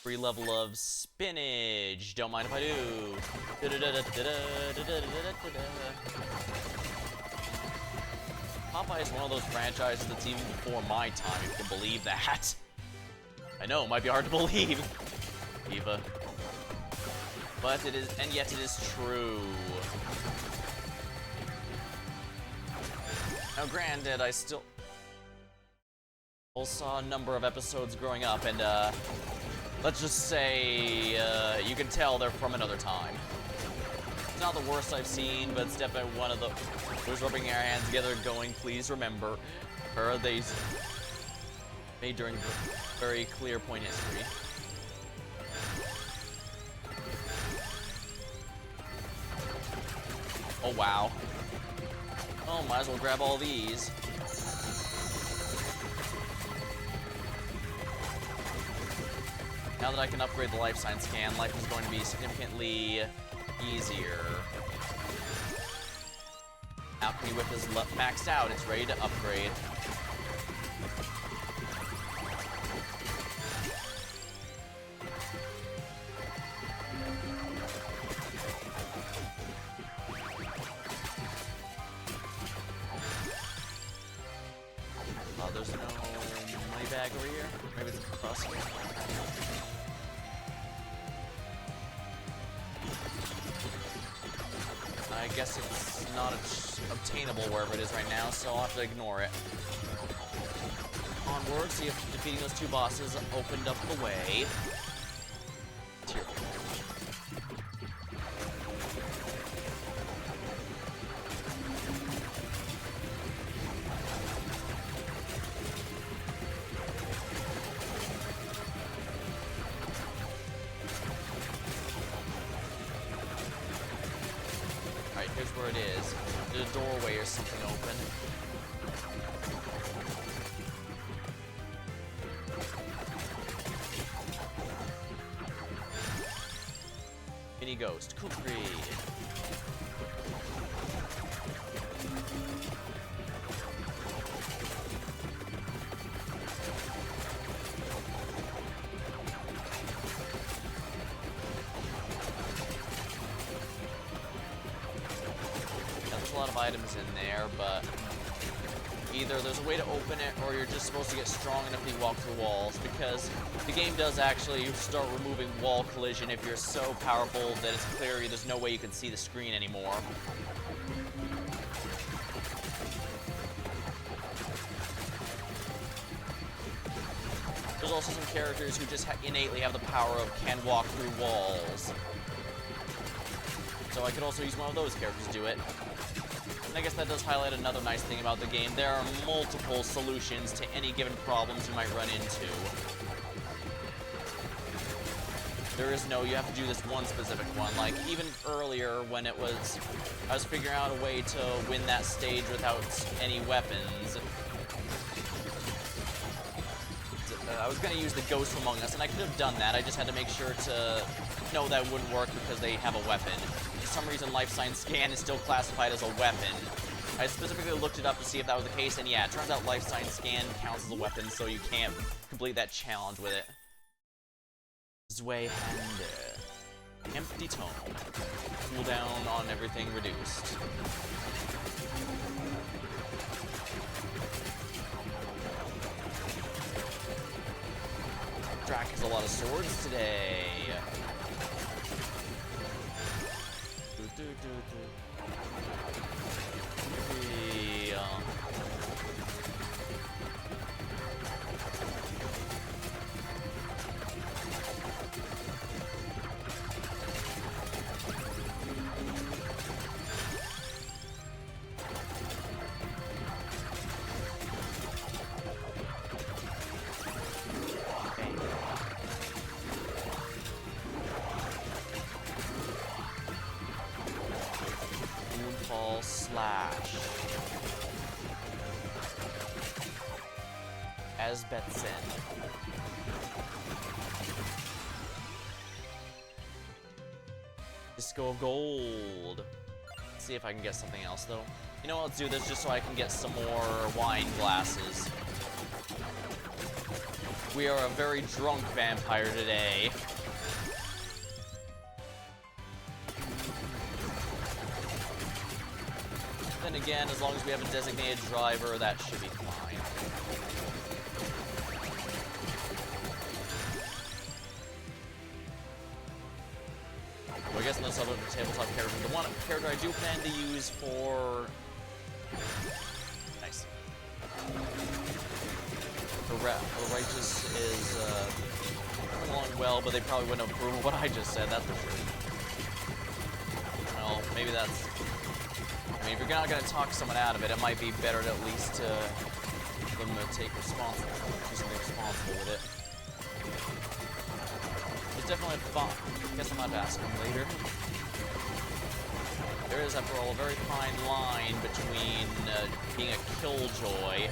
Free level of spinach. Don't mind if I do. Popeye is one of those franchises that's even before my time, if you can believe that. I know, it might be hard to believe. Eva. But it is, and yet it is true. Now granted, I still saw a number of episodes growing up, and let's just say, you can tell they're from another time. It's not the worst I've seen, but it's definitely one of the... Who's rubbing our hands together going, please remember, her they made during very clear point history. Oh wow. Oh, might as well grab all these. Now that I can upgrade the life sign scan, life is going to be significantly easier. Alchemy Whip is maxed out, it's ready to upgrade. There's no money bag over here. Maybe it's across here. I guess it's not obtainable wherever it is right now, so I'll have to ignore it. Onward, see if defeating those two bosses opened up the way. Tier. Here's where it is. There's a doorway or something open. Mini Ghost, Kukri. A lot of items in there, but either there's a way to open it or you're just supposed to get strong enough to walk through walls, because the game does actually start removing wall collision if you're so powerful that it's clear there's no way you can see the screen anymore. There's also some characters who just innately have the power of can walk through walls. So I could also use one of those characters to do it. And I guess that does highlight another nice thing about the game. There are multiple solutions to any given problems you might run into. There is no, you have to do this one specific one. Like, even earlier when I was figuring out a way to win that stage without any weapons. I was going to use the Ghost Among Us, and I could have done that. I just had to make sure to know that wouldn't work because they have a weapon. For some reason, Life Sign Scan is still classified as a weapon. I specifically looked it up to see if that was the case, and yeah, it turns out Life Sign Scan counts as a weapon, so you can't complete that challenge with it. Zweihander. Empty Tome. Cooldown on everything reduced. Drac has a lot of swords today. Aerial Slash. Asbetson. Disco of Gold. Let's see if I can get something else, though. You know what, let's do this just so I can get some more wine glasses. We are a very drunk vampire today. Then again, as long as we have a designated driver, that should be fine. Well, I guess in this other tabletop character, the one character I do plan to use for... Nice. For Righteous is coming along well, but they probably wouldn't approve of what I just said, that's for sure. Well, maybe that's... I mean, if you're not going to talk someone out of it, it might be better to at least them to take do something responsible with it. It's definitely fun. Guess I'm not asking him later. There is, after all, a very fine line between being a killjoy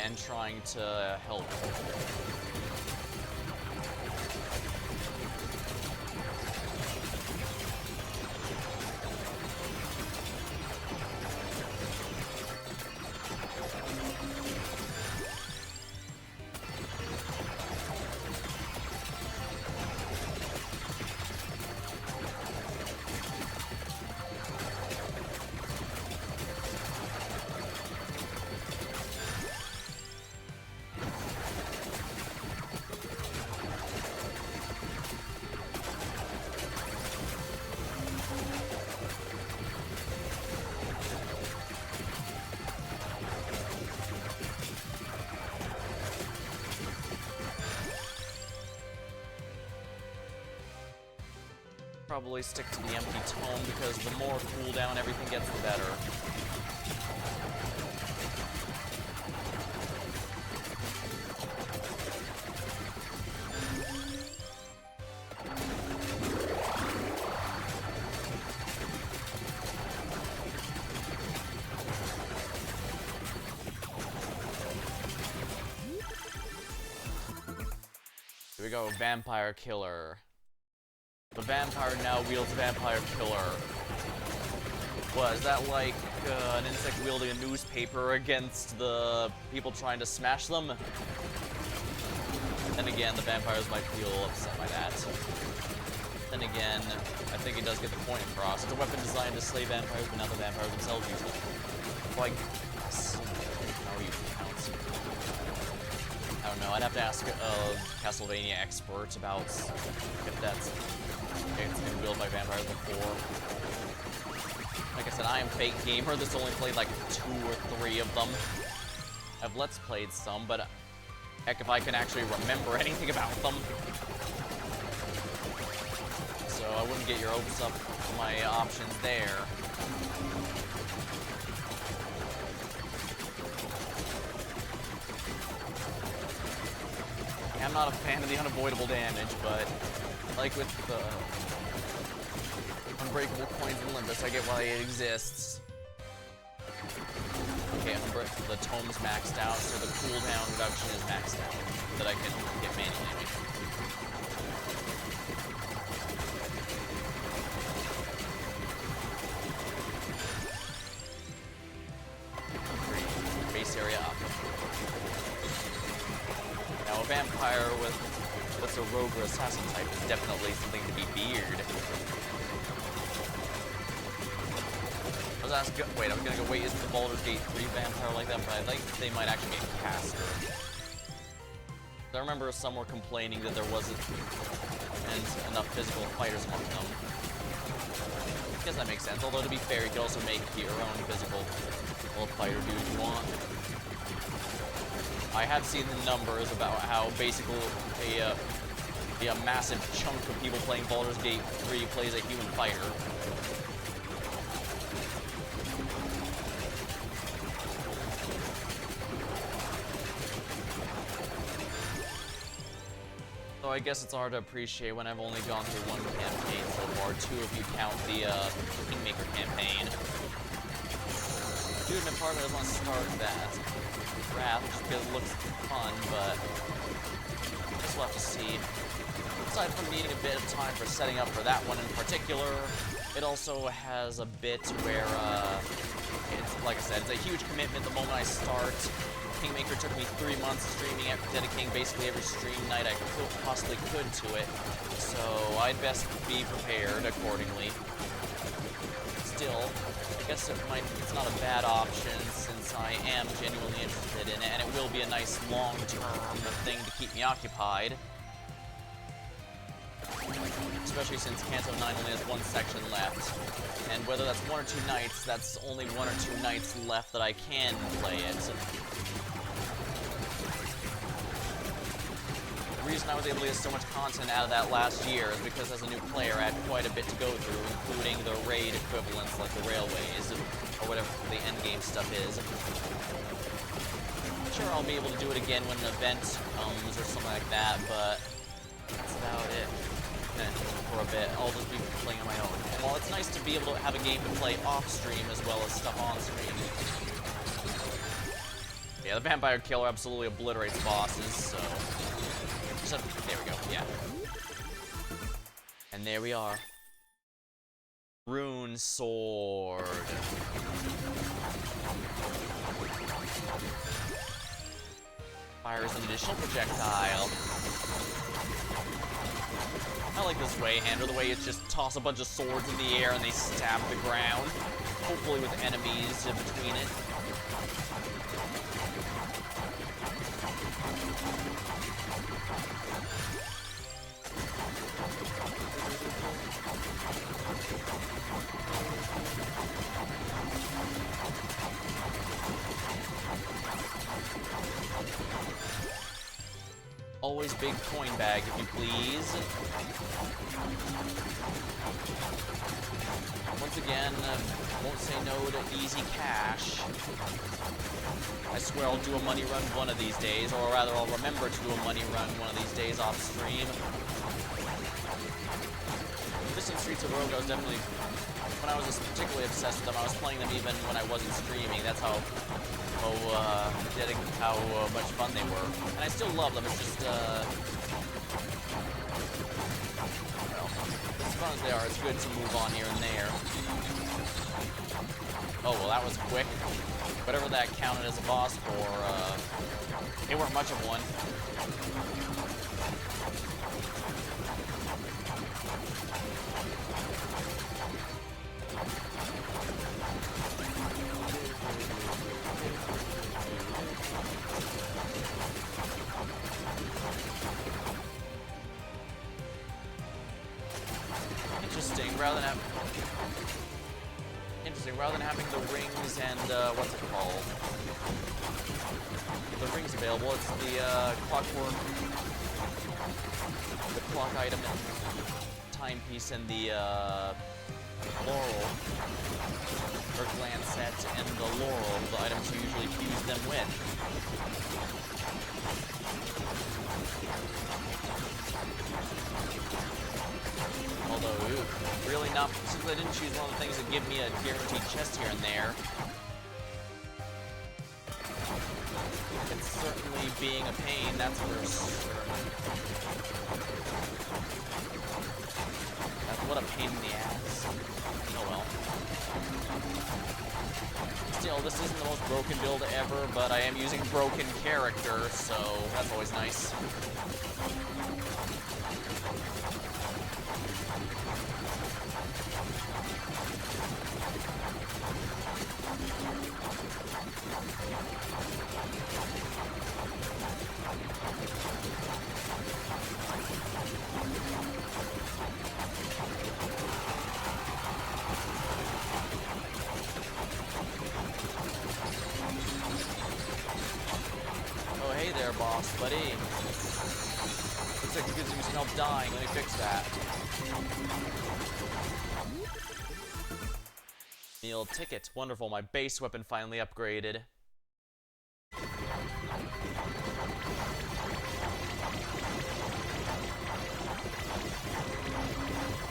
and trying to help. Probably stick to the empty tome because the more cooldown everything gets, the better. Here we go, Vampire Killer. The vampire now wields Vampire Killer. What, is that like an insect wielding a newspaper against the people trying to smash them? Then again, the vampires might feel upset by that. Then again, I think it does get the point across. It's a weapon designed to slay vampires, but now the vampires themselves use it. Like, how are you pronounced? I don't know, I'd have to ask a Castlevania expert about if that's... It's been wielded by vampires before. Like I said, I am fake gamer. This only played like 2 or 3 of them. I've let's played some, but heck if I can actually remember anything about them. So I wouldn't get your hopes up for my options there. Yeah, I'm not a fan of the unavoidable damage, but like with the Unbreakable Coins in Olympus, I get why it exists. Okay, the tome's maxed out, so the cooldown reduction is maxed out, that I can get manual damage. Base area up. Now a vampire with what's a rogue or assassin type is definitely something to be feared. I was gonna go, wait, is the Baldur's Gate 3 vampire like that? But I think they might actually be a caster. I remember some were complaining that there wasn't enough physical fighters among them. I guess that makes sense, although to be fair, you can also make your own physical fighter do if you want. I have seen the numbers about how basically a massive chunk of people playing Baldur's Gate 3 plays a human fighter. So I guess it's hard to appreciate when I've only gone through 1 campaign so far, 2 if you count the Kingmaker campaign. do admit part of me doesn't want to start that Wrath just because it looks fun, but I guess we'll have to see. Aside from needing a bit of time for setting up for that one in particular, it also has a bit where, it's, like I said, it's a huge commitment the moment I start. Kingmaker took me 3 months streaming, dedicating basically every stream night I possibly could to it, so I'd best be prepared accordingly. Still, I guess it's not a bad option since I am genuinely interested in it, and it will be a nice long-term thing to keep me occupied. Especially since Kanto 9 only has one section left, and whether that's 1 or 2 nights, that's only 1 or 2 nights left that I can play it. The reason I was able to get so much content out of that last year is because as a new player I had quite a bit to go through, including the raid equivalents like the railways, or whatever the endgame stuff is. I'm sure I'll be able to do it again when an event comes or something like that, but that's about it. For a bit, I'll just be playing on my own. And while it's nice to be able to have a game to play off-stream as well as stuff on-stream. Yeah, the Vampire Killer absolutely obliterates bosses, so... there we go, yeah. And there we are. Rune Sword. Fires an additional projectile. I like this way-hander, the way it's just toss a bunch of swords in the air and they stab the ground. Hopefully with enemies in between it. Always big coin bag, if you please. Once again, won't say no to easy cash. I swear I'll do a money run one of these days, or rather I'll remember to do a money run one of these days off stream. This and Streets of Rogue, I was definitely, when I was particularly obsessed with them, I was playing them even when I wasn't streaming. That's how much fun they were. And I still love them, it's just, well, as fun as they are, it's good to move on here and there. Oh, well, that was quick. Whatever that counted as a boss for, they weren't much of one. Rather than having the rings and, what's it called? The rings available, it's the, clockwork, the clock item and timepiece and the, laurel, or gland set and the laurel, the items you usually fuse them with. Although, really not, since I didn't choose one of the things that give me a guaranteed chest here and there. It's certainly being a pain, that's for sure. What a pain in the ass. Oh well. Still, this isn't the most broken build ever, but I am using broken character, so that's always nice. Oh, hey there, boss, buddy. Looks like you could use some help dying. Let me fix that. Meal ticket. Wonderful. My base weapon finally upgraded.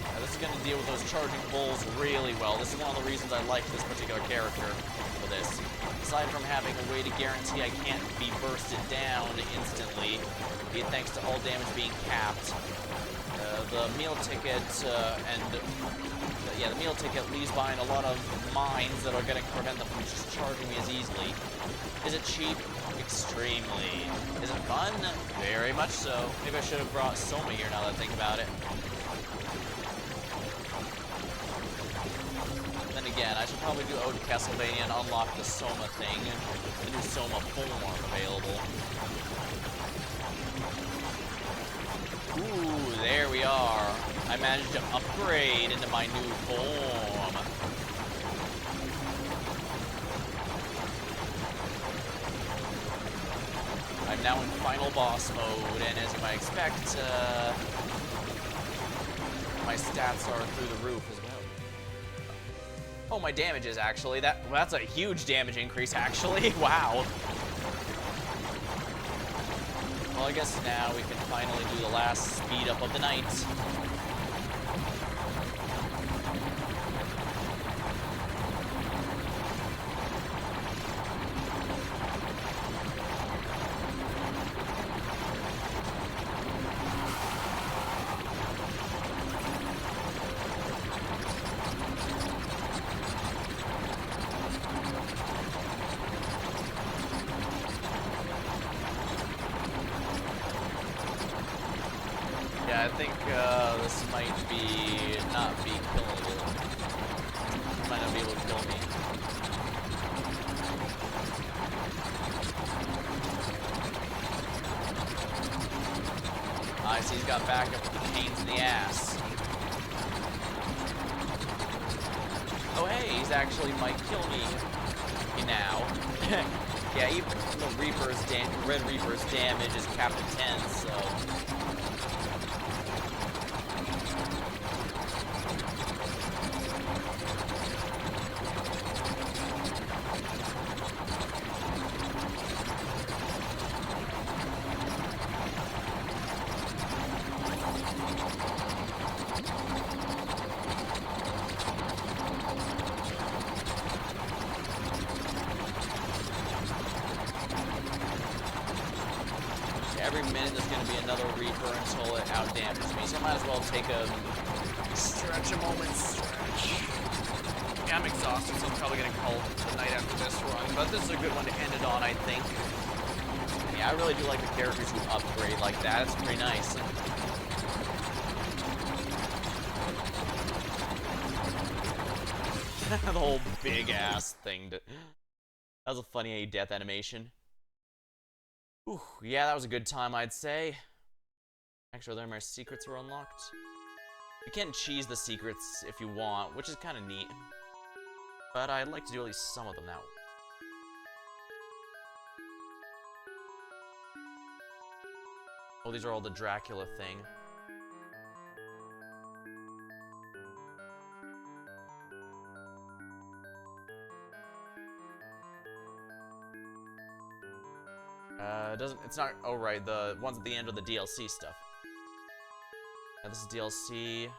Now, this is going to deal with those charging bulls really well. This is one of the reasons I like this particular character for this. Aside from having a way to guarantee I can't be bursted down instantly, be it thanks to all damage being capped. The meal ticket the meal ticket leaves behind a lot of mines that are going to prevent them from just charging me as easily. Is it cheap? Extremely. Is it fun? Very much so. Maybe I should have brought Soma here now that I think about it. Then again, I should probably do Ode to Castlevania and unlock the Soma thing, the new Soma form available. Ooh, there we are. I managed to upgrade into my new form. I'm now in final boss mode, and as you might expect, my stats are through the roof as well. Oh, my damage is actually. That's a huge damage increase, actually. Wow. Well, I guess now we can finally do the last speed up of the night. Yeah, I think this might not be killable. Might not be able to kill me. I see he's got backup with the pains in the ass. Oh hey, he's actually might kill me now. Yeah, even the Red Reaper's damage is capped at 10, so. Every minute there's going to be another Reaper until it outdamages me, so I might as well take a moment stretch. Yeah, I'm exhausted, so I'm probably going to call it the night after this run, but this is a good one to end it on, I think. Yeah, I really do like the characters who upgrade like that. It's pretty nice. The whole big-ass thing. That was a funny death animation. Ooh, yeah, that was a good time, I'd say. Actually, there my secrets were unlocked. You can cheese the secrets if you want, which is kind of neat. But I'd like to do at least some of them now. Oh, these are all the Dracula thing. It's not, oh right, the ones at the end are the DLC stuff. Yeah, this is DLC.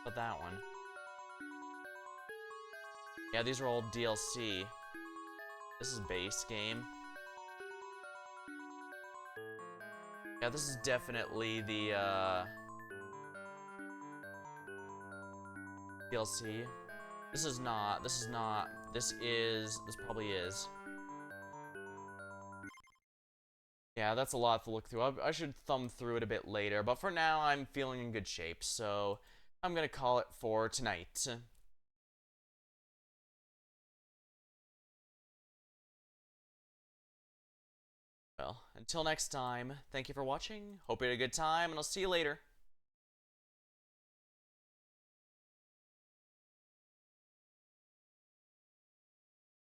But that one. Yeah, these are all DLC. This is base game. Yeah, this is definitely the, DLC. This probably is. Yeah, that's a lot to look through. I should thumb through it a bit later, but for now, I'm feeling in good shape, so I'm gonna call it for tonight. Well, until next time, thank you for watching, hope you had a good time, and I'll see you later.